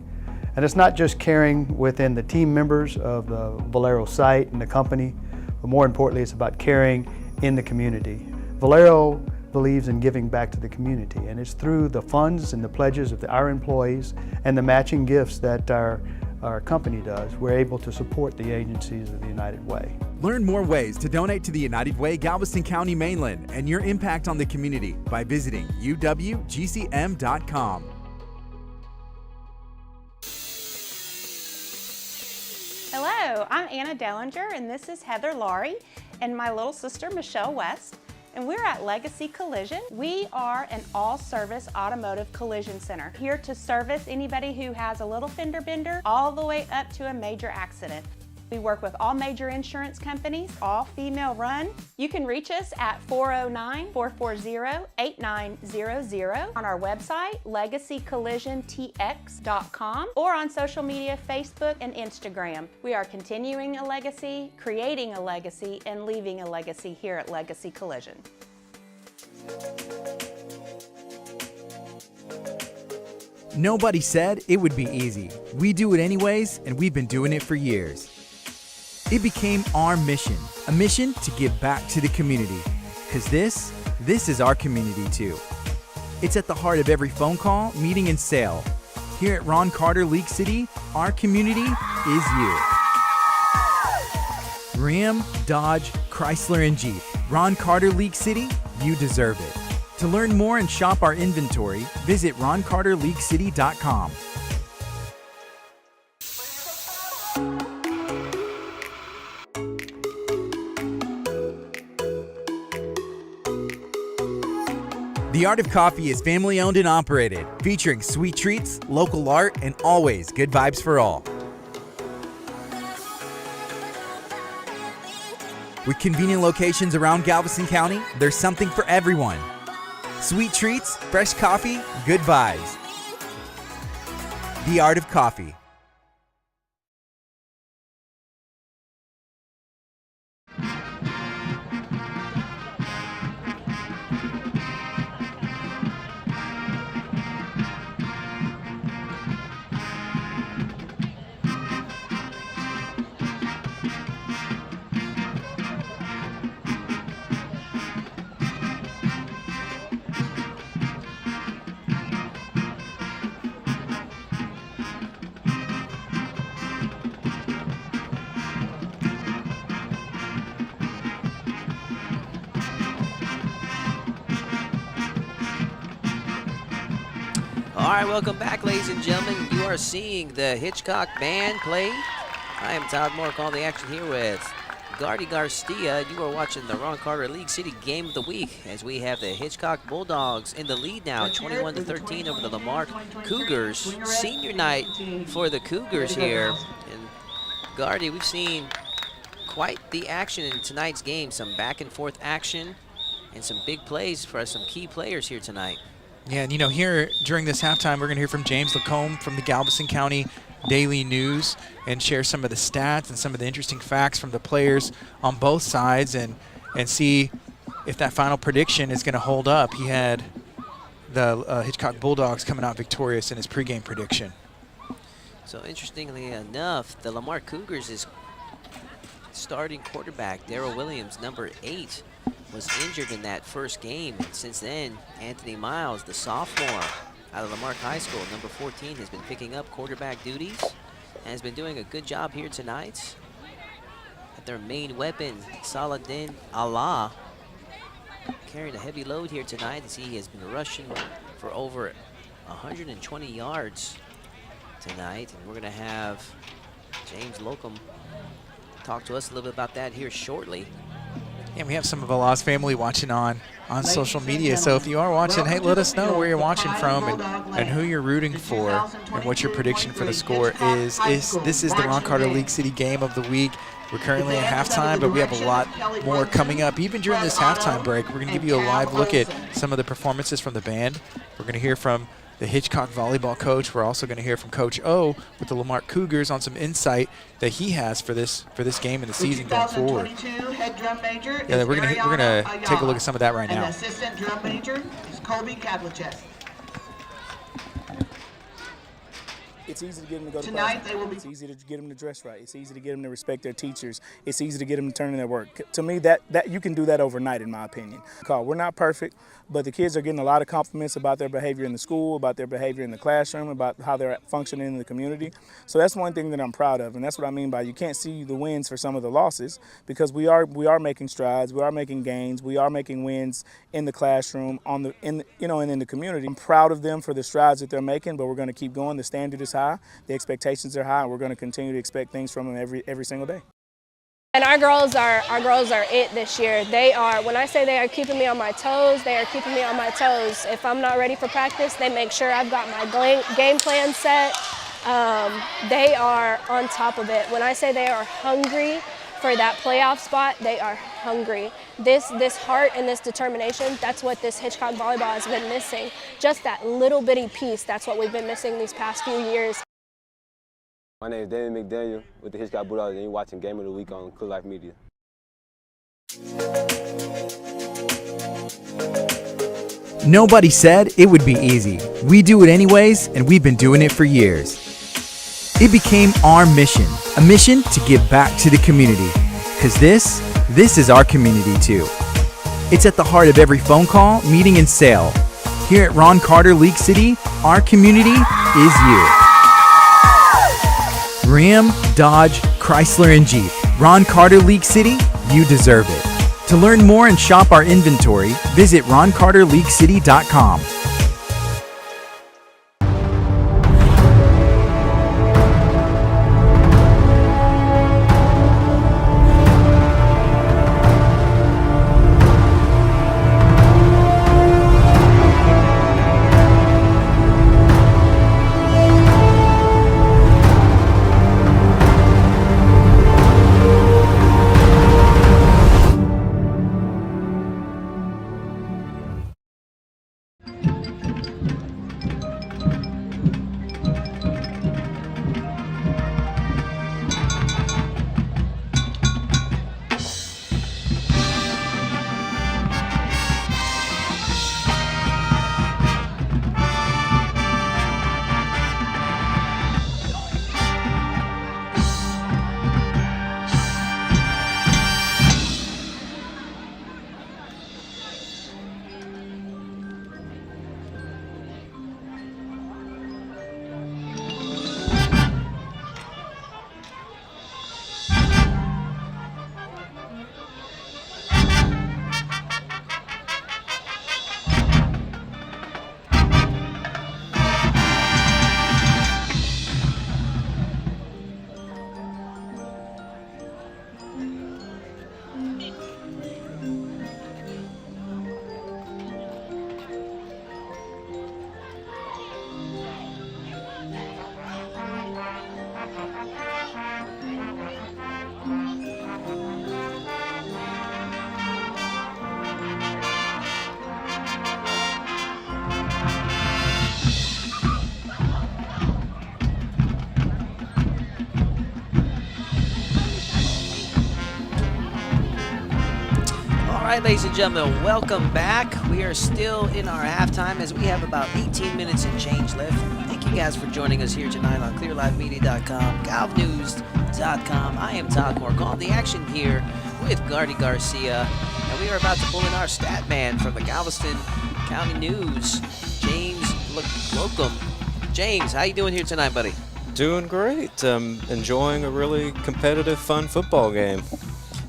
And it's not just caring within the team members of the Valero site and the company, but more importantly, it's about caring in the community. Valero believes in giving back to the community, and it's through the funds and the pledges of our employees and the matching gifts that our company does, we're able to support the agencies of the United Way. Learn more ways to donate to the United Way Galveston County Mainland and your impact on the community by visiting uwgcm.com. Hello, I'm Anna Dellinger, and this is Heather Laurie and my little sister Michelle West, and we're at Legacy Collision. We are an all-service automotive collision center, here to service anybody who has a little fender bender all the way up to a major accident. We work with all major insurance companies, all female run. You can reach us at 409-440-8900 on our website, legacycollisiontx.com, or on social media, Facebook and Instagram. We are continuing a legacy, creating a legacy, and leaving a legacy here at Legacy Collision. Nobody said it would be easy. We do it anyways, and we've been doing it for years. It became our mission, a mission to give back to the community, because this is our community too. It's at the heart of every phone call, meeting, and sale. Here at Ron Carter League City, our community is you. Ram, Dodge, Chrysler, and Jeep. Ron Carter League City, you deserve it. To learn more and shop our inventory, visit roncarterleaguecity.com. The Art of Coffee is family owned and operated, featuring sweet treats, local art, and always good vibes for all. With convenient locations around Galveston County, there's something for everyone. Sweet treats, fresh coffee, good vibes. The Art of Coffee. All right, welcome back, ladies and gentlemen. You are seeing the Hitchcock band play. I am Todd Marque on the action here with Gardy Garcia. You are watching the Ron Carter League City Game of the Week as we have the Hitchcock Bulldogs in the lead now, 21-13 over the Lamarck Cougars. Senior night for the Cougars here. And Gardy, we've seen quite the action in tonight's game. Some back and forth action and some big plays for some key players here tonight. Yeah, and you know, here during this halftime, we're going to hear from James Lacombe from the Galveston County Daily News and share some of the stats and some of the interesting facts from the players on both sides and see if that final prediction is going to hold up. He had the Hitchcock Bulldogs coming out victorious in his pregame prediction. So interestingly enough, the Lamarck Cougars is starting quarterback, Darrell Williams, number 8, was injured in that first game. And since then, Anthony Miles, the sophomore out of Lamarck High School, number 14, has been picking up quarterback duties and has been doing a good job here tonight. At their main weapon, Saladin Allah, carrying a heavy load here tonight as he has been rushing for over 120 yards tonight. And we're going to have James Lacombe talk to us a little bit about that here shortly. And we have some of Allah's family watching on social media. So if you are watching, hey, let us know where you're watching from and who you're rooting for and what your prediction for the score is. This is the Ron Carter League City Game of the Week. We're currently at halftime, but we have a lot more coming up. Even during this halftime break, we're going to give you a live look at some of the performances from the band. We're going to hear from the Hitchcock volleyball coach. We're also going to hear from Coach O with the Lamarck Cougars on some insight that he has for this game and the season going forward. Yeah, we're going to take a look at some of that right now. And the assistant drum major is Colby Kavlicek. It's easy to get them to go to class. It's easy to get them to dress right. It's easy to get them to respect their teachers. It's easy to get them to turn in their work. To me, that you can do that overnight, in my opinion. We're not perfect, but the kids are getting a lot of compliments about their behavior in the school, about their behavior in the classroom, about how they're functioning in the community. So that's one thing that I'm proud of, and that's what I mean by you can't see the wins for some of the losses, because we are making strides, we are making gains, we are making wins in the classroom, and in the community. I'm proud of them for the strides that they're making, but we're going to keep going. The standard is high, the expectations are high, and we're going to continue to expect things from them every single day. And our girls are it this year. They are, when I say they are keeping me on my toes, they are keeping me on my toes. If I'm not ready for practice, they make sure I've got my game plan set. They are on top of it. When I say they are hungry for that playoff spot, they are hungry. This heart and this determination, that's what this Hitchcock volleyball has been missing. Just that little bitty piece, that's what we've been missing these past few years. My name is David McDaniel with the Hitchcock Bulldogs, and you're watching Game of the Week on Clear Life Media. Nobody said it would be easy. We do it anyways, and we've been doing it for years. It became our mission, a mission to give back to the community. Because this is our community too. It's at the heart of every phone call, meeting, and sale. Here at Ron Carter League City, our community is you. Ram, Dodge, Chrysler, and Jeep. Ron Carter League City, you deserve it. To learn more and shop our inventory, visit roncarterleaguecity.com. right, ladies and gentlemen, welcome back. We are still in our halftime as we have about 18 minutes and change left. Thank you guys for joining us here tonight on clearlifemedia.com, galvnews.com. I am Todd Marque on the action here with Gardy Garcia, and we are about to pull in our stat man from the Galveston County News, James Locum. James, how you doing here tonight, buddy? Doing great. Enjoying a really competitive, fun football game.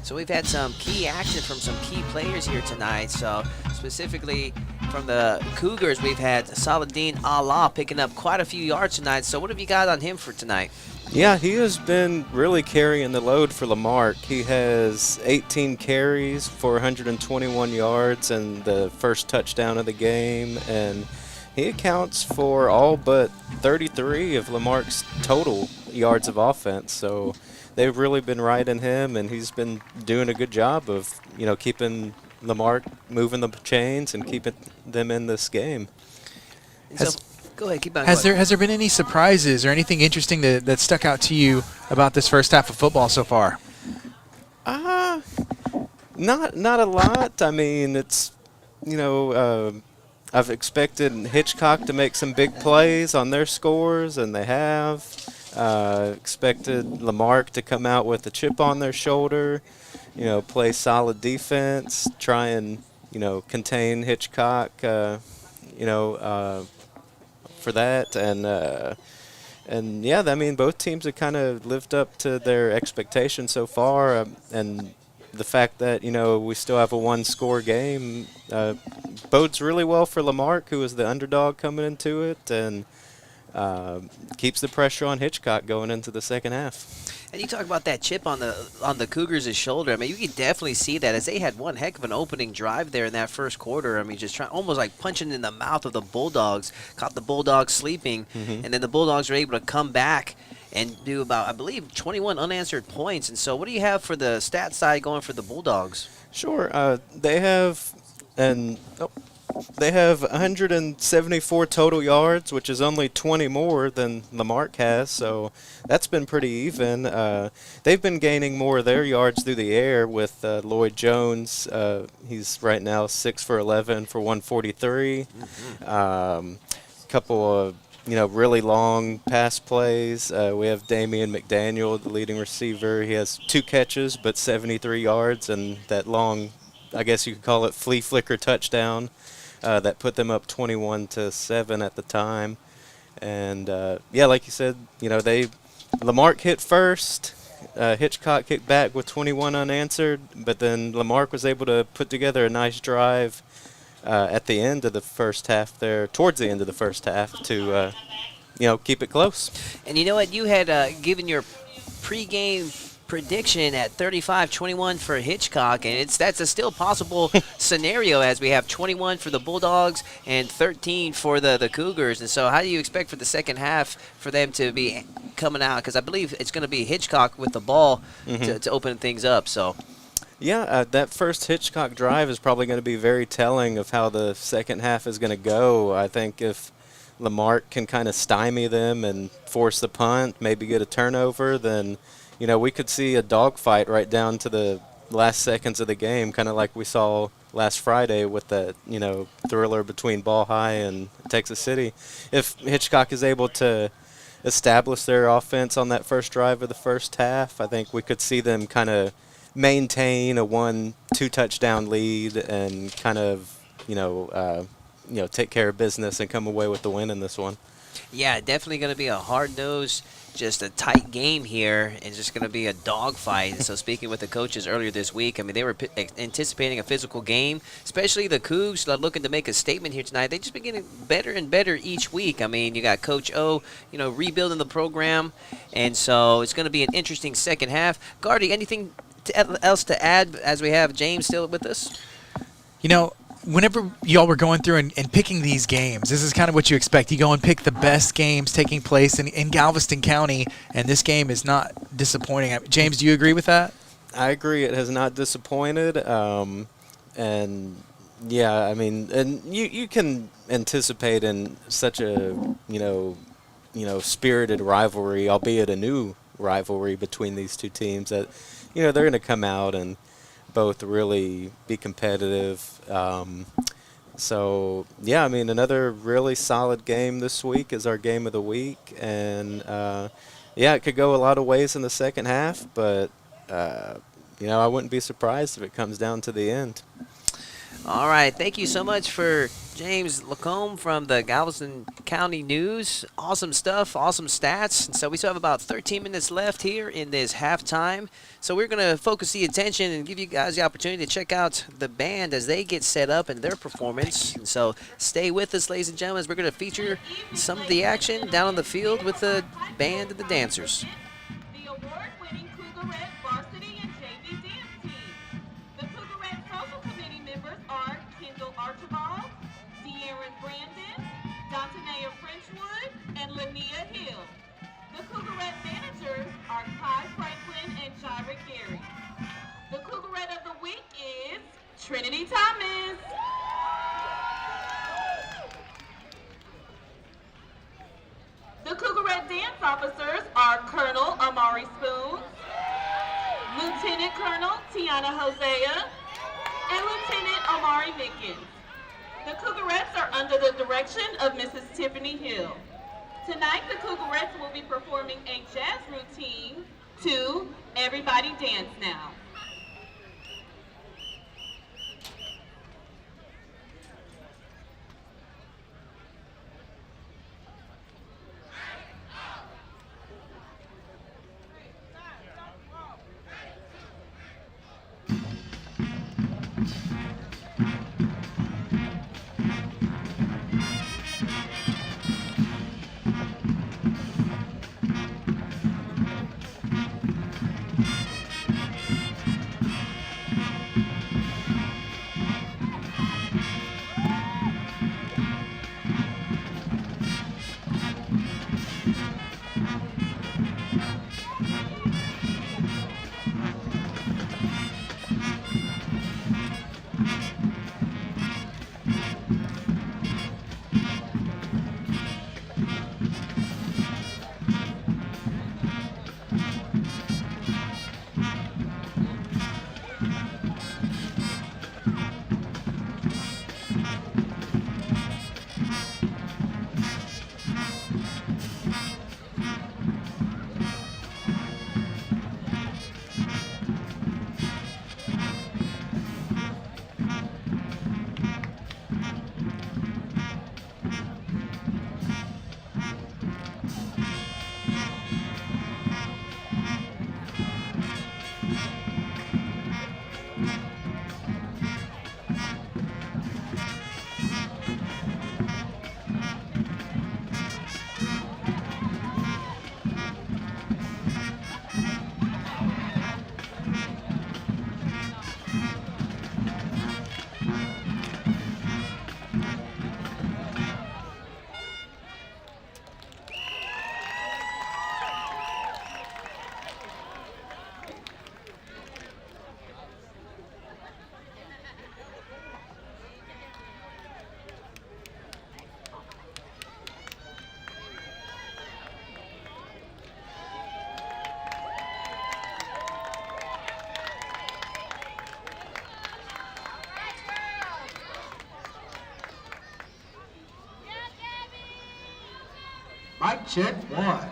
So we've had some key action from some key players here tonight. So specifically from the Cougars, we've had Saladin Allah picking up quite a few yards tonight. So what have you got on him for tonight? Yeah, he has been really carrying the load for Lamarck. He has 18 carries for 121 yards and the first touchdown of the game, and he accounts for all but 33 of Lamarck's total yards of offense. So they've really been riding him, and he's been doing a good job of, keeping Lamarck moving the chains and keeping them in this game. Go ahead, keep on Has going. there been any surprises or anything interesting that stuck out to you about this first half of football so far? Not a lot. I mean, it's, I've expected Hitchcock to make some big plays on their scores, and they have. Expected Lamarck to come out with a chip on their shoulder, play solid defense, try and, contain Hitchcock, for that. And yeah, I mean, both teams have kind of lived up to their expectations so far. And the fact that, we still have a one-score game bodes really well for Lamarck, who is the underdog coming into it, and keeps the pressure on Hitchcock going into the second half. And you talk about that chip on the Cougars' shoulder. I mean, you can definitely see that as they had one heck of an opening drive there in that first quarter. I mean, just almost like punching in the mouth of the Bulldogs, caught the Bulldogs sleeping, and then the Bulldogs were able to come back and do about, I believe, 21 unanswered points. And so what do you have for the stat side going for the Bulldogs? Sure. They have 174 total yards, which is only 20 more than Lamarck has, so that's been pretty even. They've been gaining more of their yards through the air with Lloyd Jones. He's right now 6 for 11 for 143. Couple of really long pass plays. We have Damian McDaniel, the leading receiver. He has 2 catches but 73 yards, and that long, I guess you could call it flea flicker touchdown that put them up 21-7 at the time. And yeah, like you said, Lamarck hit first. Hitchcock kicked back with 21 unanswered, but then Lamarck was able to put together a nice drive at the end of the first half there, towards the end of the first half, to keep it close. And you know what? You had given your pregame prediction at 35-21 for Hitchcock, and that's a still possible scenario as we have 21 for the Bulldogs and 13 for the Cougars. And so how do you expect for the second half for them to be coming out? Because I believe it's going to be Hitchcock with the ball to open things up. So yeah, that first Hitchcock drive is probably going to be very telling of how the second half is going to go. I think if Lamarck can kind of stymie them and force the punt, maybe get a turnover, then we could see a dogfight right down to the last seconds of the game, kind of like we saw last Friday with that, thriller between Ball High and Texas City. If Hitchcock is able to establish their offense on that first drive of the first half, I think we could see them kind of maintain a 1-2 touchdown lead and kind of, take care of business and come away with the win in this one. yeah, definitely going to be a hard-nosed, just a tight game here, and just going to be a dogfight. So speaking with the coaches earlier this week, I mean, they were anticipating a physical game, especially the Cougs looking to make a statement here tonight. They've just been getting better and better each week. I mean, you got Coach O, rebuilding the program, and so it's going to be an interesting second half. Gardy, anything else to add as we have James still with us? Whenever y'all were going through and picking these games, this is kind of what you expect. You go and pick the best games taking place in Galveston County, and this game is not disappointing. James, do you agree with that? I agree. It has not disappointed. And, yeah, I mean, and you can anticipate in such a, spirited rivalry, albeit a new rivalry between these two teams, that, they're going to come out and both really be competitive. So, yeah, I mean, another really solid game this week is our game of the week. And, yeah, it could go a lot of ways in the second half, but, you know, I wouldn't be surprised if it comes down to the end. All right, thank you so much for James Lacombe from the Galveston County News. Awesome stuff, awesome stats. And so we still have about 13 minutes left here in this halftime. So we're going to focus the attention and give you guys the opportunity to check out the band as they get set up and their performance. And so stay with us, ladies and gentlemen, as we're going to feature some of the action down on the field with the band and the dancers. The award-winning Cougar varsity and JV dance team. The Cougar social committee members are Kendall Archibald, De'Aaron Brandon, Dantanea Frenchwood, and Lania Hill. The Cougarette managers are Kai Franklin and Jaira Gary. The Cougarette of the week is Trinity Thomas. The Cougarette dance officers are Colonel Amari Spoon, Lieutenant Colonel Tiana Hosea, and Lieutenant Amari Mickens. The Cougarettes are under the direction of Mrs. Tiffany Hill. Tonight, the Cougarettes will be performing a jazz routine to Everybody Dance Now. Mic check 1.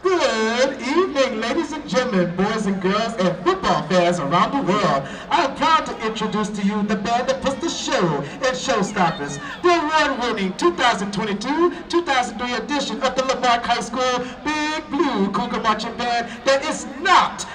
Good evening, ladies and gentlemen, boys and girls, and football fans around the world. I am proud to introduce to you the band that puts the show in showstoppers. The award-winning 2022-2003 edition of the Lamarck High School Big Blue Cougar Marching Band that is not,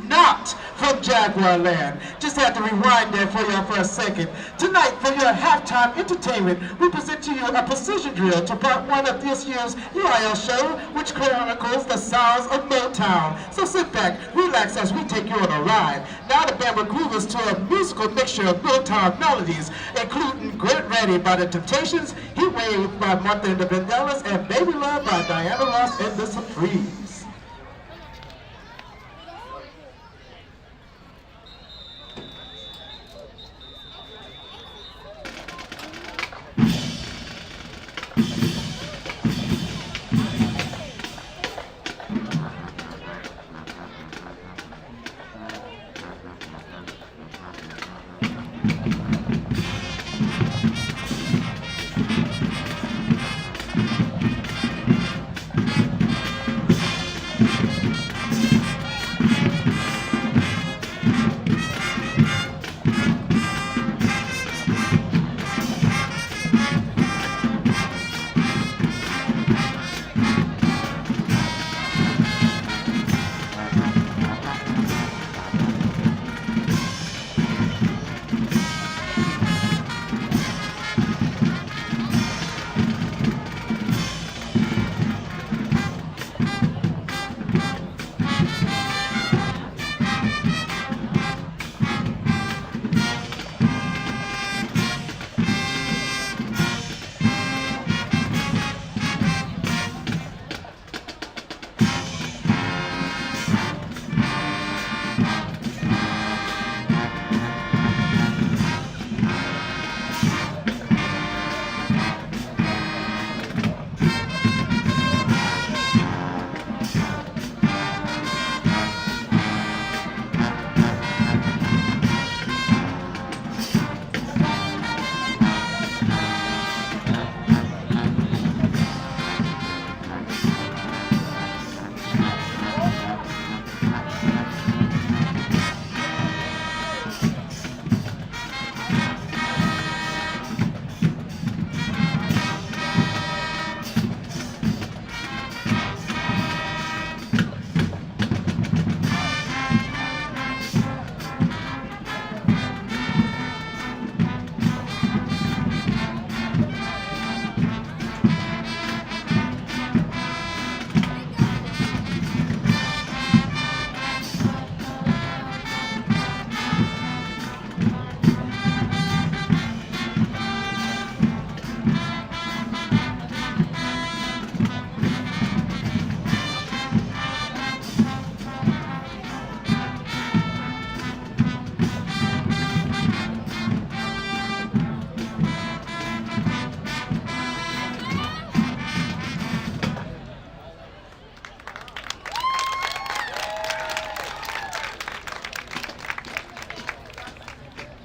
not from Jaguar Land. Just had to rewind there for you for a second. Tonight, for your halftime entertainment, we present to you a precision drill to part 1 of this year's UIL show, which chronicles the sounds of Motown. So sit back, relax as we take you on a ride. Now the band will groove us to a musical mixture of Motown melodies, including Get Ready by the Temptations, Heat Wave by Martha and the Vandellas, and Baby Love by Diana Ross and the Supremes.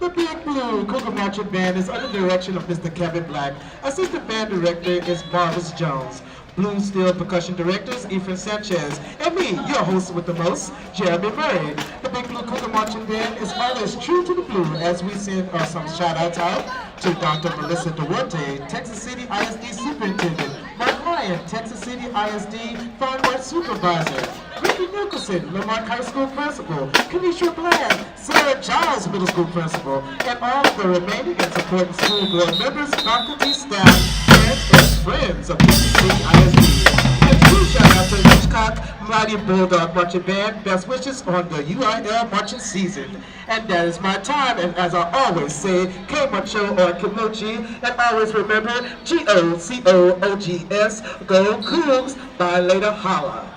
The Big Blue Cougar Marching Band is under the direction of Mr. Kevin Black. Assistant band director is Marvis Jones. Blue Steel percussion directors Ethan Sanchez. And me, your host with the most, Jeremy Murray. The Big Blue Cougar Marching Band is always true to the blue as we send some shout outs out to Dr. Melissa Duarte, Texas City ISD Superintendent, Mark Ryan, Texas City ISD Fine Arts Supervisor, Ricky Nicholson, Lamarck High School Principal, Kenesha Bland, Sarah Giles Middle School Principal, and all of the remaining and supporting school board members, faculty, staff, and friends of Texas City ISD. And true shout out to Hitchcock Mighty Bulldog Marching Band. Best wishes on the UIL marching season. And that is my time, and as I always say, K-Macho or Kimochi, and always remember, G-O-C-O-O-G-S, go Cougs, bye later, holla.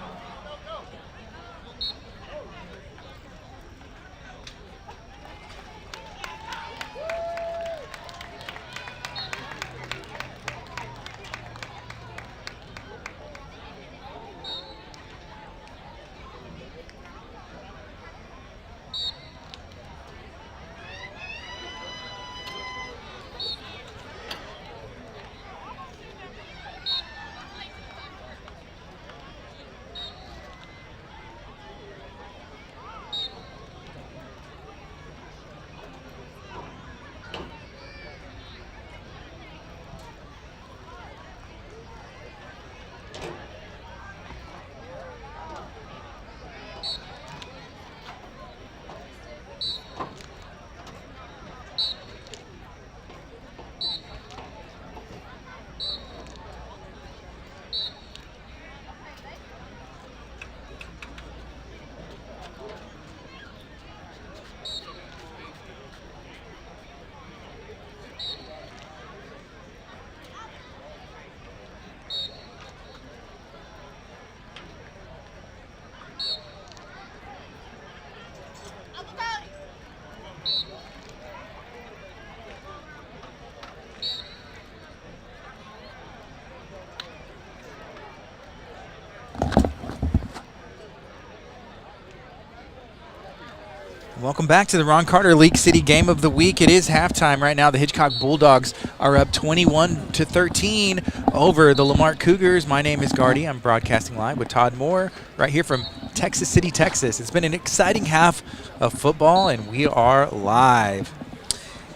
Welcome back to the Ron Carter League City Game of the Week. It is halftime right now. The Hitchcock Bulldogs are up 21-13 over the Lamarck Cougars. My name is Gardy. I'm broadcasting live with Todd Moore right here from Texas City, Texas. It's been an exciting half of football, and we are live.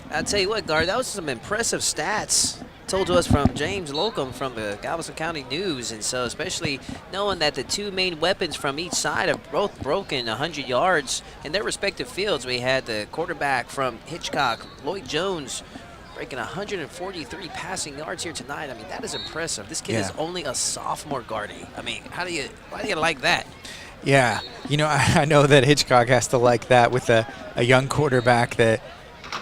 I'll tell you what, Gardy, that was some impressive stats told to us from James Locum from the Galveston County News, and so especially knowing that the two main weapons from each side have both broken 100 yards in their respective fields. We had the quarterback from Hitchcock, Lloyd Jones, breaking 143 passing yards here tonight. I mean, that is impressive. This kid is only a sophomore, Gardy. I mean, why do you like that? Yeah, you know, I know that Hitchcock has to like that with a young quarterback that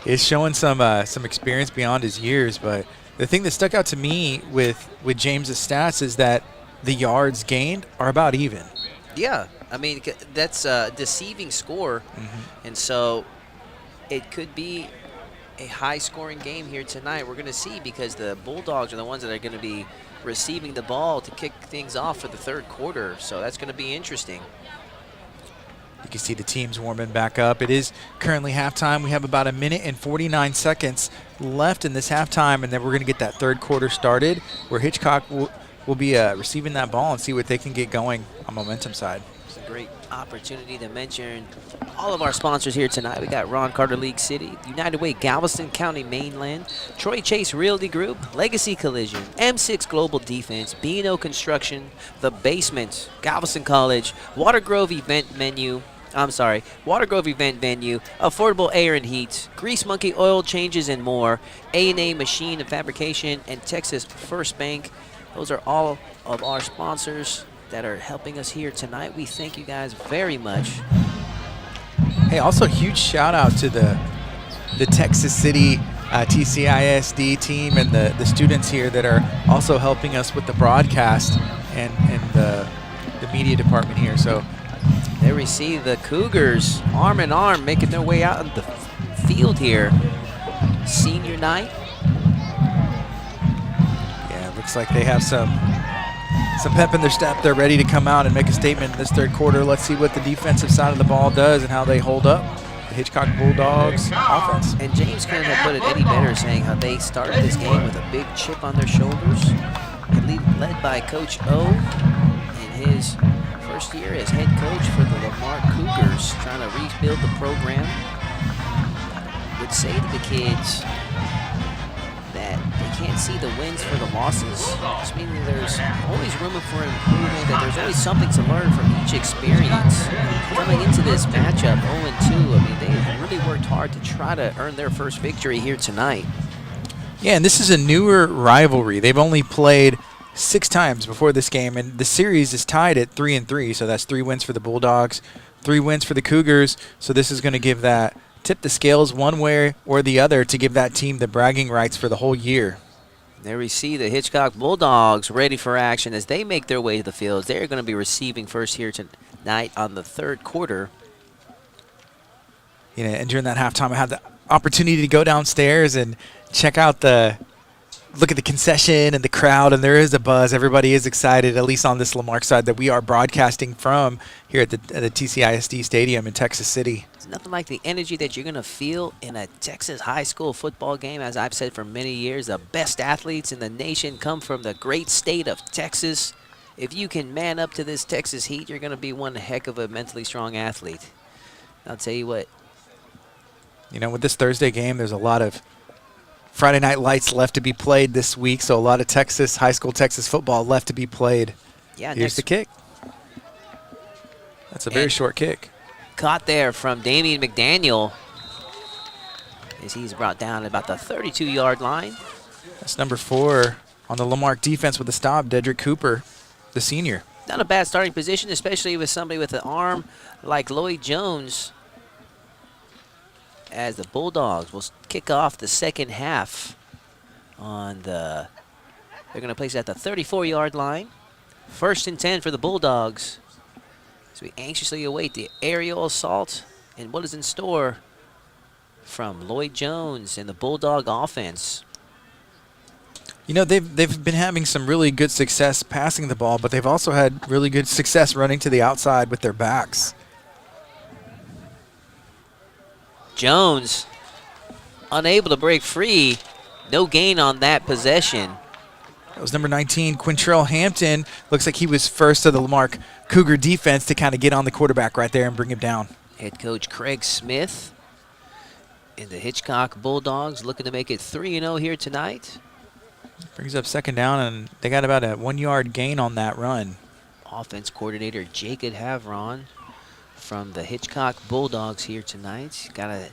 is showing some experience beyond his years, but the thing that stuck out to me with James's stats is that the yards gained are about even. Yeah, I mean, that's a deceiving score, and so it could be a high-scoring game here tonight. We're going to see, because the Bulldogs are the ones that are going to be receiving the ball to kick things off for the third quarter, so that's going to be interesting. You can see the teams warming back up. It is currently halftime. We have about 1 minute and 49 seconds left in this halftime, and then we're going to get that third quarter started where Hitchcock will be receiving that ball and see what they can get going on momentum side. It's a great opportunity to mention all of our sponsors here tonight. We got Ron Carter League City, United Way Galveston County Mainland, Troy Chase Realty Group, Legacy Collision, M6 Global Defense, B&O Construction, The Basement, Galveston College, Watergrove Event Venue, Affordable Air and Heat, Grease Monkey Oil Changes and more, A&A Machine and Fabrication, and Texas First Bank. Those are all of our sponsors that are helping us here tonight. We thank you guys very much. Hey, also huge shout out to the Texas City TCISD team and the students here that are also helping us with the broadcast and the media department here. So there we see the Cougars arm in arm making their way out on the field here. Senior night. Yeah, looks like they have some pep in their step. They're ready to come out and make a statement in this third quarter. Let's see what the defensive side of the ball does and how they hold up the Hitchcock Bulldogs offense. And James couldn't have put it any better, saying how they started this game with a big chip on their shoulders. Led by Coach O in his first year as head coach for the Lamarck Cougars, trying to rebuild the program. Would say to the kids that they can't see the wins for the losses. This means there's always room for improvement, that there's always something to learn from each experience. Coming into this matchup 0-2, I mean, they really worked hard to try to earn their first victory here tonight. Yeah, and this is a newer rivalry. They've only played 6 times before this game, and the series is tied at 3-3, so that's 3 wins for the Bulldogs, 3 wins for the Cougars, so this is going to give that tip the scales one way or the other to give that team the bragging rights for the whole year. There we see the Hitchcock Bulldogs ready for action as they make their way to the fields. They're going to be receiving first here tonight on the third quarter. You know, and during that halftime, I had the opportunity to go downstairs and check out look at the concession and the crowd, and there is a buzz. Everybody is excited, at least on this Lamarck side that we are broadcasting from here at the TCISD Stadium in Texas City. It's nothing like the energy that you're going to feel in a Texas high school football game. As I've said for many years, the best athletes in the nation come from the great state of Texas. If you can man up to this Texas heat, you're going to be one heck of a mentally strong athlete. I'll tell you what. You know, with this Thursday game, there's a lot of Friday night lights left to be played this week, so a lot of high school Texas football left to be played. Yeah, here's the kick. That's a very short kick. Caught there from Damian McDaniel as he's brought down at about the 32-yard line. That's number 4 on the Lamarck defense with the stop, Dedrick Cooper, the senior. Not a bad starting position, especially with somebody with an arm like Lloyd Jones, as the Bulldogs will kick off the second half they're going to place it at the 34-yard line. 1st and 10 for the Bulldogs, as we anxiously await the aerial assault and what is in store from Lloyd Jones and the Bulldog offense. You know, they've been having some really good success passing the ball, but they've also had really good success running to the outside with their backs. Jones unable to break free. No gain on that possession. That was number 19, Quintrell Hampton. Looks like he was first of the Lamarck Cougar defense to kind of get on the quarterback right there and bring him down. Head coach Craig Smith in the Hitchcock Bulldogs looking to make it 3-0 here tonight. Brings up second down, and they got about a 1-yard gain on that run. Offense coordinator Jacob Havron from the Hitchcock Bulldogs here tonight. Got to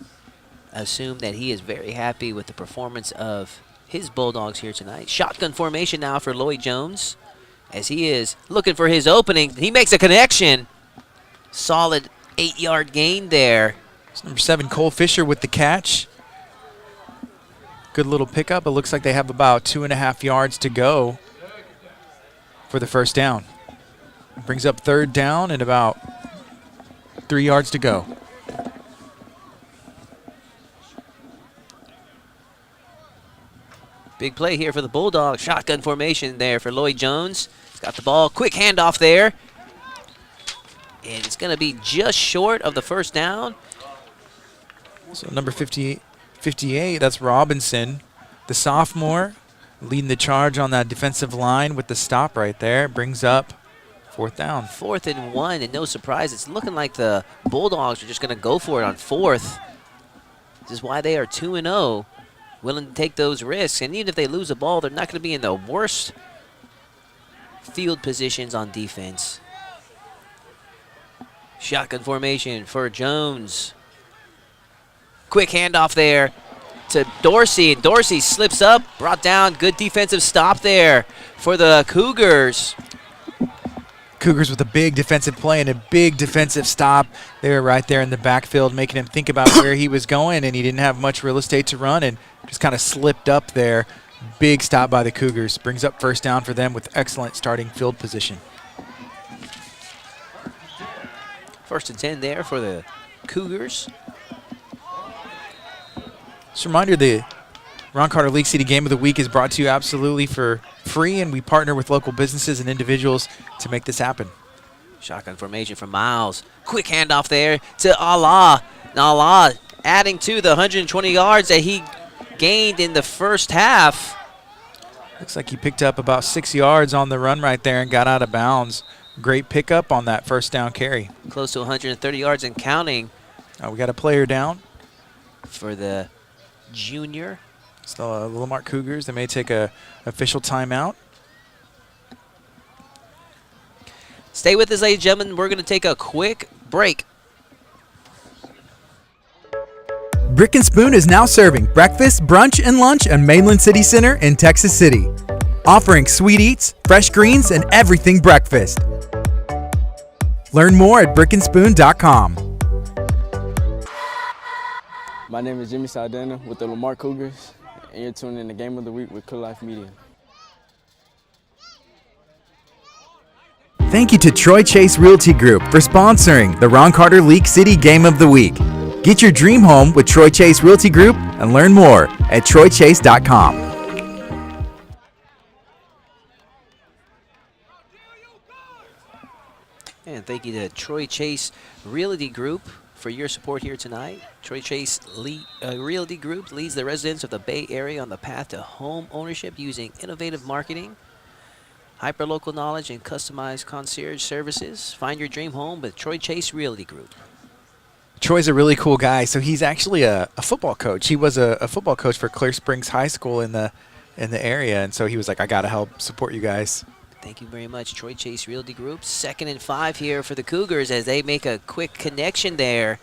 assume that he is very happy with the performance of his Bulldogs here tonight. Shotgun formation now for Lloyd Jones as he is looking for his opening. He makes a connection. Solid 8-yard gain there. It's number 7, Cole Fisher with the catch. Good little pickup. It looks like they have about 2.5 yards to go for the first down. Brings up third down and about 3 yards to go. Big play here for the Bulldogs. Shotgun formation there for Lloyd Jones. He's got the ball. Quick handoff there. And it's going to be just short of the first down. So number 58, that's Robinson, the sophomore, leading the charge on that defensive line with the stop right there. Brings up fourth down. 4th and 1, and no surprise, it's looking like the Bulldogs are just going to go for it on 4th. This is why they are 2-0, willing to take those risks. And even if they lose the ball, they're not going to be in the worst field positions on defense. Shotgun formation for Jones. Quick handoff there to Dorsey. Dorsey slips up, brought down. Good defensive stop there for the Cougars. Cougars with a big defensive play and a big defensive stop. They were right there in the backfield, making him think about where he was going, and he didn't have much real estate to run and just kind of slipped up there. Big stop by the Cougars. Brings up first down for them with excellent starting field position. 1st and 10 there for the Cougars. Just a reminder, the Ron Carter League City Game of the Week is brought to you absolutely for free, and we partner with local businesses and individuals to make this happen. Shotgun formation from Miles. Quick handoff there to Allah. Now Allah adding to the 120 yards that he gained in the first half. Looks like he picked up about 6 yards on the run right there and got out of bounds. Great pickup on that first down carry. Close to 130 yards and counting. We got a player down. For the junior. So the Lamarck Cougars, they may take a official timeout. Stay with us, ladies and gentlemen. We're going to take a quick break. Brick and Spoon is now serving breakfast, brunch, and lunch at Mainland City Center in Texas City, offering sweet eats, fresh greens, and everything breakfast. Learn more at brickandspoon.com. My name is Jimmy Saldana with the Lamarck Cougars, and you're tuning in the Game of the Week with Clear Life Media. Thank you to Troy Chase Realty Group for sponsoring the Ron Carter League City Game of the Week. Get your dream home with Troy Chase Realty Group and learn more at troychase.com. And thank you to Troy Chase Realty Group for your support here tonight. Troy Chase Realty Group leads the residents of the Bay Area on the path to home ownership using innovative marketing, hyperlocal knowledge, and customized concierge services. Find your dream home with Troy Chase Realty Group. Troy's a really cool guy. So he's actually a football coach. He was a football coach for Clear Springs High School in the area, and so he was like, I got to help support you guys. Thank you very much, Troy Chase Realty Group. 2nd and 5 here for the Cougars as they make a quick connection there.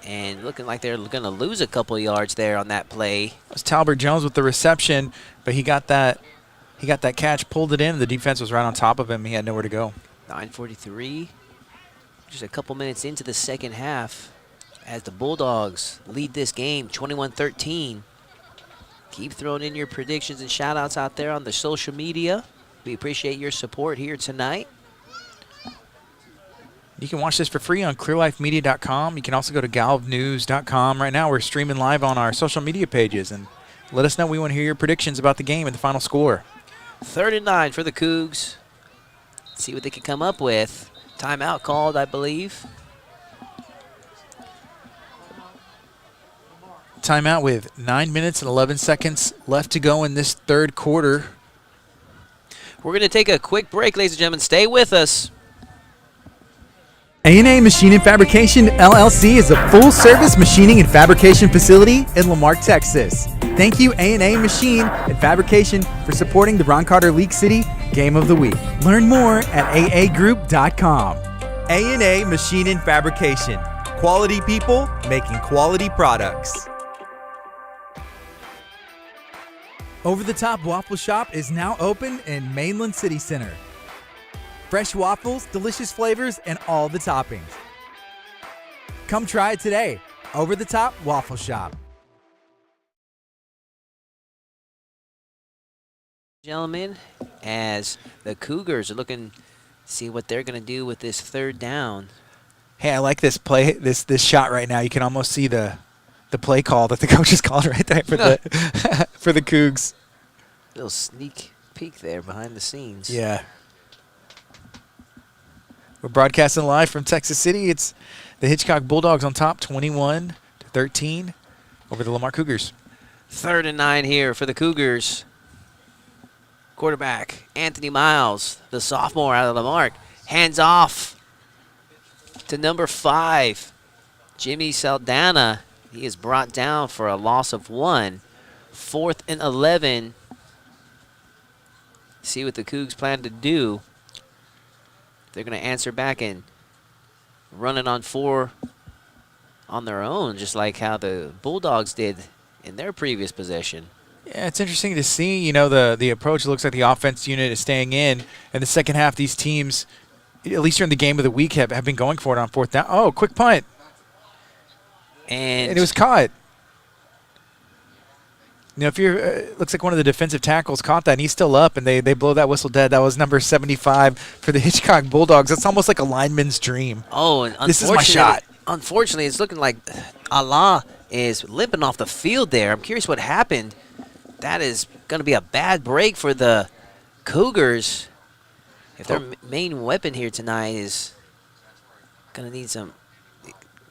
And looking like they're going to lose a couple of yards there on that play. It was Talbert Jones with the reception, but he got that catch, pulled it in. The defense was right on top of him. He had nowhere to go. 9:43, just a couple minutes into the second half as the Bulldogs lead this game 21-13. Keep throwing in your predictions and shout-outs out there on the social media. We appreciate your support here tonight. You can watch this for free on clearlifemedia.com. You can also go to galvnews.com. Right now we're streaming live on our social media pages, and let us know. We want to hear your predictions about the game and the final score. 3rd and 9 for the Cougs. Let's see what they can come up with. Timeout called, I believe. Timeout with 9 minutes and 11 seconds left to go in this third quarter. We're going to take a quick break, ladies and gentlemen. Stay with us. A&A Machine and Fabrication LLC is a full-service machining and fabrication facility in Lamarck, Texas. Thank you, A&A Machine and Fabrication, for supporting the Ron Carter League City Game of the Week. Learn more at aagroup.com. A&A Machine and Fabrication. Quality people making quality products. Over the Top Waffle Shop is now open in Mainland City Center. Fresh waffles, delicious flavors, and all the toppings. Come try it today. Over the Top Waffle Shop. Gentlemen, as the Cougars are looking to see what they're going to do with this third down. Hey, I like this play, this shot right now. You can almost see the play call that the coaches called right there for the for the Cougs. Little sneak peek there behind the scenes. Yeah. We're broadcasting live from Texas City. It's the Hitchcock Bulldogs on top, 21-13 over the Lamarck Cougars. 3rd and 9 here for the Cougars. Quarterback Anthony Miles, the sophomore out of Lamarck, hands off to number 5, Jimmy Saldana. He is brought down for a loss of 1. 4th and 11. See what the Cougs plan to do. They're going to answer back and run it on 4 on their own, just like how the Bulldogs did in their previous possession. Yeah, it's interesting to see, you know, the approach. It looks like the offense unit is staying in the second half, these teams, at least during the game of the week, have been going for it on 4th down. Oh, quick punt. And it was caught. You know, if you're, looks like one of the defensive tackles caught that, and he's still up, and they blow that whistle dead. That was number 75 for the Hitchcock Bulldogs. That's almost like a lineman's dream. Oh, and this is my shot. Unfortunately, it's looking like Allah is limping off the field there. I'm curious what happened. That is going to be a bad break for the Cougars. If their main weapon here tonight is going to need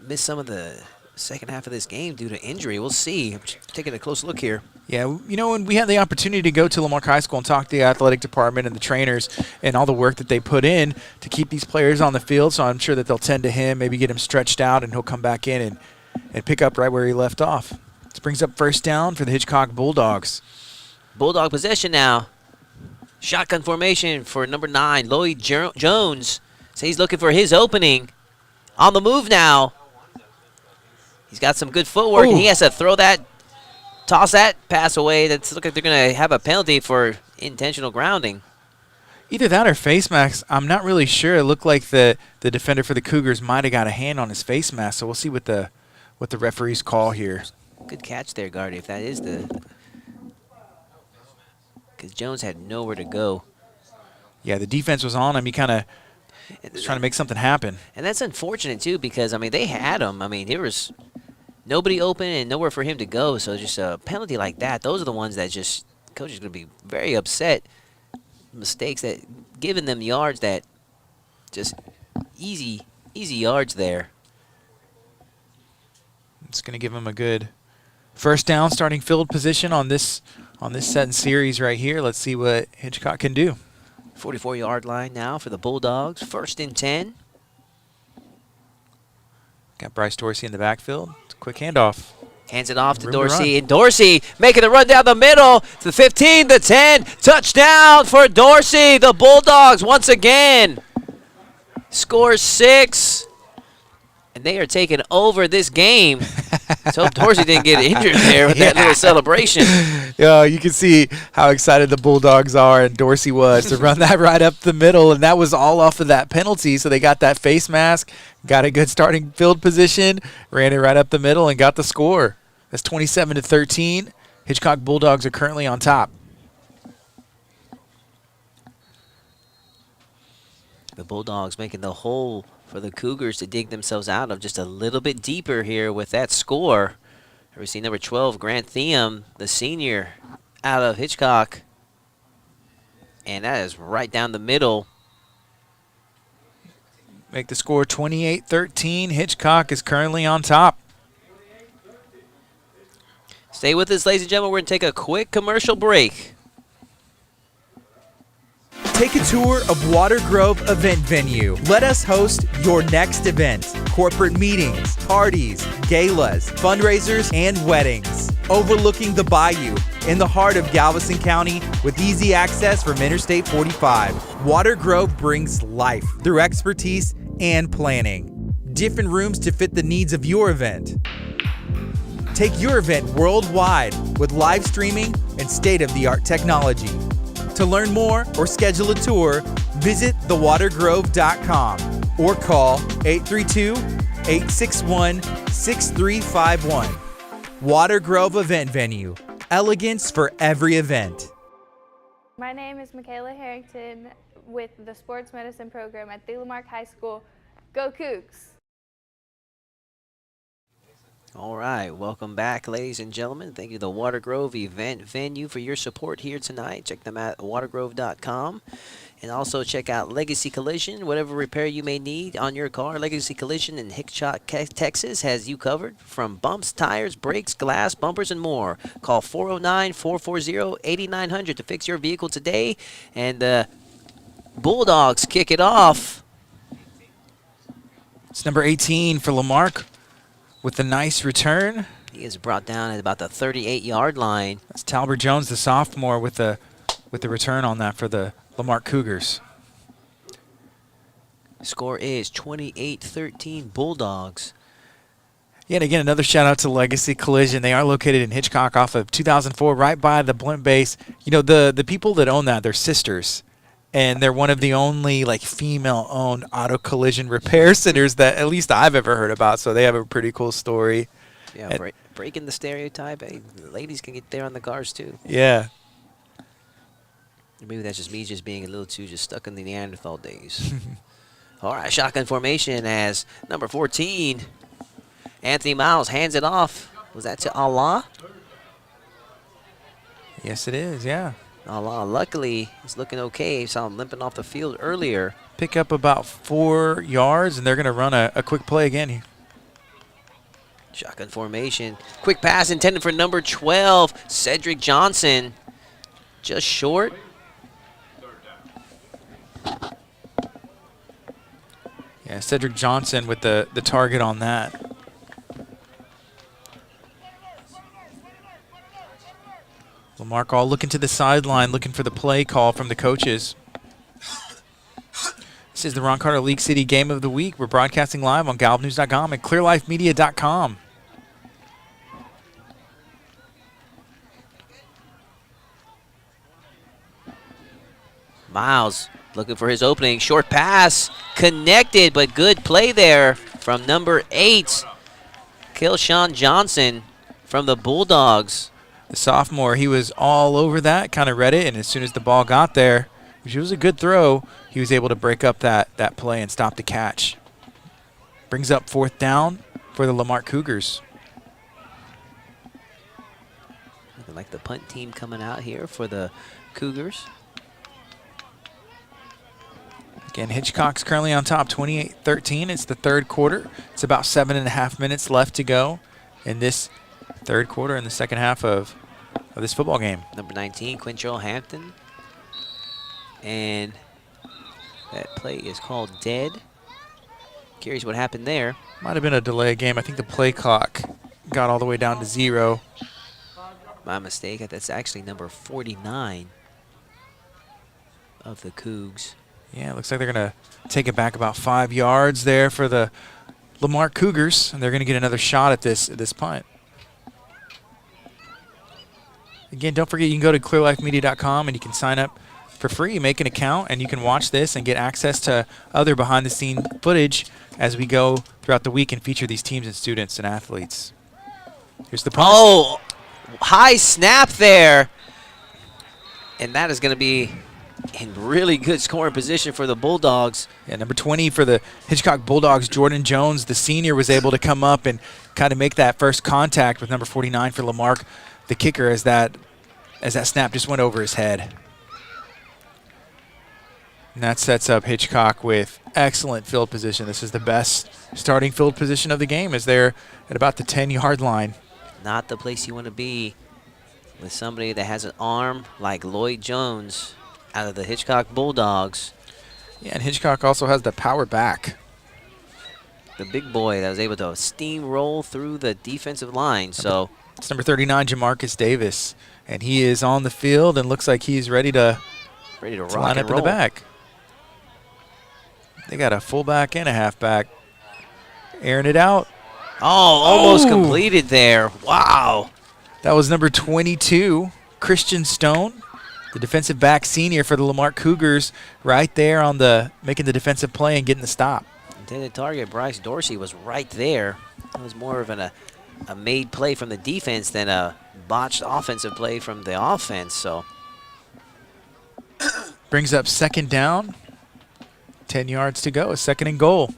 miss some of the second half of this game due to injury. We'll see. I'm taking a close look here. Yeah, you know, when we had the opportunity to go to Lamarck High School and talk to the athletic department and the trainers and all the work that they put in to keep these players on the field, so I'm sure that they'll tend to him, maybe get him stretched out, and he'll come back in and pick up right where he left off. This brings up 1st down for the Hitchcock Bulldogs. Bulldog possession now. Shotgun formation for number 9, Lloyd Jones. So he's looking for his opening. On the move now. He's got some good footwork, and he has to toss that pass away. That's look like they're going to have a penalty for intentional grounding. Either that or face mask. I'm not really sure. It looked like the defender for the Cougars might have got a hand on his face mask, so we'll see what the referees call here. Good catch there, Guardy, if that is because Jones had nowhere to go. Yeah, the defense was on him. He kind of was trying to make something happen. And that's unfortunate, too, because, I mean, they had him. I mean, there was nobody open and nowhere for him to go. So just a penalty like that, those are the ones that just coach is going to be very upset. Mistakes that giving them yards that just easy yards there. It's going to give them a good 1st down starting field position on this set and series right here. Let's see what Hitchcock can do. 44-yard line now for the Bulldogs. 1st and 10. Got Bryce Dorsey in the backfield. It's a quick handoff. Hands it off to Dorsey, and Dorsey making the run down the middle to the 15, the 10. Touchdown for Dorsey. The Bulldogs once again scores 6. And they are taking over this game. Let's hope Dorsey didn't get injured there with that little celebration. Yeah, you can see how excited the Bulldogs are, and Dorsey was to run that right up the middle, and that was all off of that penalty. So they got that face mask, got a good starting field position, ran it right up the middle, and got the score. That's 27-13. Hitchcock Bulldogs are currently on top. The Bulldogs making the hole for the Cougars to dig themselves out of just a little bit deeper here with that score. We see number 12, Grant Thiam, the senior out of Hitchcock. And that is right down the middle. Make the score 28-13. Hitchcock is currently on top. Stay with us, ladies and gentlemen. We're going to take a quick commercial break. Take a tour of Water Grove Event Venue. Let us host your next event. Corporate meetings, parties, galas, fundraisers, and weddings. Overlooking the bayou in the heart of Galveston County with easy access from Interstate 45. Water Grove brings life through expertise and planning. Different rooms to fit the needs of your event. Take your event worldwide with live streaming and state-of-the-art technology. To learn more or schedule a tour, visit thewatergrove.com or call 832-861-6351. Water Grove Event Venue. Elegance for every event. My name is Michaela Harrington with the Sports Medicine Program at the Lamarck High School. Go Cougs! All right, welcome back, ladies and gentlemen. Thank you to the Water Grove Event Venue for your support here tonight. Check them out at watergrove.com. And also check out Legacy Collision. Whatever repair you may need on your car, Legacy Collision in Hitchcock, Texas has you covered. From bumps, tires, brakes, glass, bumpers, and more. Call 409-440-8900 to fix your vehicle today. And the Bulldogs kick it off. It's number 18 for Lamarck with a nice return. He is brought down at about the 38-yard line. That's Talbert Jones, the sophomore, with the return on that for the Lamarck Cougars. Score is 28-13 Bulldogs. Yeah, and again, another shout out to Legacy Collision. They are located in Hitchcock off of 2004, right by the blimp base. You know, the people that own that, they're sisters. And they're one of the only female-owned auto collision repair centers that at least I've ever heard about. So they have a pretty cool story. Yeah, breaking the stereotype. Hey, ladies can get there on the cars too. Yeah. Maybe that's just me just being a little too stuck in the Neanderthal days. All right, shotgun formation as number 14, Anthony Miles hands it off. Was that to Allah? Yes, it is, yeah. Allah, luckily, he's looking okay. Saw him limping off the field earlier. Pick up about 4 yards, and they're going to run a quick play again. Shotgun formation. Quick pass intended for number 12, Cedric Johnson. Just short. Yeah, Cedric Johnson with the target on that. Lamarck all looking to the sideline, looking for the play call from the coaches. This is the Ron Carter League City Game of the Week. We're broadcasting live on galvnews.com and clearlifemedia.com. Miles looking for his opening. Short pass. Connected, but good play there from number 8, Kelshawn Johnson from the Bulldogs. The sophomore, he was all over that, kind of read it, and as soon as the ball got there, which was a good throw, he was able to break up that play and stop the catch. Brings up 4th down for the Lamarck Cougars. Looking like the punt team coming out here for the Cougars. Again, Hitchcock's currently on top, 28-13. It's the third quarter. It's about 7.5 minutes left to go in this third quarter in the second half of this football game. Number 19, Quintrell Hampton. And that play is called dead. Curious what happened there. Might have been a delay game. I think the play clock got all the way down to 0. My mistake. That's actually number 49 of the Cougs. Yeah, it looks like they're going to take it back about 5 yards there for the Lamarck Cougars, and they're going to get another shot at this punt. Again, don't forget you can go to clearlifemedia.com and you can sign up for free, make an account, and you can watch this and get access to other behind-the-scene footage as we go throughout the week and feature these teams and students and athletes. Here's the punt. Oh, high snap there. And that is going to be in really good scoring position for the Bulldogs. Yeah, number 20 for the Hitchcock Bulldogs, Jordan Jones, the senior, was able to come up and kind of make that first contact with number 49 for Lamarck, the kicker, as that snap just went over his head. And that sets up Hitchcock with excellent field position. This is the best starting field position of the game as they're at about the 10-yard line. Not the place you want to be with somebody that has an arm like Lloyd Jones out of the Hitchcock Bulldogs. Yeah, and Hitchcock also has the power back. The big boy that was able to steamroll through the defensive line. So it's number 39, Jamarcus Davis, and he is on the field and looks like he's ready to rock line and up roll. in the back. They got a fullback and a halfback airing it out. Oh, almost completed there. Wow. That was number 22, Christian Stone, the defensive back senior for the Lamarck Cougars, right there on the making the defensive play and getting the stop. Intended target, Bryce Dorsey, was right there. It was more of a made play from the defense than a botched offensive play from the offense. So brings up second down. 10 yards to go, a second and goal.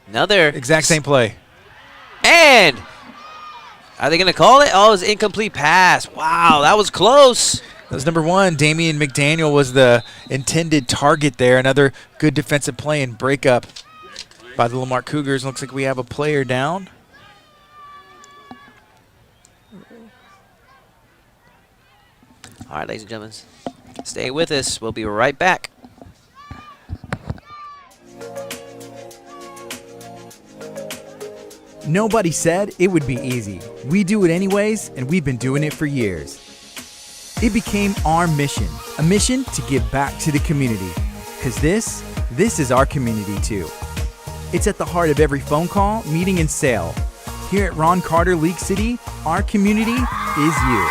Another exact same play. And are they going to call it? Oh, it was an incomplete pass. Wow, that was close. That was number 1. Damian McDaniel was the intended target there. Another good defensive play and breakup by the Lamarck Cougars. Looks like we have a player down. All right, ladies and gentlemen, stay with us. We'll be right back. Nobody said it would be easy. We do it anyways, and we've been doing it for years. It became our mission, a mission to give back to the community. Because this is our community too. It's at the heart of every phone call, meeting, and sale. Here at Ron Carter League City, our community is you.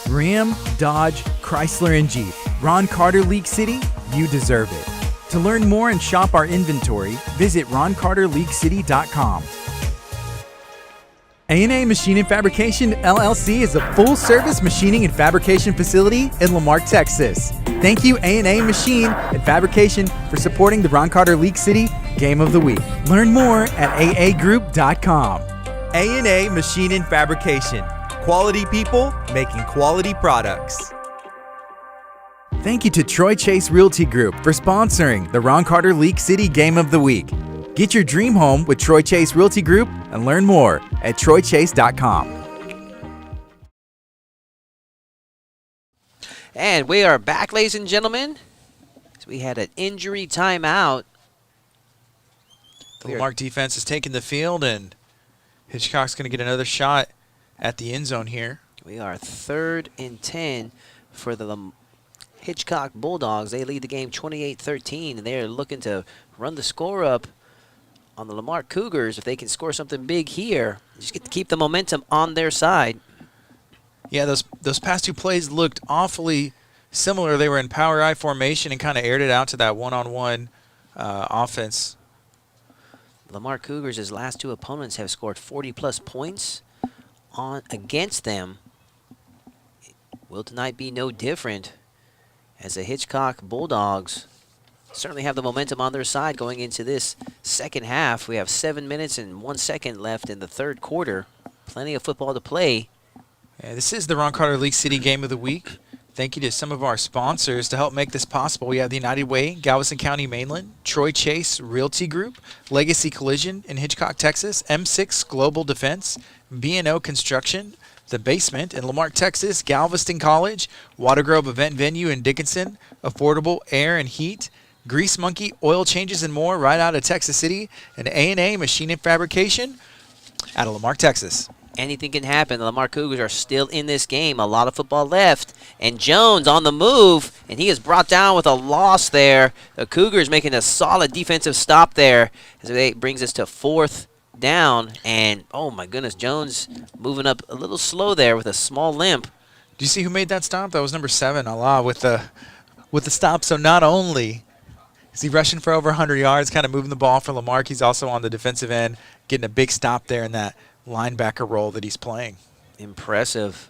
Ram, Dodge, Chrysler, and Jeep. Ron Carter League City, you deserve it. To learn more and shop our inventory, visit roncarterleaguecity.com. A&A Machine and Fabrication LLC is a full-service machining and fabrication facility in Lamarck, Texas. Thank you, A&A Machine and Fabrication, for supporting the Ron Carter League City Game of the Week. Learn more at aagroup.com. A&A Machine and Fabrication. Quality people making quality products. Thank you to Troy Chase Realty Group for sponsoring the Ron Carter League City Game of the Week. Get your dream home with Troy Chase Realty Group and learn more at troychase.com. And we are back, ladies and gentlemen. So we had an injury timeout. The Lamarck defense is taking the field, and Hitchcock's going to get another shot at the end zone here. We are 3rd and 10 for the Hitchcock Bulldogs. They lead the game 28-13, and they're looking to run the score up on the Lamarck Cougars. If they can score something big here, just get to keep the momentum on their side. Yeah, those past 2 plays looked awfully similar. They were in power I formation and kind of aired it out to that one-on-one offense. Lamarck Cougars' last 2 opponents have scored 40-plus points against them. Will tonight be no different, as the Hitchcock Bulldogs certainly have the momentum on their side going into this second half. We have 7 minutes and 1 second left in the third quarter. Plenty of football to play. Yeah, this is the Ron Carter League City Game of the Week. Thank you to some of our sponsors to help make this possible. We have the United Way, Galveston County, Mainland, Troy Chase Realty Group, Legacy Collision in Hitchcock, Texas, M6 Global Defense, B&O Construction, The Basement in Lamarck, Texas, Galveston College, Water Grove Event Venue in Dickinson, Affordable Air and Heat, Grease Monkey Oil Changes and more right out of Texas City, and A&A Machine and Fabrication out of Lamarck, Texas. Anything can happen. The Lamarck Cougars are still in this game. A lot of football left. And Jones on the move, and he is brought down with a loss there. The Cougars making a solid defensive stop there as it brings us to 4th down. And, oh, my goodness, Jones moving up a little slow there with a small limp. Do you see who made that stop? That was number 7, Allah, with the stop. So not only is he rushing for over 100 yards, kind of moving the ball for Lamarck, he's also on the defensive end, getting a big stop there in that linebacker role that he's playing. Impressive.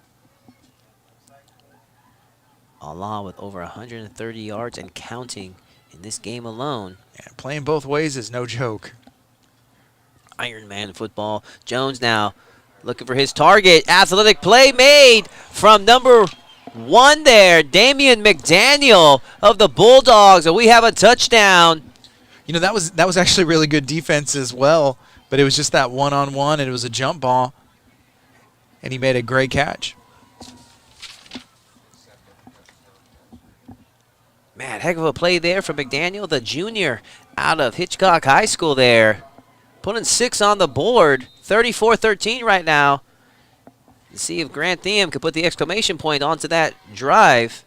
Allah with over 130 yards and counting in this game alone. Yeah, playing both ways is no joke. Iron Man football. Jones now looking for his target. Athletic play made from number 1 there, Damian McDaniel of the Bulldogs, and we have a touchdown. You know, that was actually really good defense as well, but it was just that one-on-one, and it was a jump ball, and he made a great catch. Man, heck of a play there from McDaniel, the junior out of Hitchcock High School there. Putting 6 on the board, 34-13 right now. Let's see if Grant Thiem could put the exclamation point onto that drive.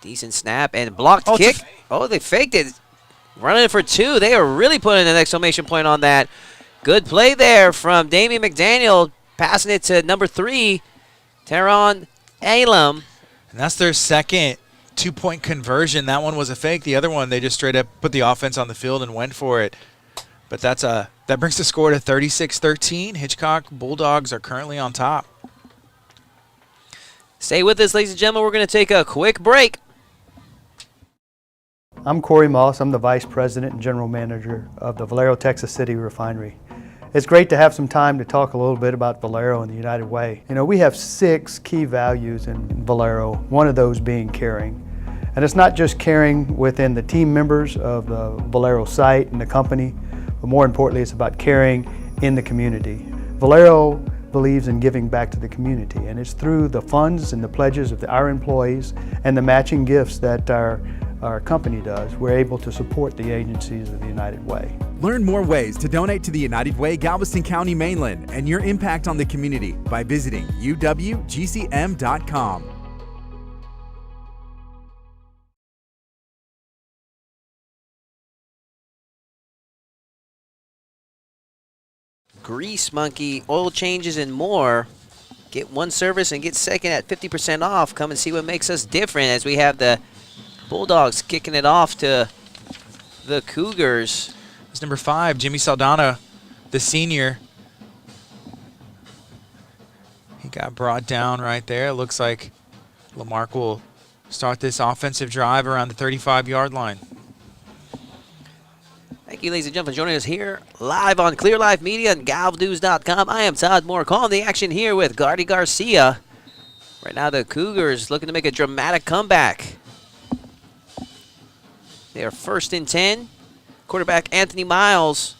Decent snap and blocked kick. Oh, they faked it. Running it for 2. They are really putting an exclamation point on that. Good play there from Damian McDaniel, passing it to number 3, Teron Elam. And that's their second 2-point conversion. That one was a fake. The other one, they just straight up put the offense on the field and went for it. But that brings the score to 36-13. Hitchcock Bulldogs are currently on top. Stay with us, ladies and gentlemen. We're going to take a quick break. I'm Corey Moss. I'm the Vice President and General Manager of the Valero, Texas City Refinery. It's great to have some time to talk a little bit about Valero and the United Way. You know, we have 6 key values in Valero, one of those being caring. And it's not just caring within the team members of the Valero site and the company, but more importantly, it's about caring in the community. Valero believes in giving back to the community, and it's through the funds and the pledges of our employees and the matching gifts that our company does. We're able to support the agencies of the United Way. Learn more ways to donate to the United Way, Galveston County, Mainland, and your impact on the community by visiting uwgcm.com. Grease Monkey, oil changes, and more. Get one service and get second at 50% off. Come and see what makes us different as we have the Bulldogs kicking it off to the Cougars. It's number 5, Jimmy Saldana, the senior. He got brought down right there. It looks like Lamarck will start this offensive drive around the 35-yard line. Thank you, ladies and gentlemen, for joining us here live on Clear Life Media and galvnews.com. I am Todd Moore, calling the action here with Gardy Garcia. Right now, the Cougars looking to make a dramatic comeback. They are 1st and 10. Quarterback Anthony Miles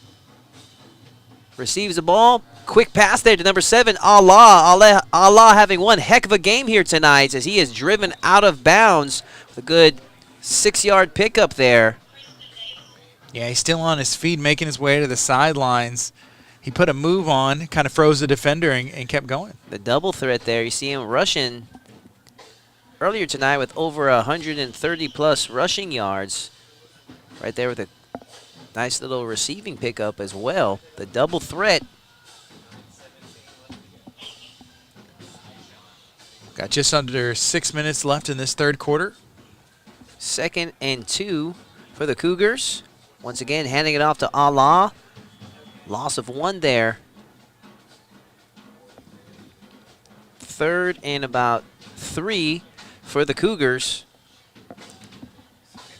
receives the ball. Quick pass there to number 7, Allah. Allah having one heck of a game here tonight as he is driven out of bounds with a good 6-yard pickup there. Yeah, he's still on his feet, making his way to the sidelines. He put a move on, kind of froze the defender, and kept going. The double threat there. You see him rushing earlier tonight with over 130-plus rushing yards. Right there with a nice little receiving pickup as well. The double threat. Got just under 6 minutes left in this third quarter. 2nd and 2 for the Cougars. Once again, handing it off to Allah. Loss of 1 there. 3rd and about 3 for the Cougars.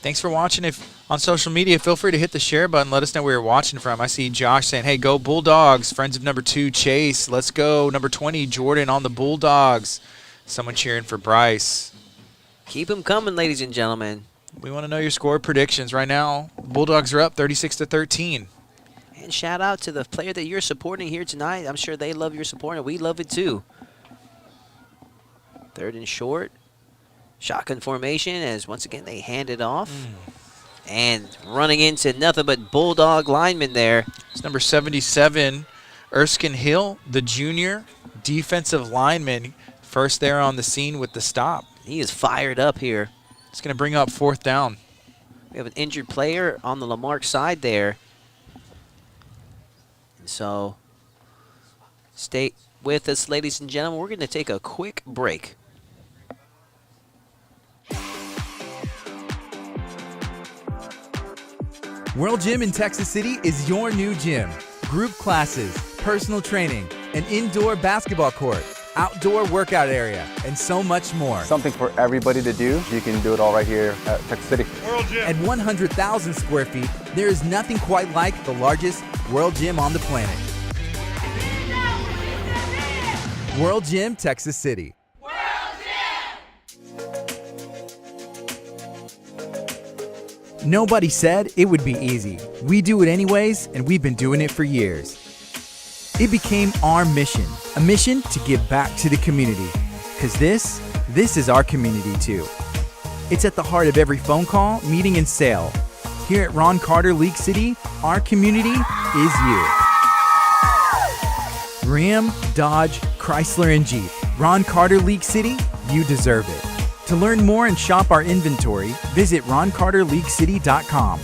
Thanks for watching. If on social media, feel free to hit the share button. Let us know where you're watching from. I see Josh saying, hey, go Bulldogs. Friends of number 2, Chase. Let's go. Number 20, Jordan on the Bulldogs. Someone cheering for Bryce. Keep them coming, ladies and gentlemen. We want to know your score predictions. Right now, Bulldogs are up 36-13. And shout out to the player that you're supporting here tonight. I'm sure they love your support, and we love it too. 3rd and short. Shotgun formation as once again they hand it off. And running into nothing but Bulldog linemen there. It's number 77, Erskine Hill, the junior defensive lineman. First there on the scene with the stop. He is fired up here. It's going to bring up 4th down. We have an injured player on the Lamarck side there. And so stay with us, ladies and gentlemen. We're going to take a quick break. World Gym in Texas City is your new gym. Group classes, personal training, an indoor basketball court, outdoor workout area, and so much more. Something for everybody to do. You can do it all right here at Texas City. World Gym. At 100,000 square feet, there is nothing quite like the largest World Gym on the planet. World Gym, Texas City. World Nobody said it would be easy. We do it anyways, and we've been doing it for years. It became our mission, a mission to give back to the community. Because this is our community too. It's at the heart of every phone call, meeting, and sale. Here at Ron Carter League City, our community is you. Ram, Dodge, Chrysler, and Jeep. Ron Carter League City, you deserve it. To learn more and shop our inventory, visit roncarterleaguecity.com.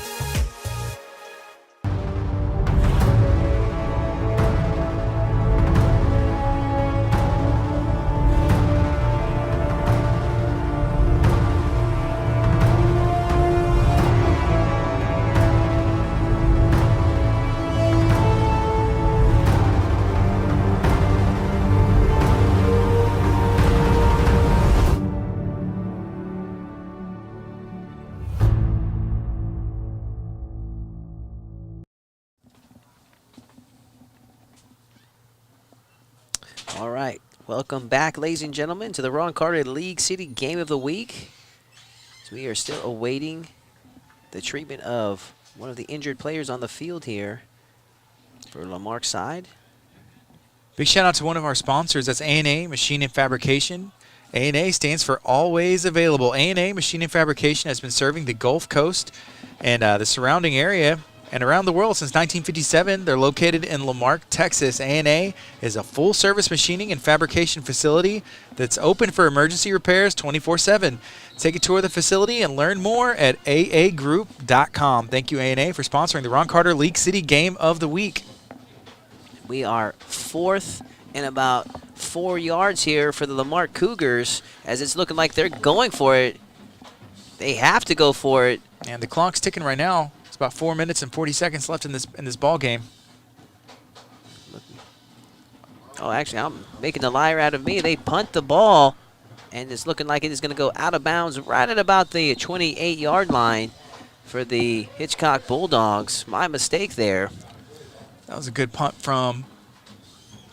All right, welcome back, ladies and gentlemen, to the Ron Carter League City Game of the Week. So we are still awaiting the treatment of one of the injured players on the field here for Lamarck's side. Big shout out to one of our sponsors. That's A&A Machine and Fabrication. A&A stands for Always Available. A&A Machine and Fabrication has been serving the Gulf Coast and the surrounding area and around the world since 1957. They're located in Lamarque, Texas. A&A is a full-service machining and fabrication facility that's open for emergency repairs 24/7. Take a tour of the facility and learn more at aagroup.com. Thank you, A&A, for sponsoring the Ron Carter League City Game of the Week. We are fourth and about 4 yards here for the Lamarck Cougars, as it's looking like they're going for it. They have to go for it. And the clock's ticking right now. It's about 4 minutes and 40 seconds left in this ball game. Oh, actually, I'm making a liar out of me. They punt the ball, and it's looking like it is going to go out of bounds right at about the 28-yard line for the Hitchcock Bulldogs. My mistake there. That was a good punt from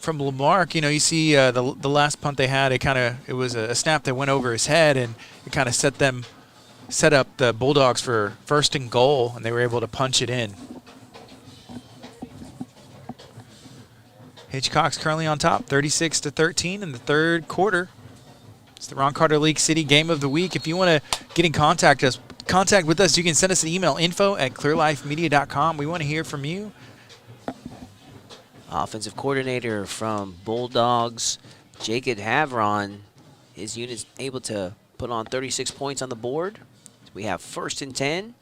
Lamarck. You know, you see the last punt they had. It was a snap that went over his head, and it kind of set up the Bulldogs for 1st and goal, and they were able to punch it in. Hitchcock's currently on top, 36-13 in the third quarter. It's the Ron Carter League City Game of the Week. If you want to get in contact with us, you can send us an email, info@clearlifemedia.com. We want to hear from you. Offensive coordinator from Bulldogs, Jacob Havron. His unit's able to put on 36 points on the board. We have 1st and 10.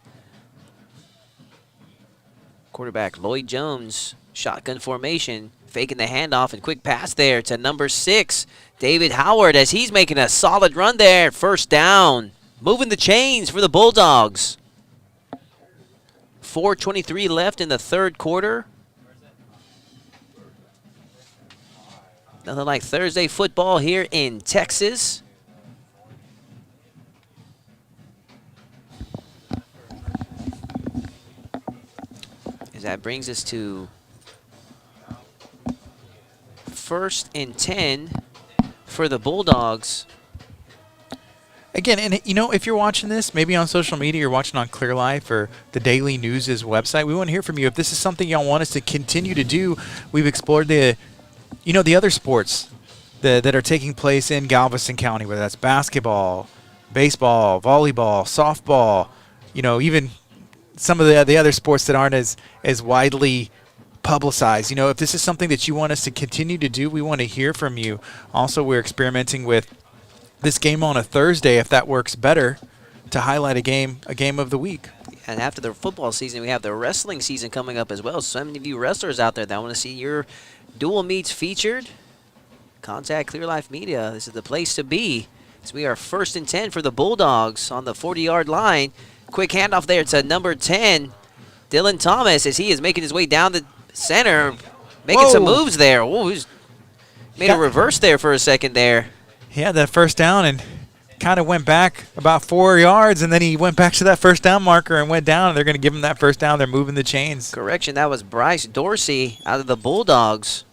Quarterback Lloyd Jones, shotgun formation, faking the handoff and quick pass there to number 6, David Howard, as he's making a solid run there. 1st down, moving the chains for the Bulldogs. 4:23 left in the third quarter. Nothing like Thursday football here in Texas. As that brings us to 1st and 10 for the Bulldogs. Again, and you know, if you're watching this, maybe on social media, you're watching on Clear Life or the Daily News' website, we want to hear from you. If this is something y'all want us to continue to do, we've explored the other sports that are taking place in Galveston County, whether that's basketball, baseball, volleyball, softball, even some of the other sports that aren't as widely publicized. If this is something that you want us to continue to do, we want to hear from you. Also, we're experimenting with this game on a Thursday, if that works better, to highlight a game of the week. And after the football season, we have the wrestling season coming up as well. So many of you wrestlers out there that want to see your dual meets featured, contact Clear Life Media. This is the place to be. So we are 1st and 10 for the Bulldogs on the 40-yard line. Quick handoff there to number 10, Dylan Thomas, as he is making his way down the center, making some moves there. Whoa, he's made a reverse there for a second there. He had that 1st down and kind of went back about 4 yards, and then he went back to that 1st down marker and went down, and they're going to give him that 1st down. They're moving the chains. Correction, that was Bryce Dorsey out of the Bulldogs.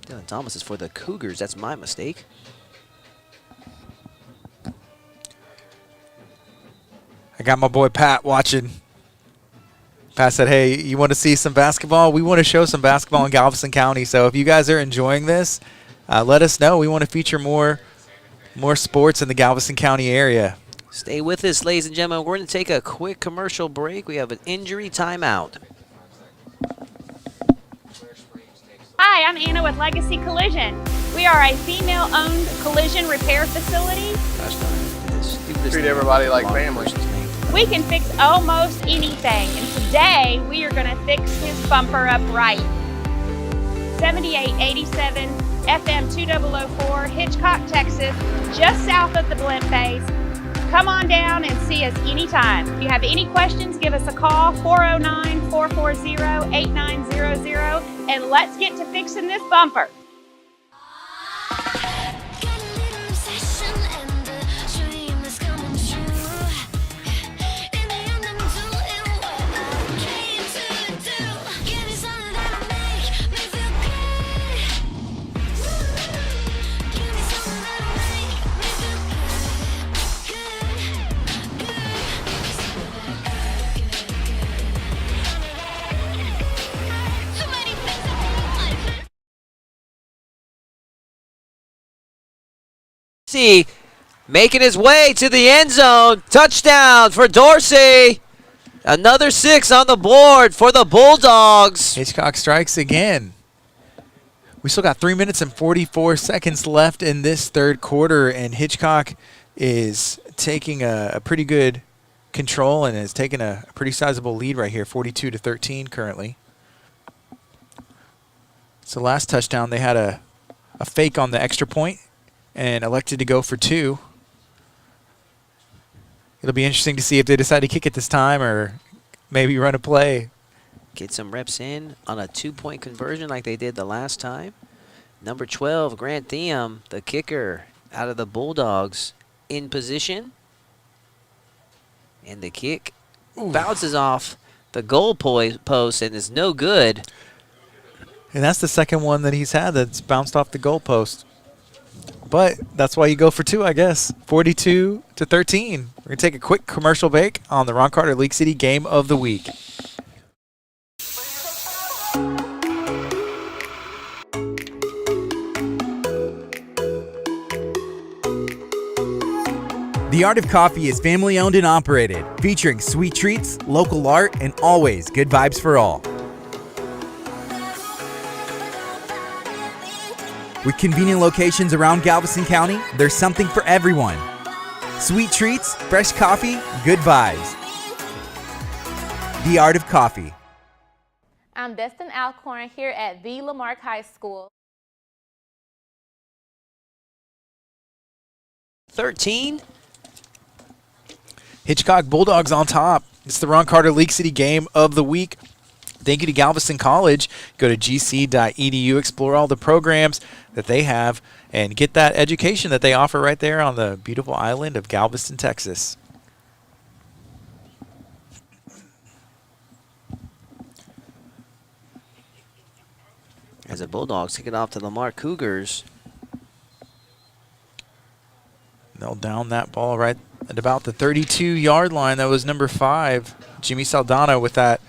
Dylan Thomas is for the Cougars. That's my mistake. I got my boy Pat watching. Pat said, hey, you want to see some basketball? We want to show some basketball in Galveston County. So if you guys are enjoying this, let us know. We want to feature more sports in the Galveston County area. Stay with us, ladies and gentlemen. We're going to take a quick commercial break. We have an injury timeout. Hi, I'm Anna with Legacy Collision. We are a female-owned collision repair facility. Treat everybody like family. We can fix almost anything, and today we are going to fix his bumper up right. 7887 FM 2004, Hitchcock, Texas, just south of the blimp base. Come on down and see us anytime. If you have any questions, give us a call, 409-440-8900, and let's get to fixing this bumper. Dorsey making his way to the end zone. Touchdown for Dorsey. Another 6 on the board for the Bulldogs. Hitchcock strikes again. We still got 3 minutes and 44 seconds left in this third quarter, and Hitchcock is taking a pretty good control and is taking a pretty sizable lead right here, 42-13 currently. So last touchdown, they had a fake on the extra point and elected to go for 2. It'll be interesting to see if they decide to kick it this time or maybe run a play. Get some reps in on a 2-point conversion like they did the last time. Number 12, Grant Thiem, the kicker out of the Bulldogs, in position. And the kick bounces off the goal post and is no good. And that's the second one that he's had that's bounced off the goalpost. But that's why you go for 2, I guess. 42-13. We're going to take a quick commercial break on the Ron Carter League City Game of the Week. The Art of Coffee is family owned and operated, featuring sweet treats, local art, and always good vibes for all. With convenient locations around Galveston County, there's something for everyone. Sweet treats, fresh coffee, good vibes. The Art of Coffee. I'm Destin Alcorn here at the Lamarck High School. 13. Hitchcock Bulldogs on top. It's the Ron Carter League City Game of the Week. Thank you to Galveston College. Go to gc.edu, explore all the programs that they have, and get that education that they offer right there on the beautiful island of Galveston, Texas. As the Bulldogs kick it off to the Lamarck Cougars. They'll down that ball right at about the 32-yard line. That was number 5, Jimmy Saldana, with that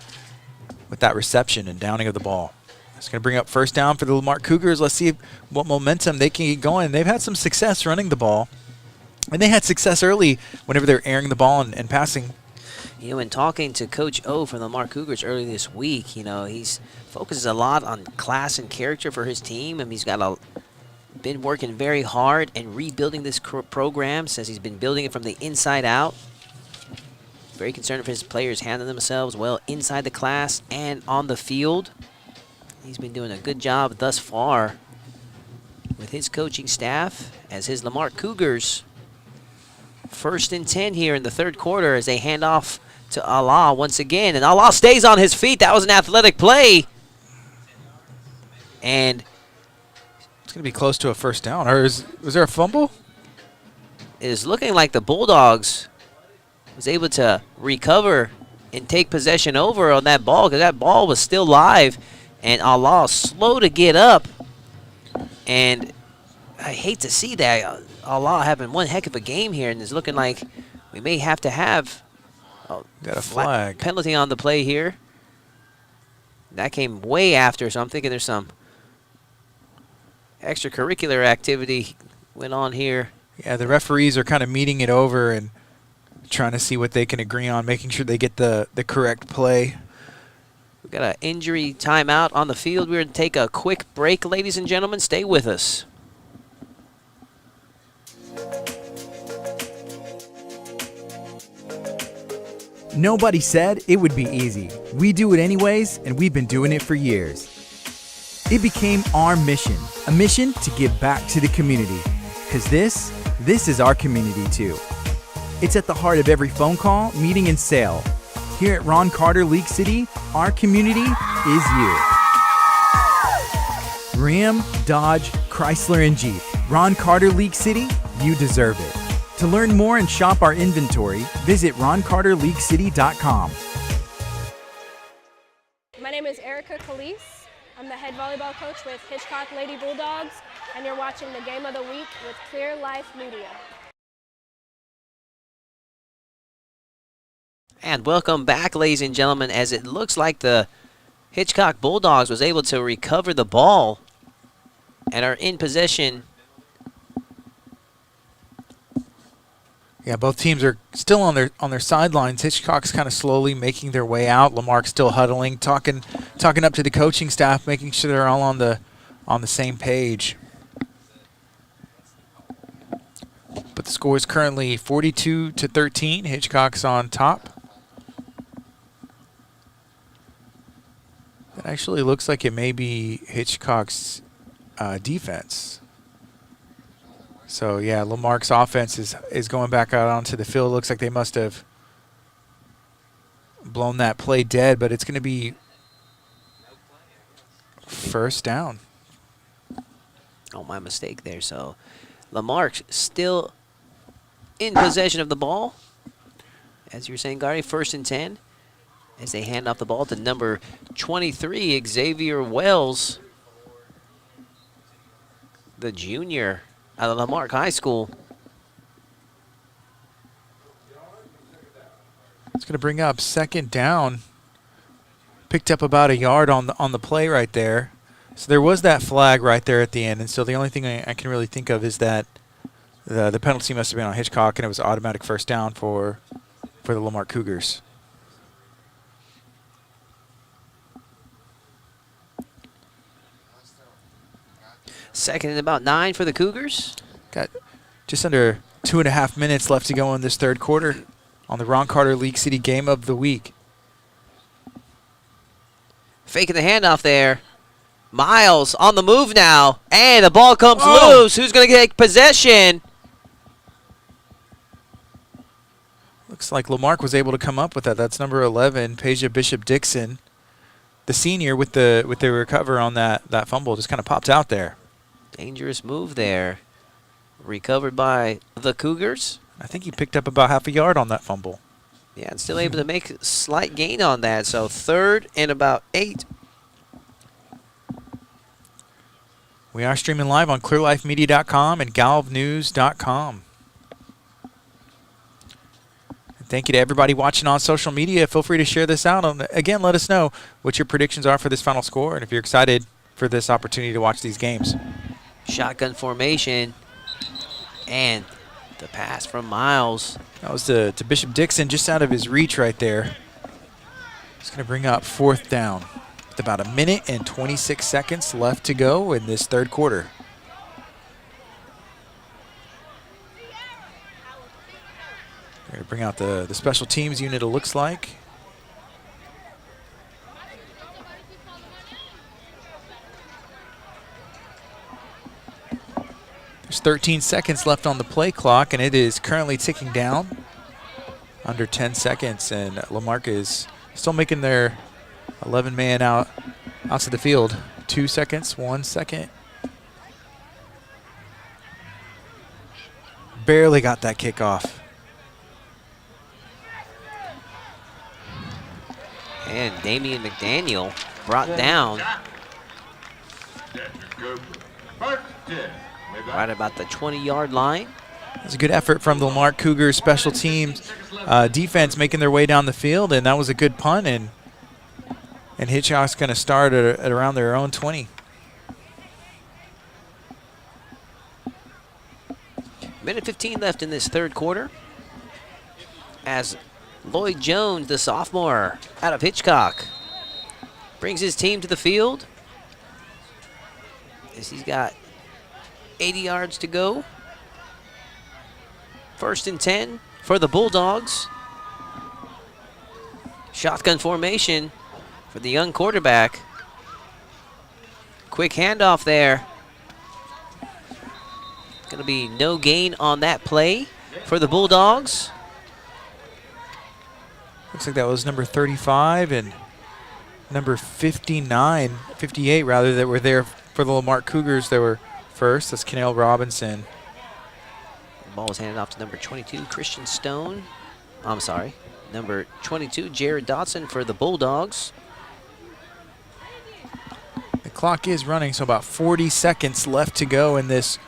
reception and downing of the ball. It's going to bring up first down for the Lamarck Cougars. Let's see what momentum they can get going. They've had some success running the ball, and they had success early whenever they're airing the ball and passing. You know, in talking to Coach O from the Lamarck Cougars early this week, you know, he's focuses a lot on class and character for his team, and he's been working very hard and rebuilding this program since he's been building it from the inside out. Very concerned for his players handling themselves well inside the class and on the field. He's been doing a good job thus far with his coaching staff as his Lamarck Cougars 1st and 10 here in the third quarter as they hand off to Allah once again. And Allah stays on his feet. That was an athletic play. And it's going to be close to a first down. Or was there a fumble? It is looking like the Bulldogs was able to recover and take possession over on that ball because that ball was still live. And Allah slow to get up. And I hate to see that. Allah having one heck of a game here, and it's looking like we may have to have Oh, got a flag. Penalty on the play here. That came way after, so I'm thinking there's some extracurricular activity went on here. Yeah, the referees are kind of meeting it over and trying to see what they can agree on, making sure they get the correct play. We've got an injury timeout on the field. We're going to take a quick break, ladies and gentlemen. Stay with us. Nobody said it would be easy. We do it anyways, and we've been doing it for years. It became our mission, a mission to give back to the community. Because this is our community too. It's at the heart of every phone call, meeting, and sale. Here at Ron Carter League City, our community is you. Ram, Dodge, Chrysler, and Jeep. Ron Carter League City, you deserve it. To learn more and shop our inventory, visit roncarterleaguecity.com. My name is Erica Calise. I'm the head volleyball coach with Hitchcock Bulldogs, and you're watching the Game of the Week with Clear Life Media. And welcome back, ladies and gentlemen, as it looks like the Hitchcock Bulldogs was able to recover the ball and are in possession. Yeah, both teams are still on their sidelines. Hitchcock's kind of slowly making their way out. Lamarck's still huddling, talking up to the coaching staff, making sure they're all on the same page. But the score is currently 42-13. Hitchcock's on top. That actually looks like it may be Hitchcock's defense. So, yeah, Lamarck's offense is going back out onto the field. Looks like they must have blown that play dead, but it's going to be first down. Oh, my mistake there. So, Lamarck still in possession of the ball. As you were saying, Gary, 1st and 10. As they hand off the ball to number 23, Xavier Wells, the junior out of Lamarck High School. It's going to bring up 2nd down. Picked up about a yard on the play right there. So there was that flag right there at the end, and so the only thing I can really think of is that the penalty must have been on Hitchcock, and it was automatic 1st down for the Lamarck Cougars. Second and about 9 for the Cougars. Got just under 2.5 minutes left to go in this 3rd quarter on the Ron Carter League City Game of the Week. Faking the handoff there. Miles on the move now, and the ball comes loose. Who's going to take possession? Looks like Lamarck was able to come up with that. That's number 11, Peja Bishop-Dixon. The senior with the recover on that fumble just kind of popped out there. Dangerous move there. Recovered by the Cougars. I think he picked up about half a yard on that fumble. Yeah, and still able to make a slight gain on that. So 3rd and about 8. We are streaming live on clearlifemedia.com and galvnews.com. Thank you to everybody watching on social media. Feel free to share this out. Again, let us know what your predictions are for this final score and if you're excited for this opportunity to watch these games. Shotgun formation. And the pass from Miles. That was to Bishop-Dixon, just out of his reach right there. It's going to bring up 4th down with about 1 minute and 26 seconds left to go in this 3rd quarter. We're going to bring out the special teams unit, it looks like. There's 13 seconds left on the play clock, and it is currently ticking down. Under 10 seconds, and Lamarck is still making their 11-man out to the field. 2 seconds, 1 second. Barely got that kickoff. And Damian McDaniel brought down right about the 20-yard line. It was a good effort from the Lamarck Cougars special teams defense making their way down the field, and that was a good punt, and Hitchcock's going to start at around their own 20. Minute 15 left in this third quarter as Lloyd Jones, the sophomore out of Hitchcock, brings his team to the field as he's got 80 yards to go. 1st and 10 for the Bulldogs. Shotgun formation for the young quarterback. Quick handoff there. Going to be no gain on that play for the Bulldogs. Looks like that was number 35 and number 58 rather, that were there for the Lamarck Cougars. They were first. That's Kenel Robinson. The ball was handed off to number 22, Christian Stone. I'm sorry, number 22, Jared Dotson for the Bulldogs. The clock is running, so about 40 seconds left to go in this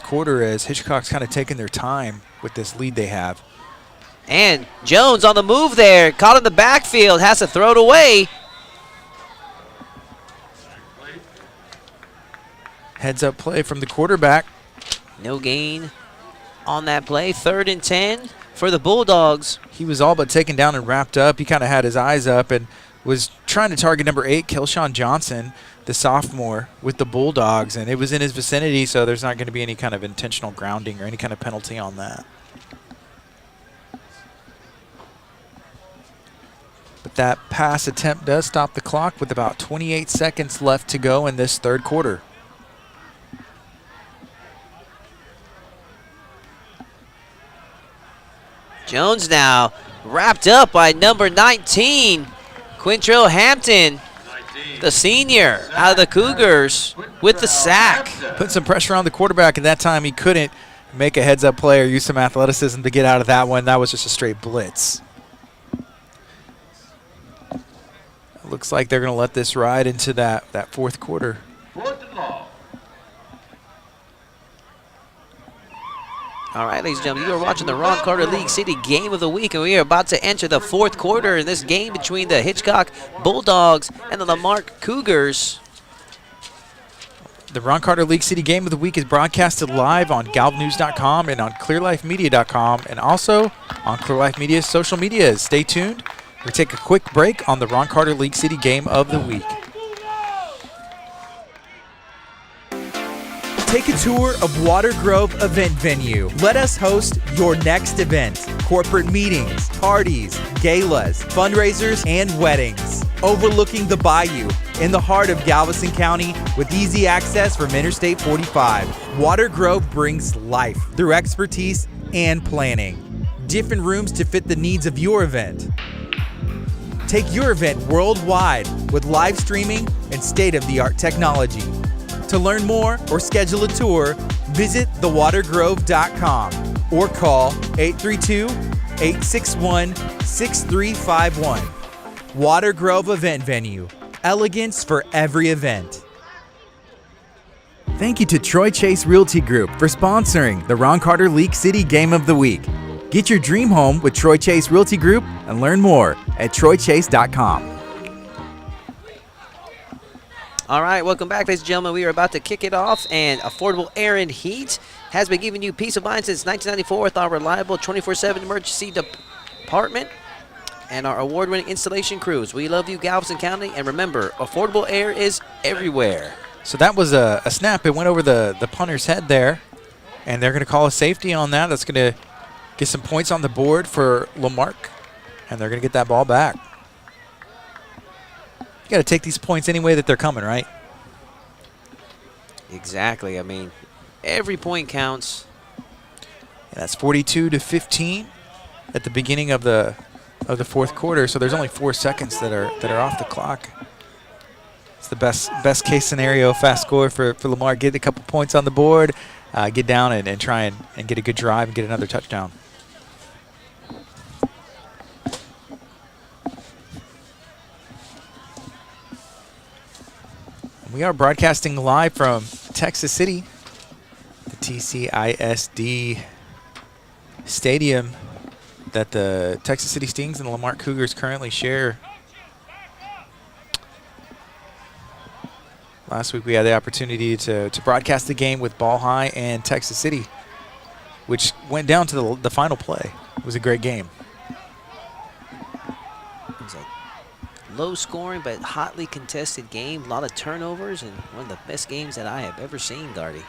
quarter as Hitchcock's kind of taking their time with this lead they have. And Jones on the move there, caught in the backfield, has to throw it away. Heads up play from the quarterback. No gain on that play. 3rd and 10 for the Bulldogs. He was all but taken down and wrapped up. He kind of had his eyes up and was trying to target number 8, Kelshawn Johnson, the sophomore with the Bulldogs, and it was in his vicinity, so there's not going to be any kind of intentional grounding or any kind of penalty on that. But that pass attempt does stop the clock with about 28 seconds left to go in this third quarter. Jones now wrapped up by number 19, Quintrell Hampton, the senior out of the Cougars, with the sack. Put some pressure on the quarterback, and that time he couldn't make a heads-up play or use some athleticism to get out of that one. That was just a straight blitz. Looks like they're going to let this ride into that fourth quarter. All right, ladies and gentlemen, you are watching the Ron Carter League City Game of the Week, and we are about to enter the fourth quarter in this game between the Hitchcock Bulldogs and the Lamarck Cougars. The Ron Carter League City Game of the Week is broadcasted live on galvnews.com and on clearlifemedia.com, and also on Clear Life Media's social medias. Stay tuned. We take a quick break on the Ron Carter League City Game of the Week. Take a tour of Water Grove Event Venue. Let us host your next event. Corporate meetings, parties, galas, fundraisers, and weddings. Overlooking the bayou in the heart of Galveston County with easy access from Interstate 45. Water Grove brings life through expertise and planning. Different rooms to fit the needs of your event. Take your event worldwide with live streaming and state-of-the-art technology. To learn more or schedule a tour, visit thewatergrove.com or call 832-861-6351. Water Grove Event Venue. Elegance for every event. Thank you to Troy Chase Realty Group for sponsoring the Ron Carter League City Game of the Week. Get your dream home with Troy Chase Realty Group and learn more at troychase.com. All right, welcome back, ladies and gentlemen. We are about to kick it off, and Affordable Air and Heat has been giving you peace of mind since 1994 with our reliable 24/7 emergency department and our award-winning installation crews. We love you, Galveston County, and remember, affordable air is everywhere. So that was a snap. It went over the punter's head there, and they're going to call a safety on that. That's going to get some points on the board for Lamarck, and they're going to get that ball back. You got to take these points any way that they're coming, right? Exactly. I mean, every point counts. And that's 42-15 at the beginning of the fourth quarter. So there's only 4 seconds that are off the clock. It's the best case scenario, fast score for Lamarck. Get a couple points on the board, get down and try and get a good drive and get another touchdown. We are broadcasting live from Texas City, the TCISD stadium that the Texas City Stings and the Lamarck Cougars currently share. Last week we had the opportunity to broadcast the game with Ball High and Texas City, which went down to the final play. It was a great game. It was a low scoring but hotly contested game. A lot of turnovers and one of the best games that I have ever seen, Gardy.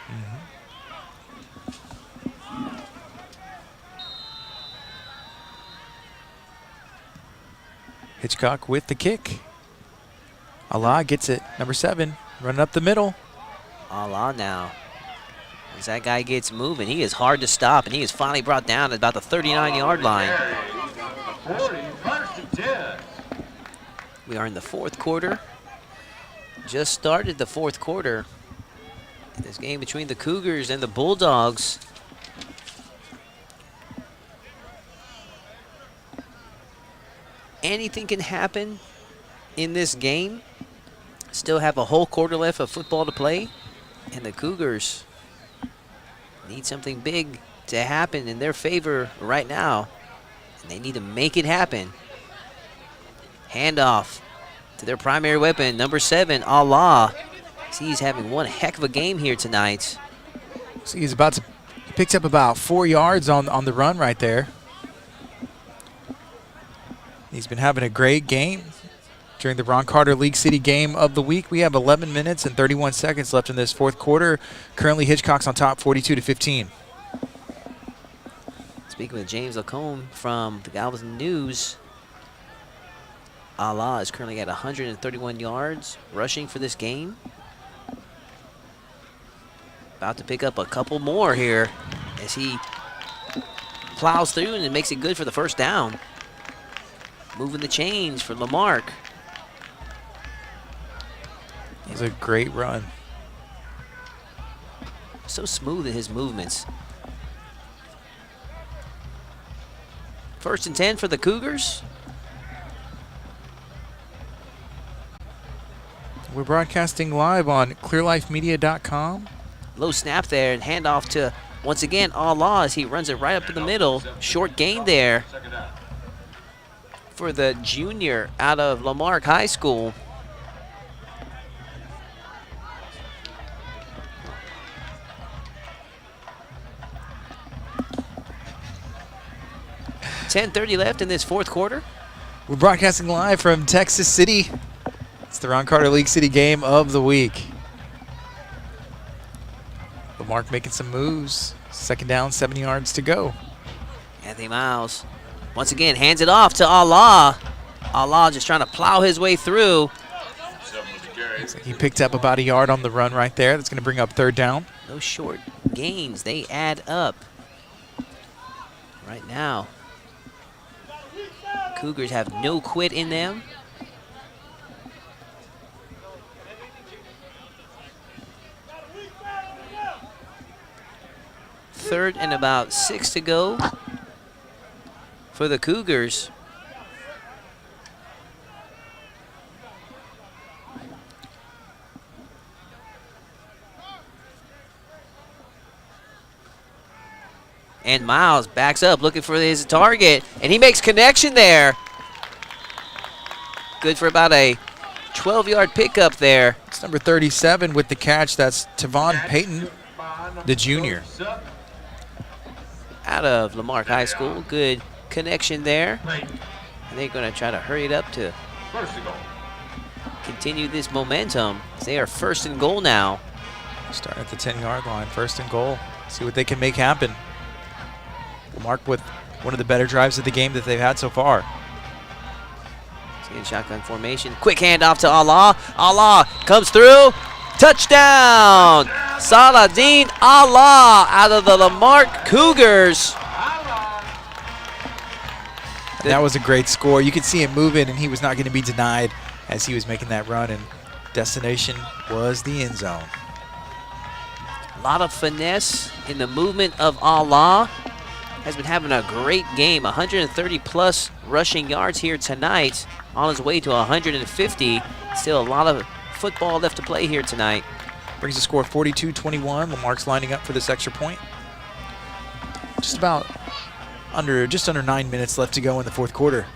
Hitchcock with the kick. Allah gets it. Number 7, running up the middle. Allah now. As that guy gets moving, he is hard to stop, and he is finally brought down at about the 39-yard line. We are in the 4th quarter. Just started the 4th quarter. This game between the Cougars and the Bulldogs. Anything can happen in this game. Still have a whole quarter left of football to play, and the Cougars need something big to happen in their favor right now, and they need to make it happen. Handoff to their primary weapon, number 7, Allah. He's having one heck of a game here tonight. See, he's about to picks up about 4 yards on the run right there. He's been having a great game during the Ron Carter League City game of the week. We have 11 minutes and 31 seconds left in this 4th quarter. Currently, Hitchcock's on top 42-15. Speaking with James Lacombe from the Galveston News, Allah is currently at 131 yards rushing for this game. About to pick up a couple more here as he plows through and it makes it good for the first down. Moving the chains for Lamarck. It was a great run. So smooth in his movements. 1st and 10 for the Cougars. We're broadcasting live on clearlifemedia.com. Low snap there and handoff to, once again, Allah as he runs it right up in the middle. Short gain there for the junior out of Lamarck High School. .30 left in this 4th quarter. We're broadcasting live from Texas City. It's the Ron Carter League City game of the week. Lamarck making some moves. 2nd down, 7 yards to go. Anthony Miles once again hands it off to Allah. Allah just trying to plow his way through. Looks like he picked up about a yard on the run right there. That's going to bring up 3rd down. Those short gains, they add up. Right now, Cougars have no quit in them. Third and about 6 to go for the Cougars. And Miles backs up looking for his target, and he makes connection there. Good for about a 12-yard pickup there. It's number 37 with the catch. That's Tavon Payton, the junior. Out of Lamarck High School. Good connection there. And they're going to try to hurry it up to continue this momentum. They are 1st and goal now. Start at the 10-yard line, 1st and goal. See what they can make happen. Lamarck with one of the better drives of the game that they've had so far. In shotgun formation. Quick handoff to Allah. Allah comes through. Touchdown! Saladin Allah out of the Lamarck Cougars. That was a great score. You could see him moving, and he was not going to be denied as he was making that run, and destination was the end zone. A lot of finesse in the movement of Allah. Has been having a great game. 130-plus rushing yards here tonight. On his way to 150. Still a lot of football left to play here tonight. Brings the score 42-21. Lamarck's lining up for this extra point. Just about just under 9 minutes left to go in the fourth quarter.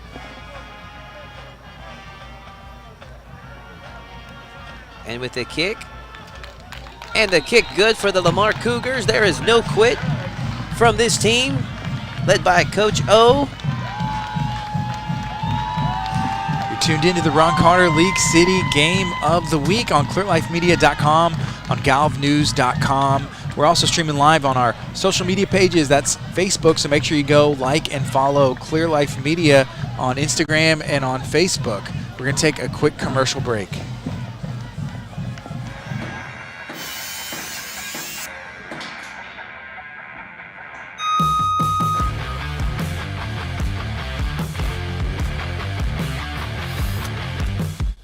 And with the kick, and the kick good for the Lamarck Cougars. There is no quit from this team, led by Coach O. You're tuned into the Ron Carter League City Game of the Week on clearlifemedia.com, on galvnews.com. We're also streaming live on our social media pages. That's Facebook, so make sure you go like and follow Clear Life Media on Instagram and on Facebook. We're going to take a quick commercial break.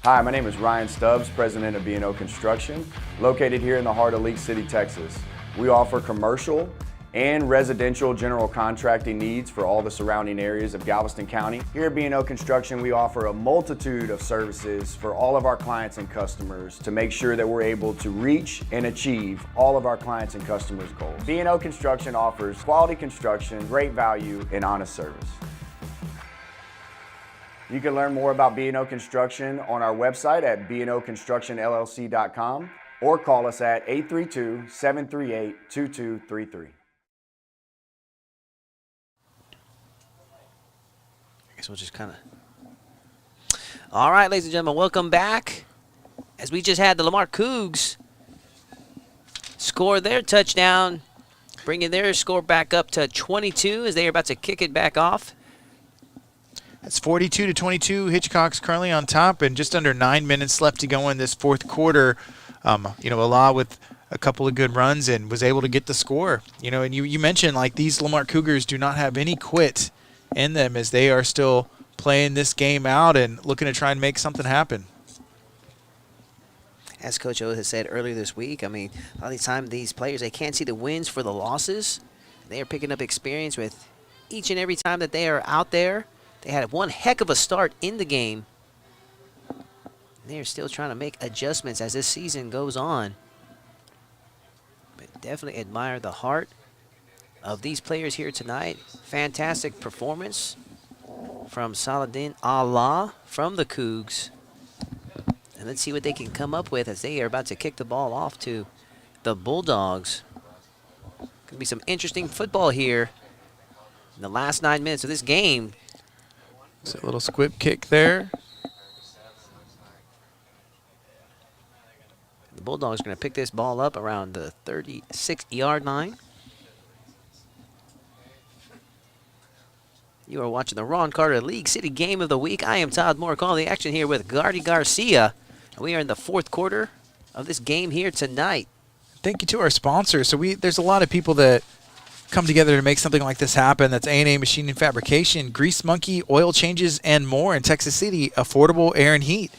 Hi, my name is Ryan Stubbs, president of B&O Construction, located here in the heart of League City, Texas. We offer commercial and residential general contracting needs for all the surrounding areas of Galveston County. Here at B&O Construction, we offer a multitude of services for all of our clients and customers to make sure that we're able to reach and achieve all of our clients and customers' goals. B&O Construction offers quality construction, great value, and honest service. You can learn more about B&O Construction on our website at bnoconstructionllc.com or call us at 832-738-2233. I guess we'll just kind of... All right, ladies and gentlemen, welcome back. As we just had the Lamarck Cougs score their touchdown, bringing their score back up to 22 as they are about to kick it back off. It's 42-22. Hitchcock's currently on top, and just under 9 minutes left to go in this fourth quarter. Allah with a couple of good runs and was able to get the score. And you mentioned like these Lamarck Cougars do not have any quit in them as they are still playing this game out and looking to try and make something happen. As Coach O has said earlier this week, I mean, a lot of the time these players, they can't see the wins for the losses. They are picking up experience with each and every time that they are out there. They had one heck of a start in the game. They're still trying to make adjustments as this season goes on. But definitely admire the heart of these players here tonight. Fantastic performance from Saladin Allah from the Cougs. And let's see what they can come up with as they are about to kick the ball off to the Bulldogs. Going to be some interesting football here in the last 9 minutes of this game. So a little squib kick there. The Bulldogs are going to pick this ball up around the 36-yard line. You are watching the Ron Carter League City Game of the Week. I am Todd Moore calling the action here with Gardy Garcia. And we are in the fourth quarter of this game here tonight. Thank you to our sponsors. So there's a lot of people that come together to make something like this happen. That's A&A Machine and Fabrication, Grease Monkey, Oil Changes, and more in Texas City. Affordable Air and Heat,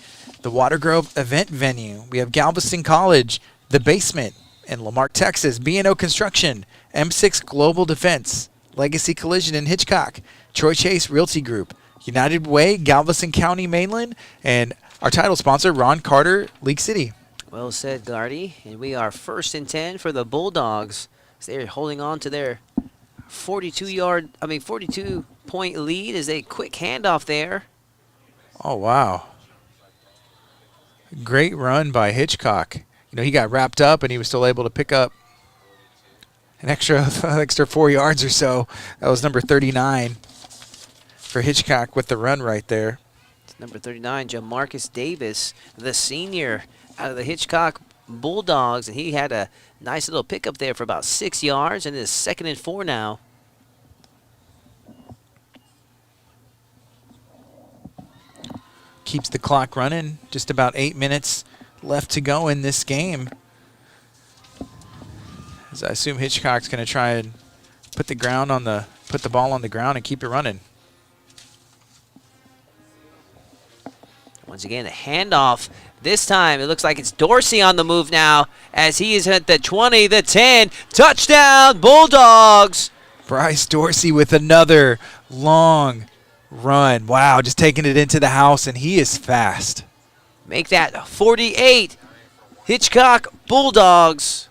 the Water Grove Event Venue. We have Galveston College, The Basement, in Lamarck, Texas. B&O Construction, M6 Global Defense, Legacy Collision in Hitchcock, Troy Chase Realty Group, United Way, Galveston County, Mainland, and our title sponsor, Ron Carter, League City. Well said, Gardy. And we are 1st and 10 for the Bulldogs. They're holding on to their 42-point lead as a quick handoff there. Oh, wow. Great run by Hitchcock. He got wrapped up and he was still able to pick up an extra 4 yards or so. That was number 39 for Hitchcock with the run right there. It's number 39, Jamarcus Davis, the senior out of the Hitchcock Bulldogs, and he had a nice little pickup there for about 6 yards, and it's 2nd and 4 now. Keeps the clock running. Just about 8 minutes left to go in this game. As I assume Hitchcock's going to try and put the ball on the ground and keep it running. Once again, a handoff. This time, it looks like it's Dorsey on the move now as he is at the 20, the 10. Touchdown, Bulldogs! Bryce Dorsey with another long run. Wow, just taking it into the house, and he is fast. Make that 48. Hitchcock Bulldogs.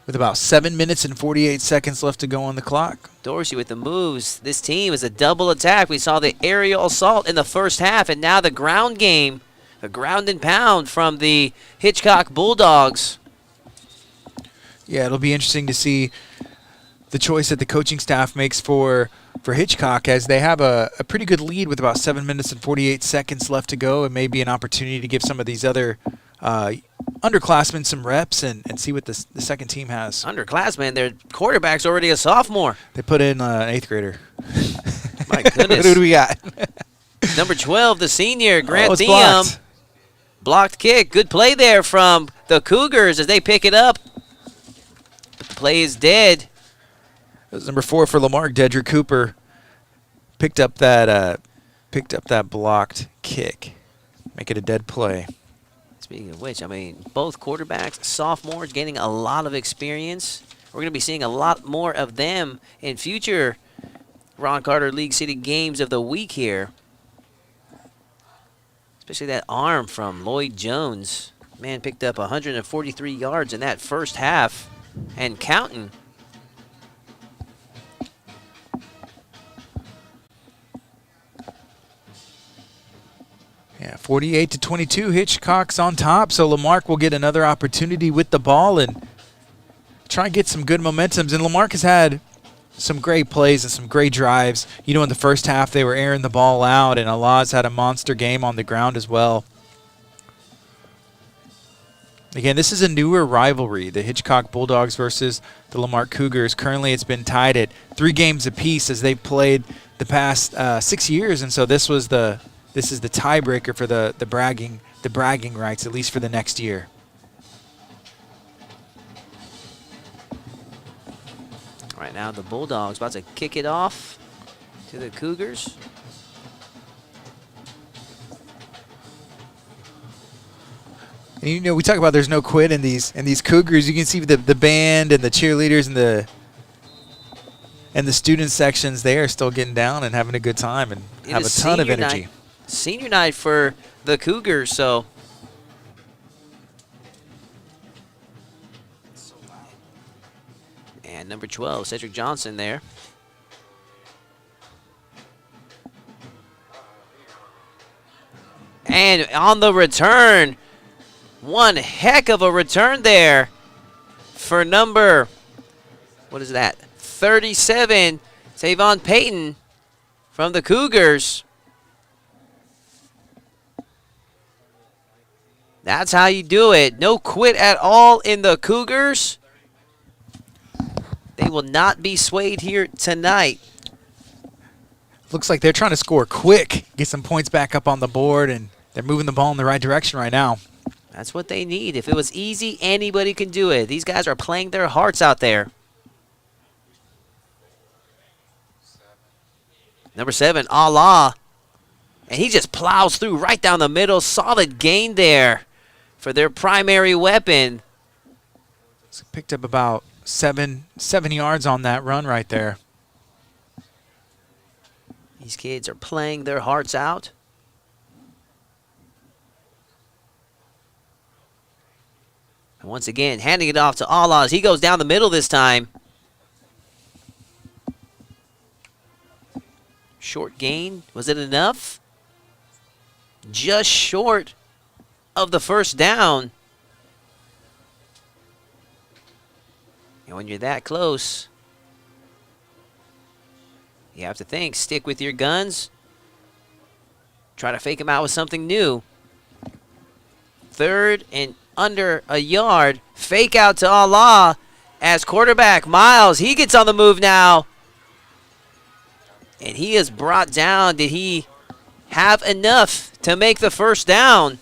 with about 7 minutes and 48 seconds left to go on the clock. Dorsey with the moves. This team is a double attack. We saw the aerial assault in the first half, and now the ground game, the ground and pound from the Hitchcock Bulldogs. Yeah, it'll be interesting to see the choice that the coaching staff makes for Hitchcock, as they have a pretty good lead with about 7 minutes and 48 seconds left to go. It may be an opportunity to give some of these other underclassmen some reps and see what the second team has. Underclassmen, their quarterback's already a sophomore. They put in an 8th grader. My goodness. Who do we got? Number 12, the senior, Grant it's Thiem. blocked. Blocked kick. Good play there from the Cougars as they pick it up. But the play is dead. It was number 4 for Lamarck. Dedrick Cooper picked up that blocked kick. Make it a dead play. Speaking of which, I mean, both quarterbacks, sophomores, gaining a lot of experience. We're going to be seeing a lot more of them in future Ron Carter League City games of the week here. Especially that arm from Lloyd Jones. Man picked up 143 yards in that first half and counting. Yeah, 48-22, Hitchcock's on top, so Lamarck will get another opportunity with the ball and try and get some good momentums. And Lamarck has had some great plays and some great drives. You know, in the first half, they were airing the ball out, and Allah's had a monster game on the ground as well. Again, this is a newer rivalry, the Hitchcock Bulldogs versus the Lamarck Cougars. Currently, it's been tied at 3 games apiece as they've played the past 6 years, and so this is the tiebreaker for the bragging rights, at least for the next year. Right now, the Bulldogs about to kick it off to the Cougars. And, you know, we talk about there's no quit in these Cougars. You can see the band and the cheerleaders and the student sections. They are still getting down and having a good time and have a ton of energy. Senior night for the Cougars, so. And number 12, Cedric Johnson there. And on the return, one heck of a return there for number, 37, Tavon Payton from the Cougars. That's how you do it. No quit at all in the Cougars. They will not be swayed here tonight. Looks like they're trying to score quick, get some points back up on the board, and they're moving the ball in the right direction right now. That's what they need. If it was easy, anybody can do it. These guys are playing their hearts out there. Number 7, Allah. And he just plows through right down the middle. Solid gain there for their primary weapon. So picked up about 7 yards on that run right there. These kids are playing their hearts out. And once again, handing it off to Allah as he goes down the middle this time. Short gain. Was it enough? Just short of the first down. And when you're that close, you have to think, stick with your guns. Try to fake them out with something new. 3rd and under a yard. Fake out to Allah as quarterback Miles. He gets on the move now. And he is brought down. Did he have enough to make the first down?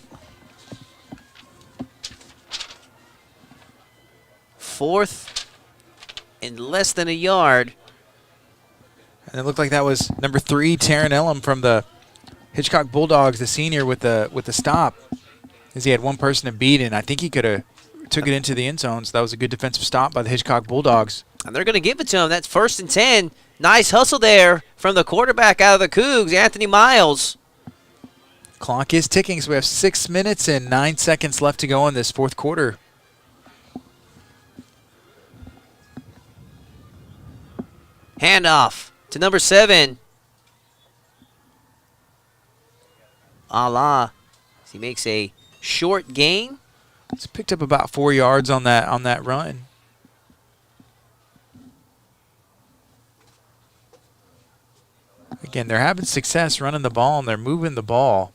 4th and less than a yard. And it looked like that was number 3, Taryn Elam from the Hitchcock Bulldogs, the senior, with the stop, as he had one person to beat, and I think he could have took it into the end zone. So that was a good defensive stop by the Hitchcock Bulldogs. And they're going to give it to him. That's 1st and 10. Nice hustle there from the quarterback out of the Cougs, Anthony Miles. Clock is ticking, so we have 6 minutes and 9 seconds left to go in this 4th quarter. Handoff to number 7. Allah. He makes a short gain. He's picked up about 4 yards on that run. Again, they're having success running the ball, and they're moving the ball.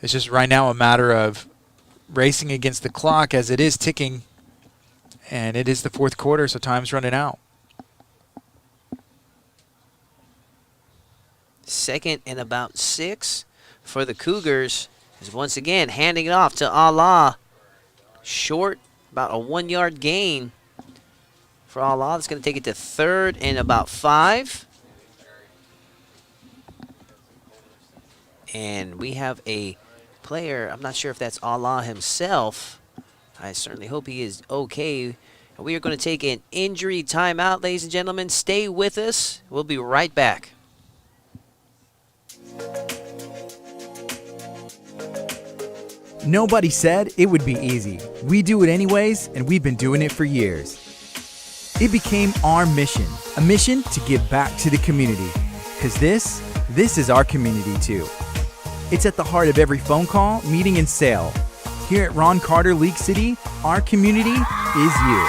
It's just right now a matter of racing against the clock as it is ticking, and it is the 4th quarter, so time's running out. 2nd and about 6 for the Cougars. Is once again handing it off to Allah. Short, about a 1-yard gain for Allah. That's going to take it to 3rd and about 5. And we have a player, I'm not sure if that's Allah himself. I certainly hope he is okay. And we are going to take an injury timeout, ladies and gentlemen. Stay with us. We'll be right back. Nobody said it would be easy. We do it anyways, and we've been doing it for years. It became our mission, a mission to give back to the community. Because this is our community too. It's at the heart of every phone call, meeting, and sale. Here at Ron Carter League City, our community is you.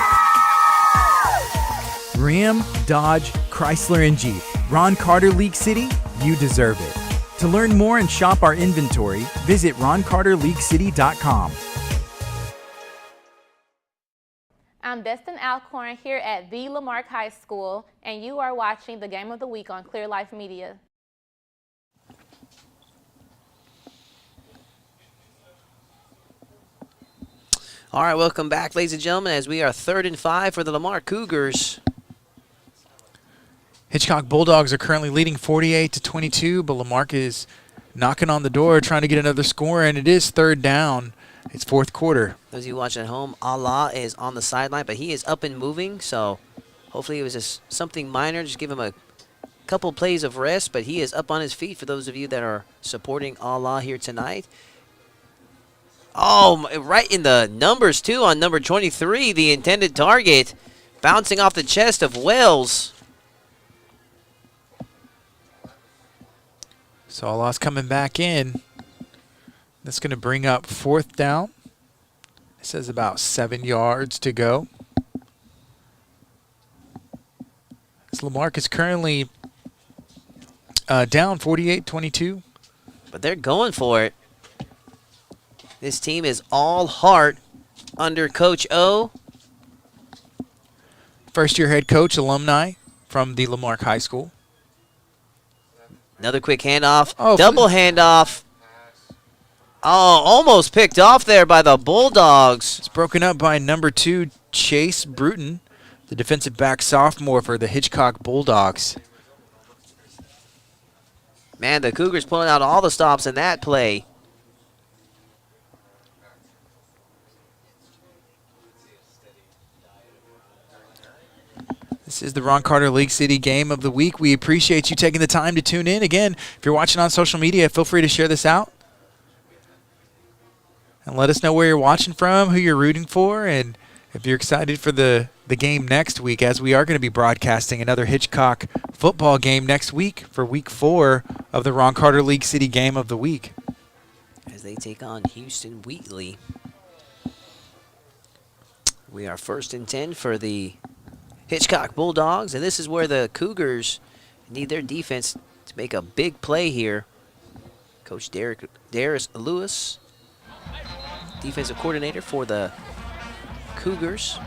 Ram, Dodge, Chrysler, and Jeep. Ron Carter League City, you deserve it. To learn more and shop our inventory, visit roncarterleaguecity.com. I'm Destin Alcorn here at the Lamarck High School, and you are watching the Game of the Week on Clear Life Media. All right, welcome back, ladies and gentlemen, as we are 3rd and 5 for the Lamarck Cougars. Hitchcock Bulldogs are currently leading 48-22, but Lamarck is knocking on the door, trying to get another score, and it is 3rd down. It's 4th quarter. Those of you watching at home, Allah is on the sideline, but he is up and moving, so hopefully it was just something minor. Just give him a couple plays of rest, but he is up on his feet for those of you that are supporting Allah here tonight. Oh, right in the numbers, too, on number 23, the intended target, bouncing off the chest of Wells. So Allah's coming back in. That's going to bring up 4th down. It says about 7 yards to go. As Lamarck is currently down 48-22. But they're going for it. This team is all heart under Coach O. First-year head coach, alumni from the Lamarck High School. Another quick handoff. Oh, double handoff. Oh, almost picked off there by the Bulldogs. It's broken up by number 2, Chase Bruton, the defensive back sophomore for the Hitchcock Bulldogs. Man, the Cougars pulling out all the stops in that play. This is the Ron Carter League City Game of the Week. We appreciate you taking the time to tune in. Again, if you're watching on social media, feel free to share this out. And let us know where you're watching from, who you're rooting for, and if you're excited for the game next week, as we are going to be broadcasting another Hitchcock football game next week for Week 4 of the Ron Carter League City Game of the Week. As they take on Houston Wheatley. We are 1st and 10 for the Hitchcock Bulldogs, and this is where the Cougars need their defense to make a big play here. Coach Darius Lewis, defensive coordinator for the Cougars.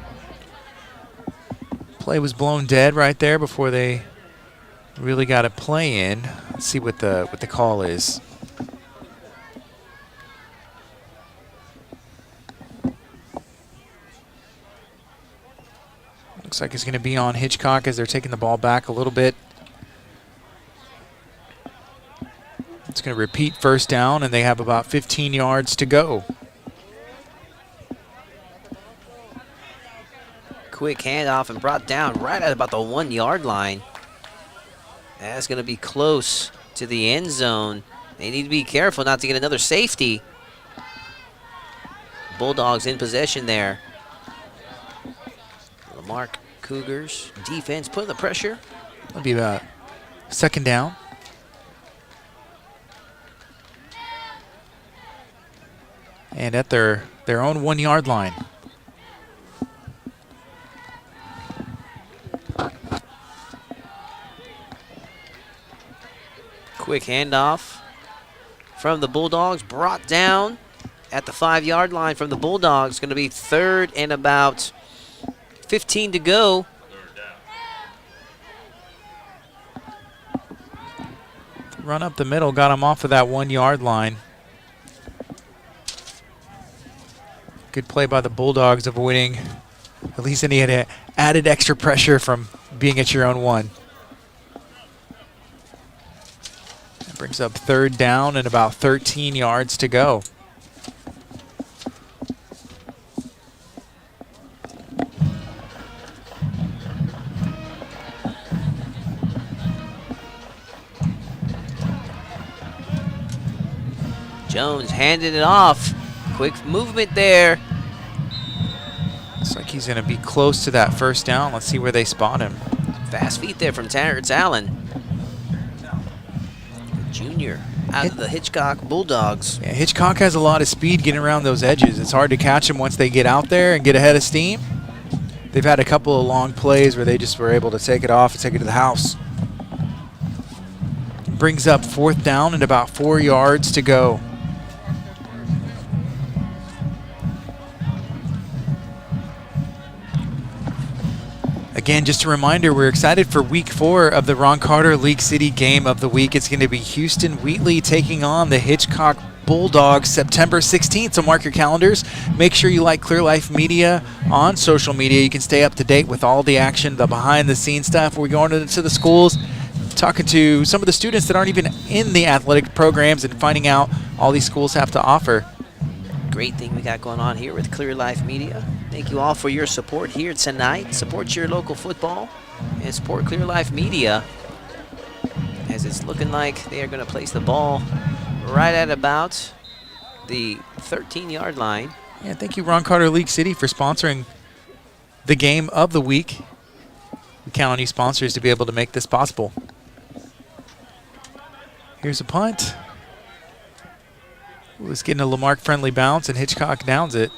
Play was blown dead right there before they really got a play in. Let's see what the call is. Looks like it's going to be on Hitchcock as they're taking the ball back a little bit. It's going to repeat 1st down, and they have about 15 yards to go. Quick handoff and brought down right at about the 1-yard line. That's going to be close to the end zone. They need to be careful not to get another safety. Bulldogs in possession there. Lamarck Cougars defense putting the pressure That'll be about second down. And at their own 1 yard line. Quick handoff from the Bulldogs, brought down at the 5 yard line from the Bulldogs. Going to be 3rd and about 15 to go. Run up the middle, got him off of that 1 yard line. Good play by the Bulldogs, avoiding at least any added extra pressure from being at your own 1. That brings up 3rd down and about 13 yards to go. Jones handed it off. Quick movement there. Looks like he's going to be close to that 1st down. Let's see where they spot him. Fast feet there from Terrence Allen. Junior out of the Hitchcock Bulldogs. Yeah, Hitchcock has a lot of speed getting around those edges. It's hard to catch them once they get out there and get ahead of steam. They've had a couple of long plays where they just were able to take it off and take it to the house. Brings up 4th down and about 4 yards to go. Again, just a reminder, we're excited for week 4 of the Ron Carter League City Game of the Week. It's going to be Houston Wheatley taking on the Hitchcock Bulldogs September 16th. So mark your calendars. Make sure you like Clear Life Media on social media. You can stay up to date with all the action, the behind-the-scenes stuff. We're going into the schools, talking to some of the students that aren't even in the athletic programs and finding out all these schools have to offer. Great thing we got going on here with Clear Life Media. Thank you all for your support here tonight. Support your local football and support Clear Life Media, as it's looking like they are going to place the ball right at about the 13-yard line. Yeah, thank you, Ron Carter League City, for sponsoring the game of the week. We count on you sponsors to be able to make this possible. Here's a punt. It was getting a Lamarck friendly bounce, and Hitchcock downs it.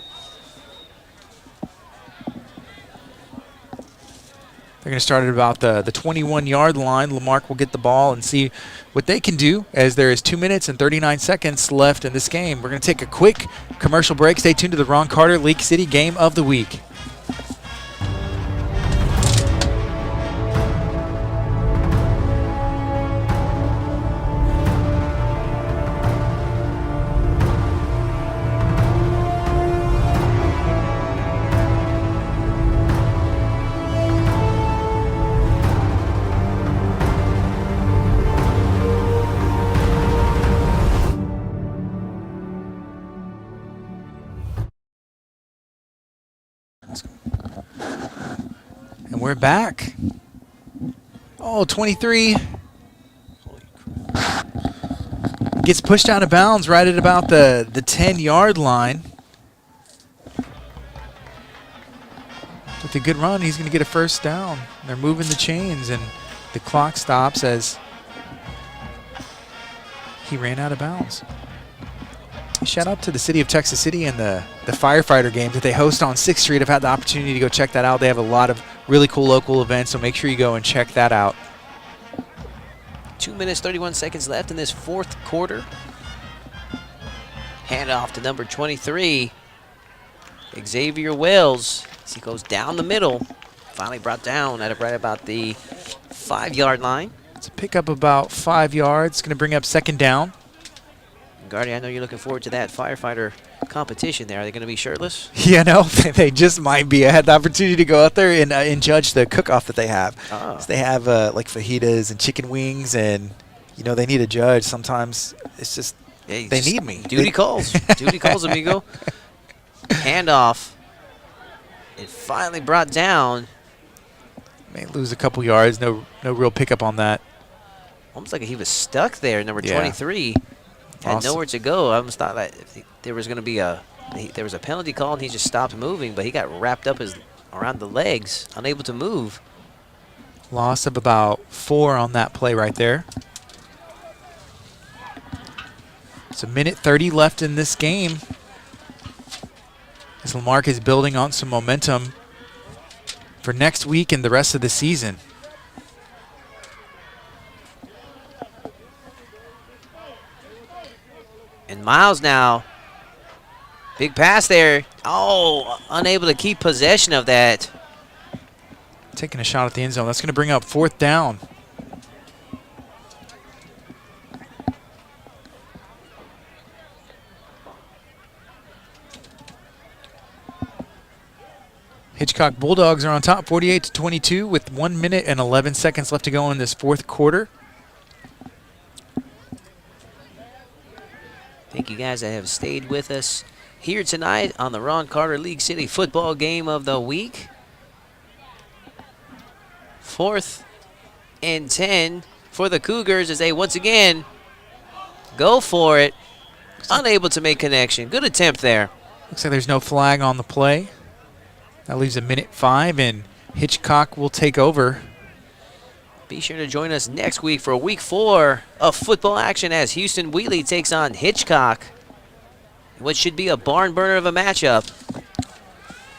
They're going to start at about the 21-yard line. Lamarck will get the ball and see what they can do, as there is 2 minutes and 39 seconds left in this game. We're going to take a quick commercial break. Stay tuned to the Ron Carter League City Game of the Week. And we're back. Oh, 23. Gets pushed out of bounds right at about the 10-yard line. With a good run, he's going to get a 1st down. They're moving the chains, and the clock stops as he ran out of bounds. Shout out to the city of Texas City and the firefighter games that they host on 6th Street. I've had the opportunity to go check that out. They have a lot of really cool local events, so make sure you go and check that out. 2 minutes, 31 seconds left in this 4th quarter. Handoff to number 23, Xavier Wells. As he goes down the middle, finally brought down at right about the 5-yard line. It's a pickup about 5 yards. It's going to bring up 2nd down. Guardy, I know you're looking forward to that firefighter competition there. Are they going to be shirtless? Yeah, no, they just might be. I had the opportunity to go out there and judge the cook-off that they have. Oh. So they have like fajitas and chicken wings, and they need a judge. Sometimes it's just they need me. Duty calls. Duty calls, amigo. Handoff. It finally brought down. May lose a couple yards. No real pickup on that. Almost like he was stuck there, number 23. Had nowhere to go. I almost thought that there was going to be there was a penalty call and he just stopped moving, but he got wrapped up around the legs, unable to move. Loss of about 4 on that play right there. It's 1:30 left in this game, as Lamarck is building on some momentum for next week and the rest of the season. And Miles now, big pass there. Oh, unable to keep possession of that. Taking a shot at the end zone. That's going to bring up 4th down. Hitchcock Bulldogs are on top, 48-22, with 1 minute and 11 seconds left to go in this 4th quarter. Thank you guys that have stayed with us here tonight on the Ron Carter League City Football Game of the Week. 4th and 10 for the Cougars as they once again go for it. Unable to make connection. Good attempt there. Looks like there's no flag on the play. That leaves 1:05, and Hitchcock will take over. Be sure to join us next week for week 4 of football action as Houston Wheatley takes on Hitchcock. What should be a barn burner of a matchup.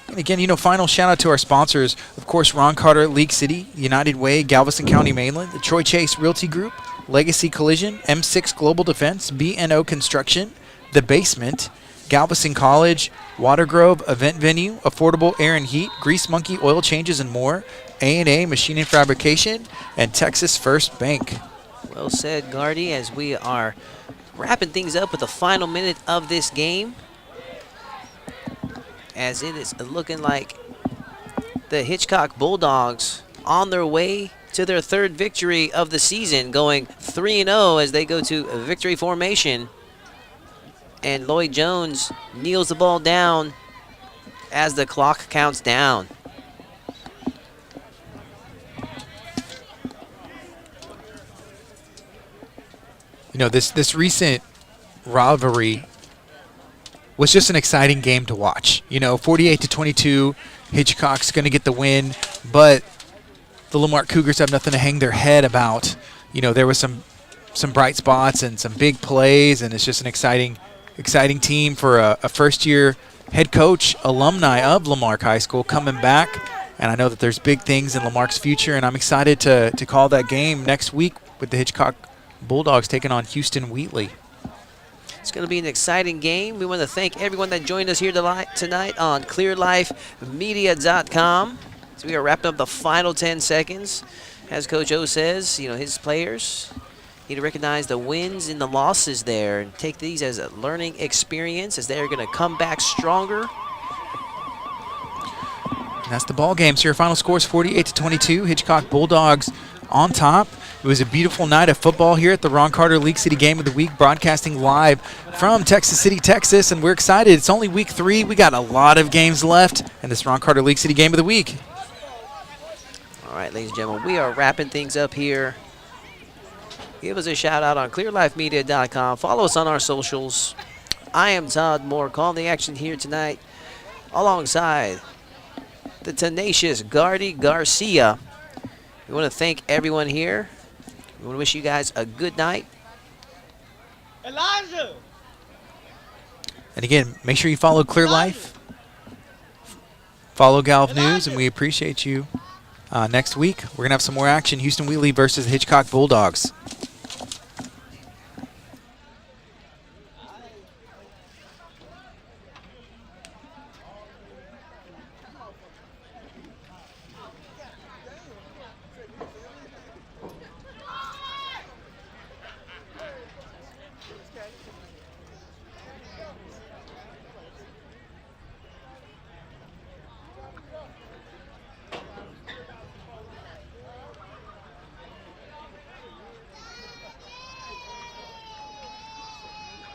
And again, final shout out to our sponsors. Of course, Ron Carter, League City, United Way, Galveston County Mainland, the Troy Chase Realty Group, Legacy Collision, M6 Global Defense, B&O Construction, The Basement, Galveston College, Watergrove Event Venue, Affordable Air and Heat, Grease Monkey Oil Changes and more, A&A Machine and Fabrication, and Texas First Bank. Well said, Gardy, as we are wrapping things up with the final minute of this game, as it is looking like the Hitchcock Bulldogs on their way to their 3rd victory of the season, going 3-0 as they go to a victory formation. And Lloyd Jones kneels the ball down as the clock counts down. This recent rivalry was just an exciting game to watch. 48-22, Hitchcock's going to get the win, but the Lamarck Cougars have nothing to hang their head about. There was some bright spots and some big plays, and it's just an exciting team for a first-year head coach, alumni of Lamarck High School coming back. And I know that there's big things in Lamarck's future, and I'm excited to call that game next week with the Hitchcock Bulldogs taking on Houston Wheatley. It's going to be an exciting game. We want to thank everyone that joined us here tonight on ClearLifeMedia.com. So we are wrapping up the final 10 seconds. As Coach O says, his players need to recognize the wins and the losses there and take these as a learning experience as they are going to come back stronger. And that's the ball game. So your final score is 48-22. Hitchcock Bulldogs on top. It was a beautiful night of football here at the Ron Carter League City Game of the Week, broadcasting live from Texas City, Texas, and we're excited. It's only week 3. We got a lot of games left in this Ron Carter League City Game of the Week. All right, ladies and gentlemen, we are wrapping things up here. Give us a shout out on ClearLifeMedia.com. Follow us on our socials. I am Todd Moore, calling the action here tonight alongside the tenacious Gardy Garcia. We want to thank everyone here. We want to wish you guys a good night. Elijah! And again, make sure you follow Clear Life, follow Galv News, and we appreciate you. Next week, we're going to have some more action. Houston Wheatley versus the Hitchcock Bulldogs.